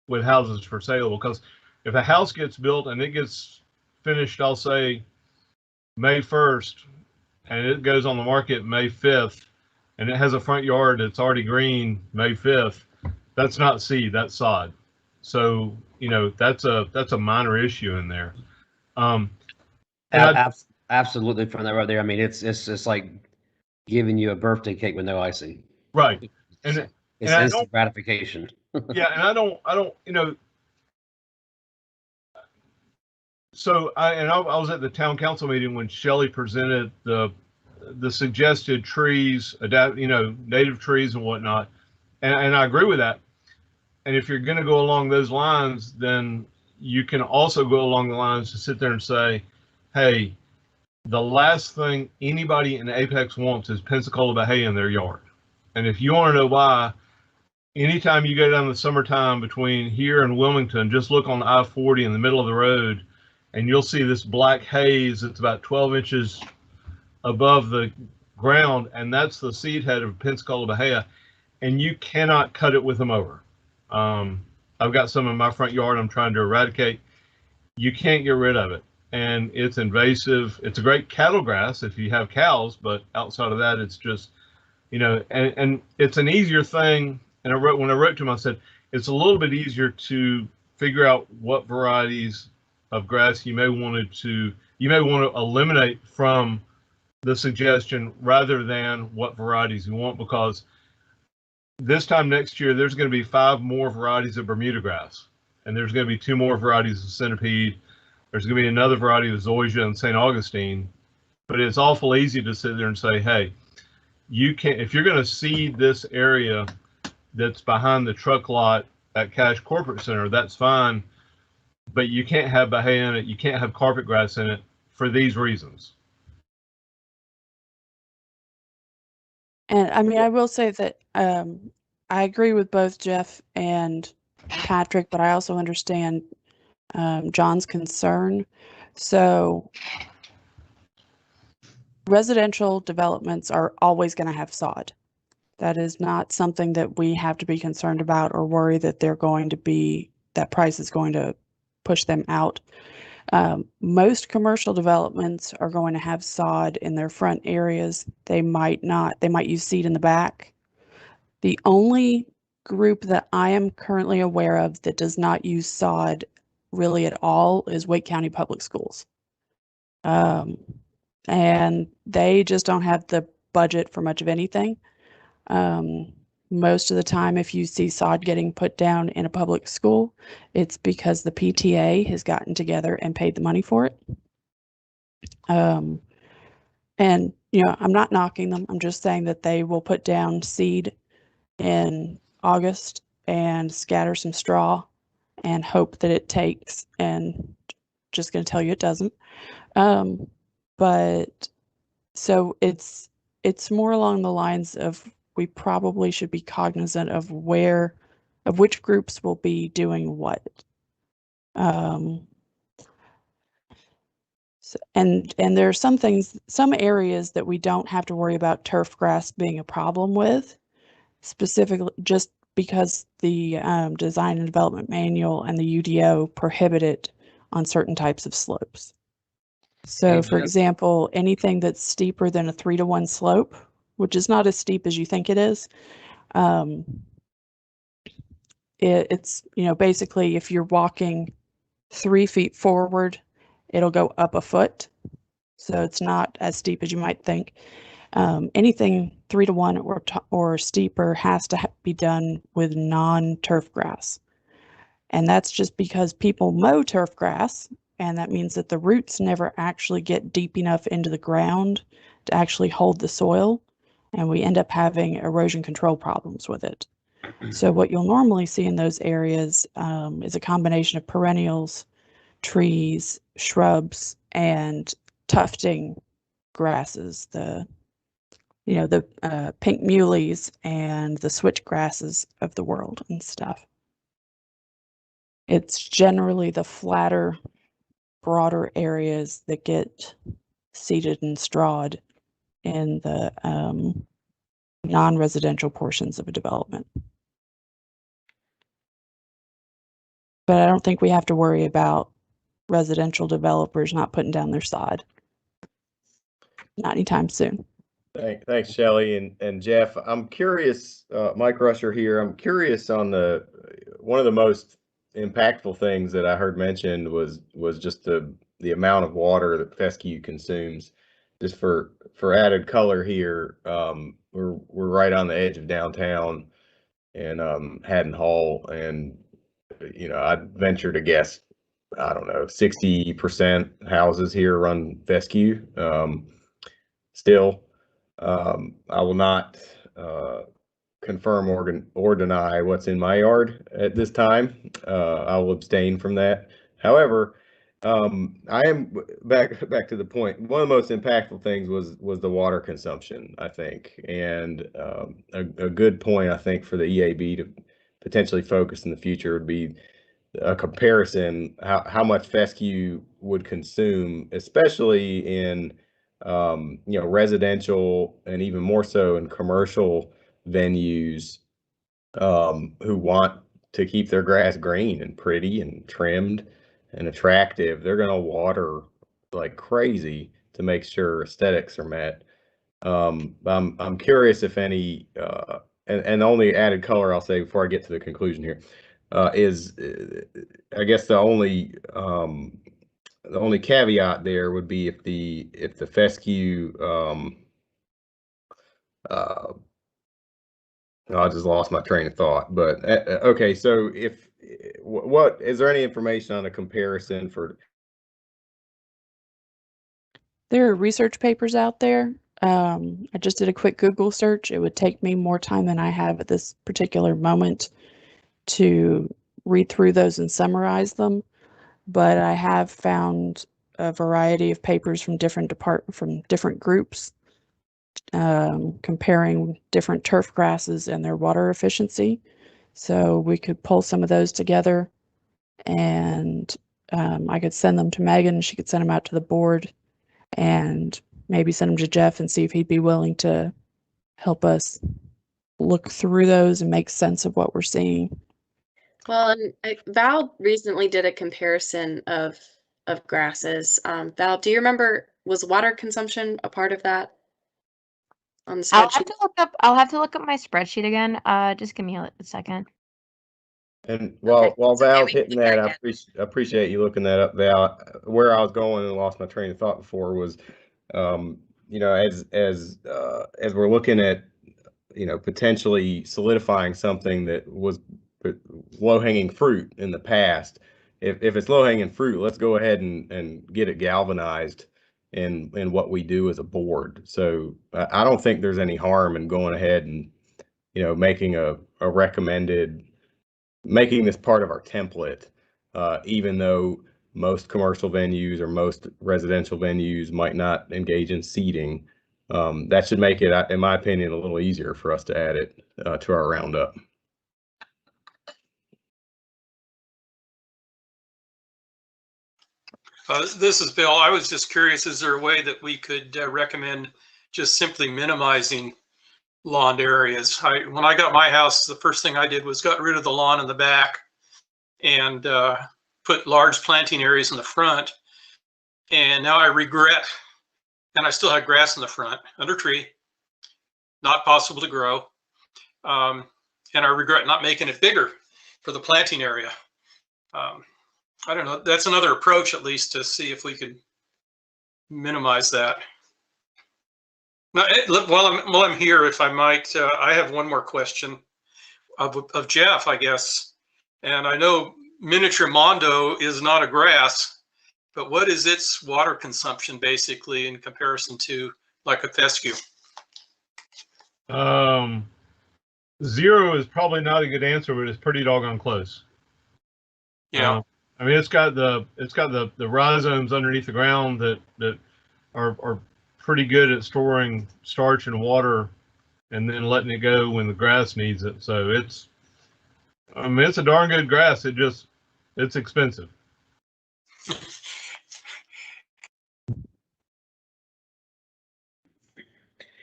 Q: with houses for sale. Because if a house gets built and it gets finished, I'll say May 1st, and it goes on the market May 5th, and it has a front yard that's already green May 5th, that's not seed, that's sod. So, you know, that's a minor issue in there.
I: Absolutely, from that right there. I mean, it's like giving you a birthday cake with no icing.
Q: Right.
I: It's instant gratification.
Q: Yeah, and I don't, you know. So I was at the town council meeting when Shelley presented the suggested trees, native trees and whatnot, and I agree with that. And if you're going to go along those lines, then you can also go along the lines to sit there and say, hey, the last thing anybody in Apex wants is Pensacola Bahia in their yard. And if you want to know why, anytime you go down in the summertime between here and Wilmington, just look on the I-40 in the middle of the road, and you'll see this black haze that's about 12 inches above the ground, and that's the seed head of Pensacola Bahia, and you cannot cut it with a mower. I've got some in my front yard I'm trying to eradicate. You can't get rid of it, and it's invasive. It's a great cattle grass if you have cows, but outside of that, it's just, and it's an easier thing. And when I wrote to him, I said, it's a little bit easier to figure out what varieties of grass you may want to eliminate from the suggestion rather than what varieties you want, because this time next year, there's going to be 5 more varieties of Bermuda grass, and there's going to be 2 more varieties of centipede. There's going to be another variety of zoysia and St. Augustine, but it's awful easy to sit there and say, hey, you can't, if you're going to seed this area that's behind the truck lot at Cash Corporate Center, that's fine, but you can't have Bahia in it, you can't have carpet grass in it for these reasons.
F: And I mean, I will say that I agree with both Jeff and Patrick, but I also understand John's concern. So residential developments are always going to have sod. That is not something that we have to be concerned about or worry that that price is going to push them out. Most commercial developments are going to have sod in their front areas. They might use seed in the back. The only group that I am currently aware of that does not use sod really at all is Wake County Public Schools. And they just don't have the budget for much of anything. Most of the time, if you see sod getting put down in a public school, it's because the PTA has gotten together and paid the money for it. And, I'm not knocking them. I'm just saying that they will put down seed in August and scatter some straw and hope that it takes, and just going to tell you it doesn't. But so it's more along the lines of, we probably should be cognizant of which groups will be doing what. And there are some areas that we don't have to worry about turf grass being a problem with, specifically just because the design and development manual and the UDO prohibit it on certain types of slopes. So for example, anything that's steeper than a 3-to-1 slope, which is not as steep as you think it is. It's, basically if you're walking 3 feet forward, it'll go up a foot. So it's not as steep as you might think. Anything 3-to-1 or steeper has to be done with non-turf grass. And that's just because people mow turf grass, and that means that the roots never actually get deep enough into the ground to actually hold the soil. and we end up having erosion control problems with it. So what you'll normally see in those areas is a combination of perennials, trees, shrubs, and tufting grasses, the pink muleys and the switch grasses of the world and stuff. It's generally the flatter, broader areas that get seeded and strawed in the non-residential portions of a development. But I don't think we have to worry about residential developers not putting down their sod. Not anytime soon.
N: Thanks, Shelley and Jeff. I'm curious, Mike Rusher here. I'm curious on one of the most impactful things that I heard mentioned was just the amount of water that fescue consumes. Just for added color here, we're right on the edge of downtown and Haddon Hall, and I'd venture to guess, I don't know, 60% houses here run fescue. Still, I will not confirm or deny what's in my yard at this time. I will abstain from that. However, I am back to the point. One of the most impactful things was the water consumption, I think, and a good point I think for the EAB to potentially focus in the future would be a comparison how much fescue would consume, especially in residential and even more so in commercial venues who want to keep their grass green and pretty and trimmed and attractive. They're going to water like crazy to make sure aesthetics are met. I'm curious if any, and the only added color I'll say before I get to the conclusion here is, I guess the only caveat there would be if the fescue, I just lost my train of thought. But okay, so what is there any information on a comparison for?
F: There are research papers out there. I just did a quick Google search. It would take me more time than I have at this particular moment to read through those and summarize them, but I have found a variety of papers from different groups comparing different turf grasses and their water efficiency. So we could pull some of those together, and I could send them to Megan, and she could send them out to the board, and maybe send them to Jeff and see if he'd be willing to help us look through those and make sense of what we're seeing.
D: Well, and Val recently did a comparison of grasses. Val, do you remember, was water consumption a part of that on the spreadsheet?
B: I'll have to look up my spreadsheet again. Just give me a second.
N: And while Val's hitting that, I appreciate you looking that up, Val. Where I was going and lost my train of thought before was, as we're looking at, potentially solidifying something that was low-hanging fruit in the past. If it's low-hanging fruit, let's go ahead and get it galvanized in what we do as a board. So I don't think there's any harm in going ahead and, making a recommended, making this part of our template, even though most commercial venues or most residential venues might not engage in seeding. That should make it, in my opinion, a little easier for us to add it to our roundup.
L: This is Bill. I was just curious, is there a way that we could recommend just simply minimizing lawned areas? When I got my house, the first thing I did was got rid of the lawn in the back and put large planting areas in the front. And now I regret, and I still have grass in the front, under tree, not possible to grow. And I regret not making it bigger for the planting area. I don't know, that's another approach at least to see if we could minimize that. Now, while I'm here, if I might, I have one more question of Jeff, I guess. And I know miniature mondo is not a grass, but what is its water consumption basically in comparison to like a fescue?
Q: 0 is probably not a good answer, but it's pretty doggone close.
L: Yeah.
Q: I mean, it's got the rhizomes underneath the ground that are pretty good at storing starch and water, and then letting it go when the grass needs it. So it's a darn good grass. It's expensive.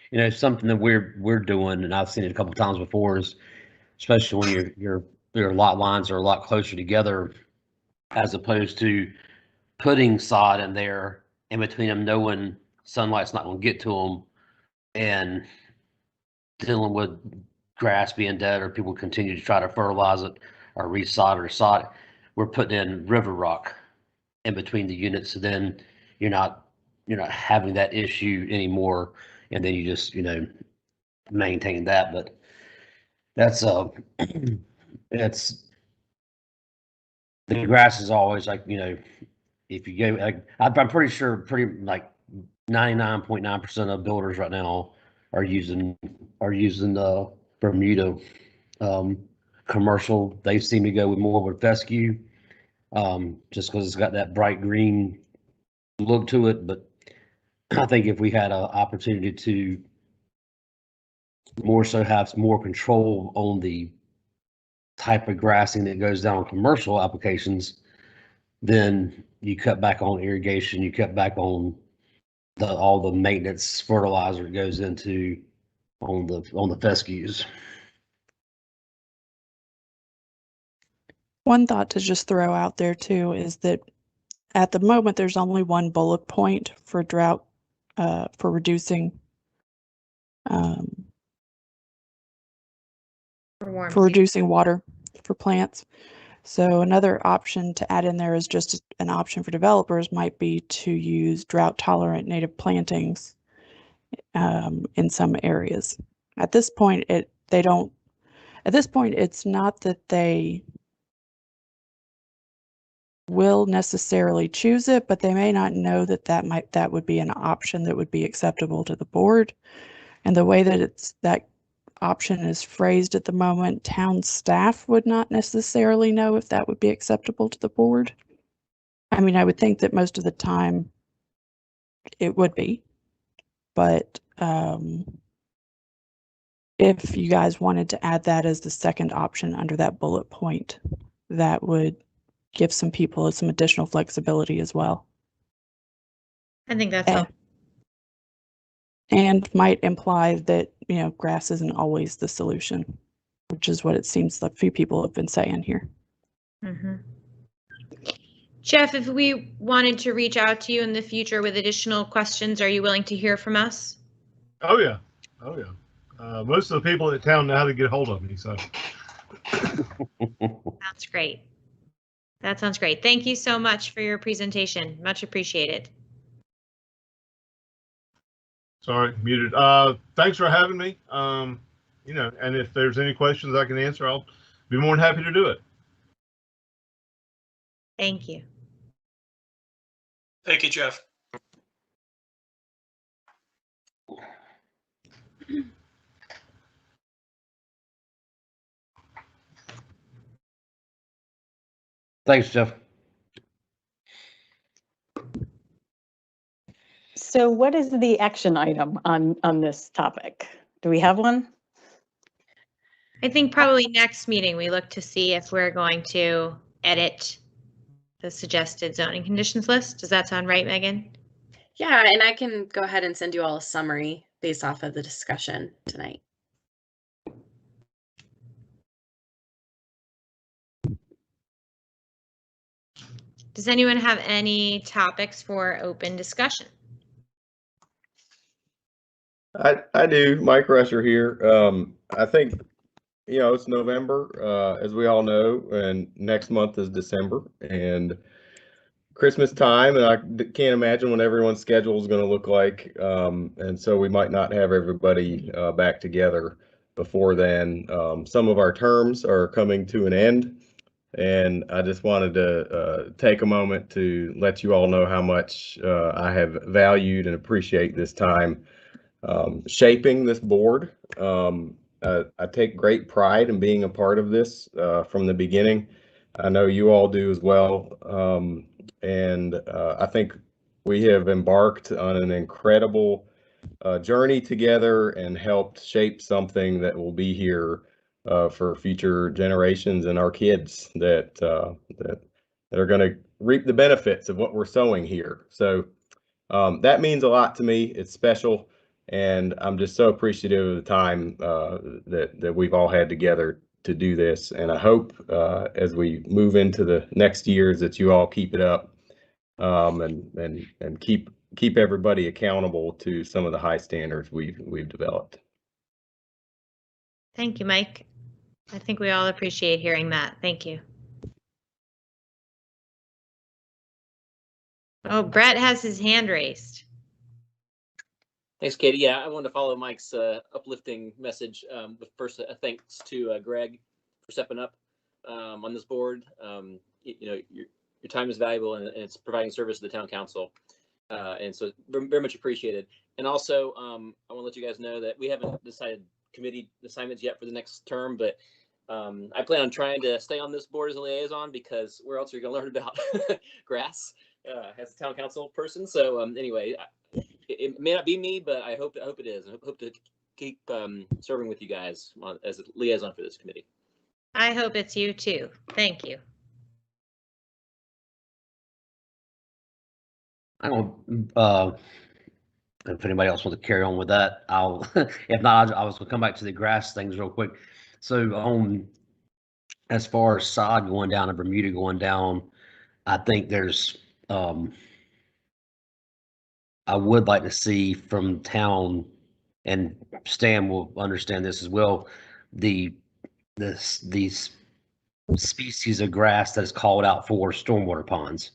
I: You know, something that we're doing, and I've seen it a couple times before, is especially when your lot lines are a lot closer together, as opposed to putting sod in there in between them, knowing sunlight's not going to get to them, and dealing with grass being dead, or people continue to try to fertilize it or resod or sod it. We're putting in river rock in between the units, so then you're not having that issue anymore, and then you just maintain that. But that's it's the grass is always like, if you go, like, I'm pretty sure like 99.9% of builders right now are using the Bermuda commercial. They seem to go with more with fescue, just because it's got that bright green look to it. But I think if we had an opportunity to more so have more control on the type of grassing that goes down on commercial applications, then you cut back on irrigation, you cut back on all the maintenance fertilizer that goes into on the fescues.
F: One thought to just throw out there too is that at the moment there's only one bullet point for drought, for reducing water for plants. So another option to add in there is just an option for developers might be to use drought tolerant native plantings in some areas. At this point, it's not that they will necessarily choose it, but they may not know that would be an option that would be acceptable to the board. And the way that that option is phrased at the moment, town staff would not necessarily know if that would be acceptable to the board. I mean, I would think that most of the time it would be, but if you guys wanted to add that as the second option under that bullet point, that would give some people some additional flexibility as well.
B: I think that's helpful.
F: And might imply that, grass isn't always the solution, which is what it seems like a few people have been saying here.
B: Mm-hmm. Jeff, if we wanted to reach out to you in the future with additional questions, are you willing to hear from us?
Q: Oh yeah. Most of the people in town know how to get a hold of me, so.
B: Sounds great. That sounds great. Thank you so much for your presentation. Much appreciated.
Q: Sorry, muted. Thanks for having me. And if there's any questions I can answer, I'll be more than happy to do it.
B: Thank you.
L: Thank you, Jeff.
I: Thanks, Jeff.
C: So what is the action item on this topic? Do we have one?
B: I think probably next meeting we look to see if we're going to edit the suggested zoning conditions list. Does that sound right, Megan?
D: Yeah, and I can go ahead and send you all a summary based off of the discussion tonight.
B: Does anyone have any topics for open discussion?
N: I do. Mike Rusher here. I think, it's November, as we all know, and next month is December and Christmas time, and I can't imagine what everyone's schedule is going to look like. And so we might not have everybody back together before then. Some of our terms are coming to an end, and I just wanted to take a moment to let you all know how much I have valued and appreciate this time shaping this board. I take great pride in being a part of this from the beginning. I know you all do as well. And I think we have embarked on an incredible journey together and helped shape something that will be here for future generations and our kids that are going to reap the benefits of what we're sowing here. So that means a lot to me. It's special, and I'm just so appreciative of the time that we've all had together to do this. And I hope as we move into the next years that you all keep it up and keep everybody accountable to some of the high standards we've developed.
B: Thank you, Mike. I think we all appreciate hearing that. Thank you. Oh, Brett has his hand raised.
R: Thanks, Katie. Yeah, I wanted to follow Mike's uplifting message. But first, thanks to Greg for stepping up on this board. You know, your time is valuable, and it's providing service to the town council, and so very much appreciated. And also, I want to let you guys know that we haven't decided committee assignments yet for the next term, but I plan on trying to stay on this board as a liaison, because where else are you going to learn about grass as a town council person? So anyway, it may not be me, but I hope it is. I hope to keep serving with you guys as a liaison for this committee.
B: I hope it's you too. Thank you.
I: I don't. If anybody else wants to carry on with that, I'll. If not, I was going to come back to the grass things real quick. So as far as sod going down and Bermuda going down, I think there's. I would like to see from town, and Stan will understand this as well, these species of grass that is called out for stormwater ponds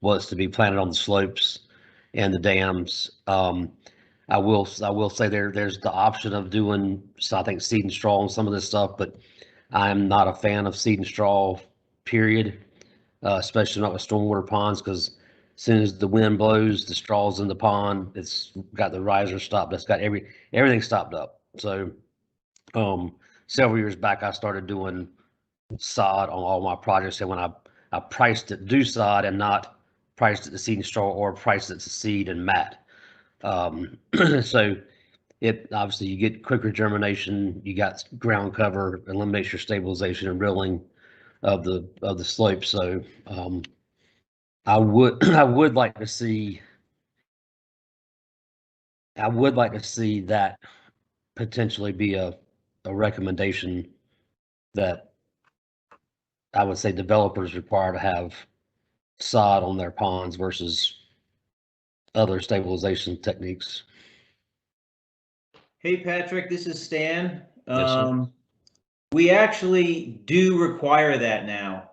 I: was to be planted on the slopes and the dams. I will say there's the option of doing, so I think, seed and straw and some of this stuff, but I'm not a fan of seed and straw, period, especially not with stormwater ponds, because as soon as the wind blows, the straw's in the pond, it's got the riser stopped. That's got everything stopped up. So several years back, I started doing sod on all my projects, and when I priced it do sod and not priced it to seed and straw, or priced it to seed and mat. So it obviously, you get quicker germination, you got ground cover, eliminates your stabilization and rilling of the slope. So I would like to see that potentially be a recommendation that I would say developers require to have sod on their ponds versus other stabilization techniques.
S: Hey, Patrick, this is Stan.
I: Yes, sir.
S: We actually do require that now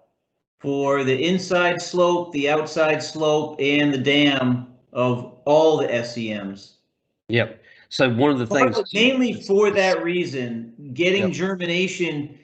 S: for the inside slope, the outside slope, and the dam of all the SEMs.
I: Yep. So one of the things,
S: mainly for that reason, getting germination,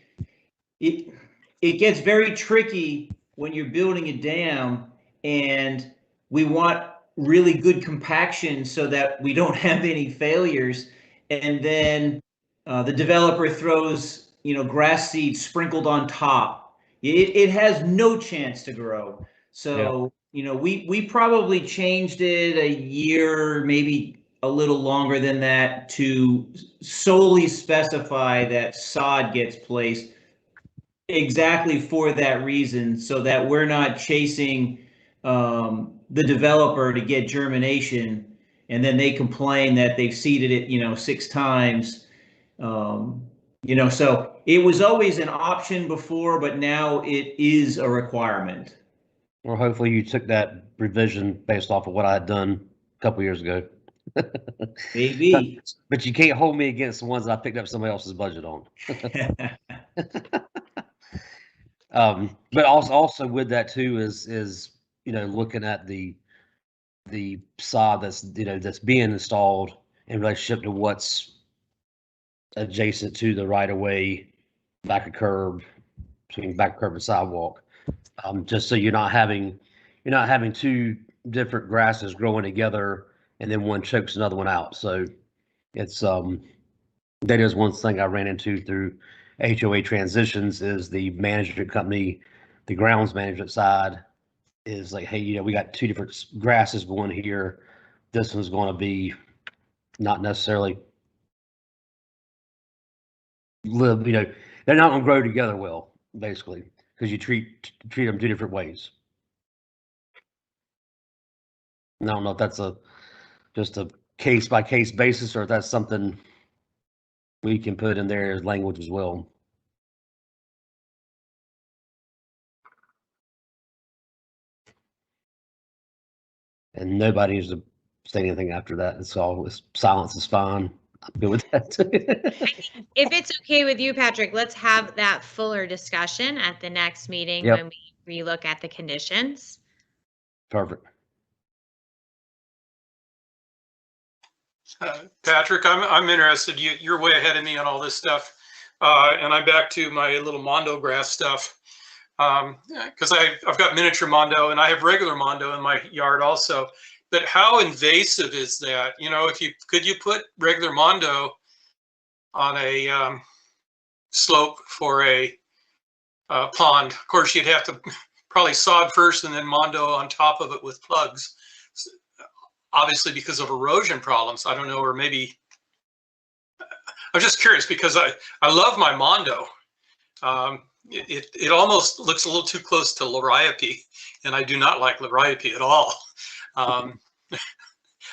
S: it gets very tricky when you're building a dam, and we want really good compaction so that we don't have any failures. And then the developer throws, grass seed sprinkled on top. It has no chance to grow. So, we probably changed it a year, maybe a little longer than that, to solely specify that sod gets placed exactly for that reason, so that we're not chasing the developer to get germination, and then they complain that they've seeded it, 6 times. So it was always an option before, but now it is a requirement.
I: Well, hopefully you took that revision based off of what I had done a couple years ago.
S: Maybe.
I: But you can't hold me against the ones that I picked up somebody else's budget on. But also with that too is looking at the sod that's being installed in relationship to what's adjacent to the right of way, back of curb, between back curb and sidewalk. Just so you're not having 2 different grasses growing together and then one chokes another one out. So it's that is one thing I ran into through HOA transitions is the management company, the grounds management side is like, hey, we got two different grasses going here. This one's going to be not necessarily live, they're not going to grow together well, basically, because you treat them two different ways. And I don't know if that's just a case by case basis or if that's something we can put in there as language as well. And nobody needs to say anything after that. Silence is fine. I'm good with that.
B: If it's okay with you, Patrick, let's have that fuller discussion at the next meeting
I: Yep.
B: when we relook at the conditions.
I: Perfect.
L: Patrick, I'm interested. You're way ahead of me on all this stuff, and I'm back to my little Mondo grass stuff because I've got miniature Mondo and I have regular Mondo in my yard also. But how invasive is that? Could you put regular Mondo on a slope for a pond? Of course, you'd have to probably sod first and then Mondo on top of it with plugs. Obviously, because of erosion problems, I don't know, or maybe I'm just curious because I love my Mondo. It almost looks a little too close to Liriope, and I do not like Liriope at all.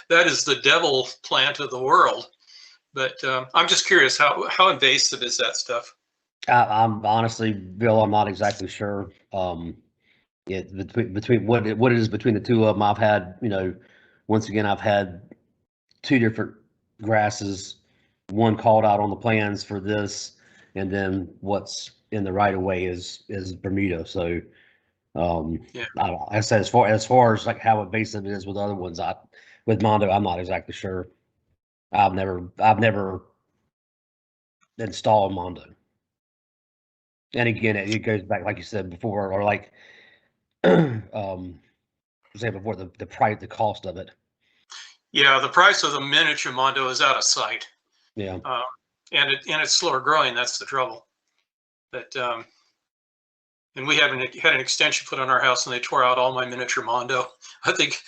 L: That is the devil plant of the world. But I'm just curious, how invasive is that stuff?
I: I'm honestly, Bill, I'm not exactly sure. Between what it is between the two of them, I've had, once again, I've had two different grasses, one called out on the plans for this, and then what's in the right of way is Bermuda. So,
L: Yeah.
I: I said as far as like how invasive it is with other ones, with Mondo, I'm not exactly sure. I've never installed Mondo. And again, it goes back, like you said before, or like, say before the price, the cost of it.
L: Yeah, the price of the miniature Mondo is out of sight.
I: Yeah.
L: And it's slower growing. That's the trouble. But and we had an extension put on our house, and they tore out all my miniature Mondo. I think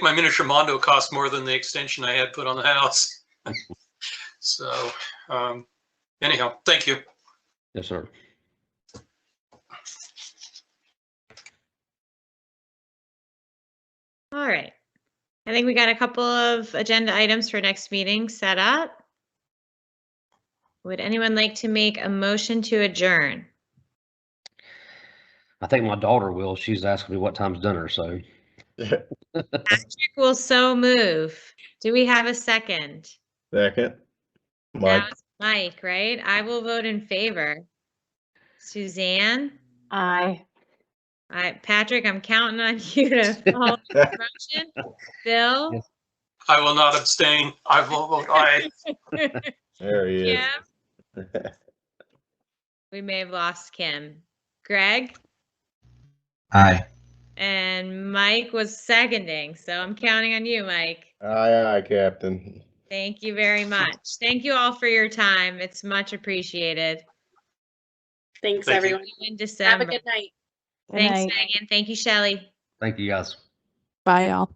L: my miniature Mondo cost more than the extension I had put on the house. So anyhow, thank you.
I: Yes, sir.
B: All right. I think we got a couple of agenda items for next meeting set up. Would anyone like to make a motion to adjourn?
I: I think my daughter will. She's asking me what time's dinner, so.
B: Patrick will so move. Do we have a second?
N: Second.
B: Now
N: Mike.
B: it's Mike, right? I will vote in favor. Suzanne?
C: Aye.
B: All right, Patrick, I'm counting on you to follow the motion. Bill?
I: Yes.
L: I will not abstain. I will vote aye.
N: There he is.
B: Kim? We may have lost Kim. Greg?
A: Aye.
B: And Mike was seconding, so I'm counting on you, Mike.
N: Aye, Captain.
B: Thank you very much. Thank you all for your time. It's much appreciated.
D: Thanks,
L: Thank you.
D: everyone.
B: In
D: Have
B: December.
D: a good night.
C: Good
B: Thanks,
C: night.
B: Megan. Thank you, Shelley.
I: Thank you, guys.
F: Bye, y'all.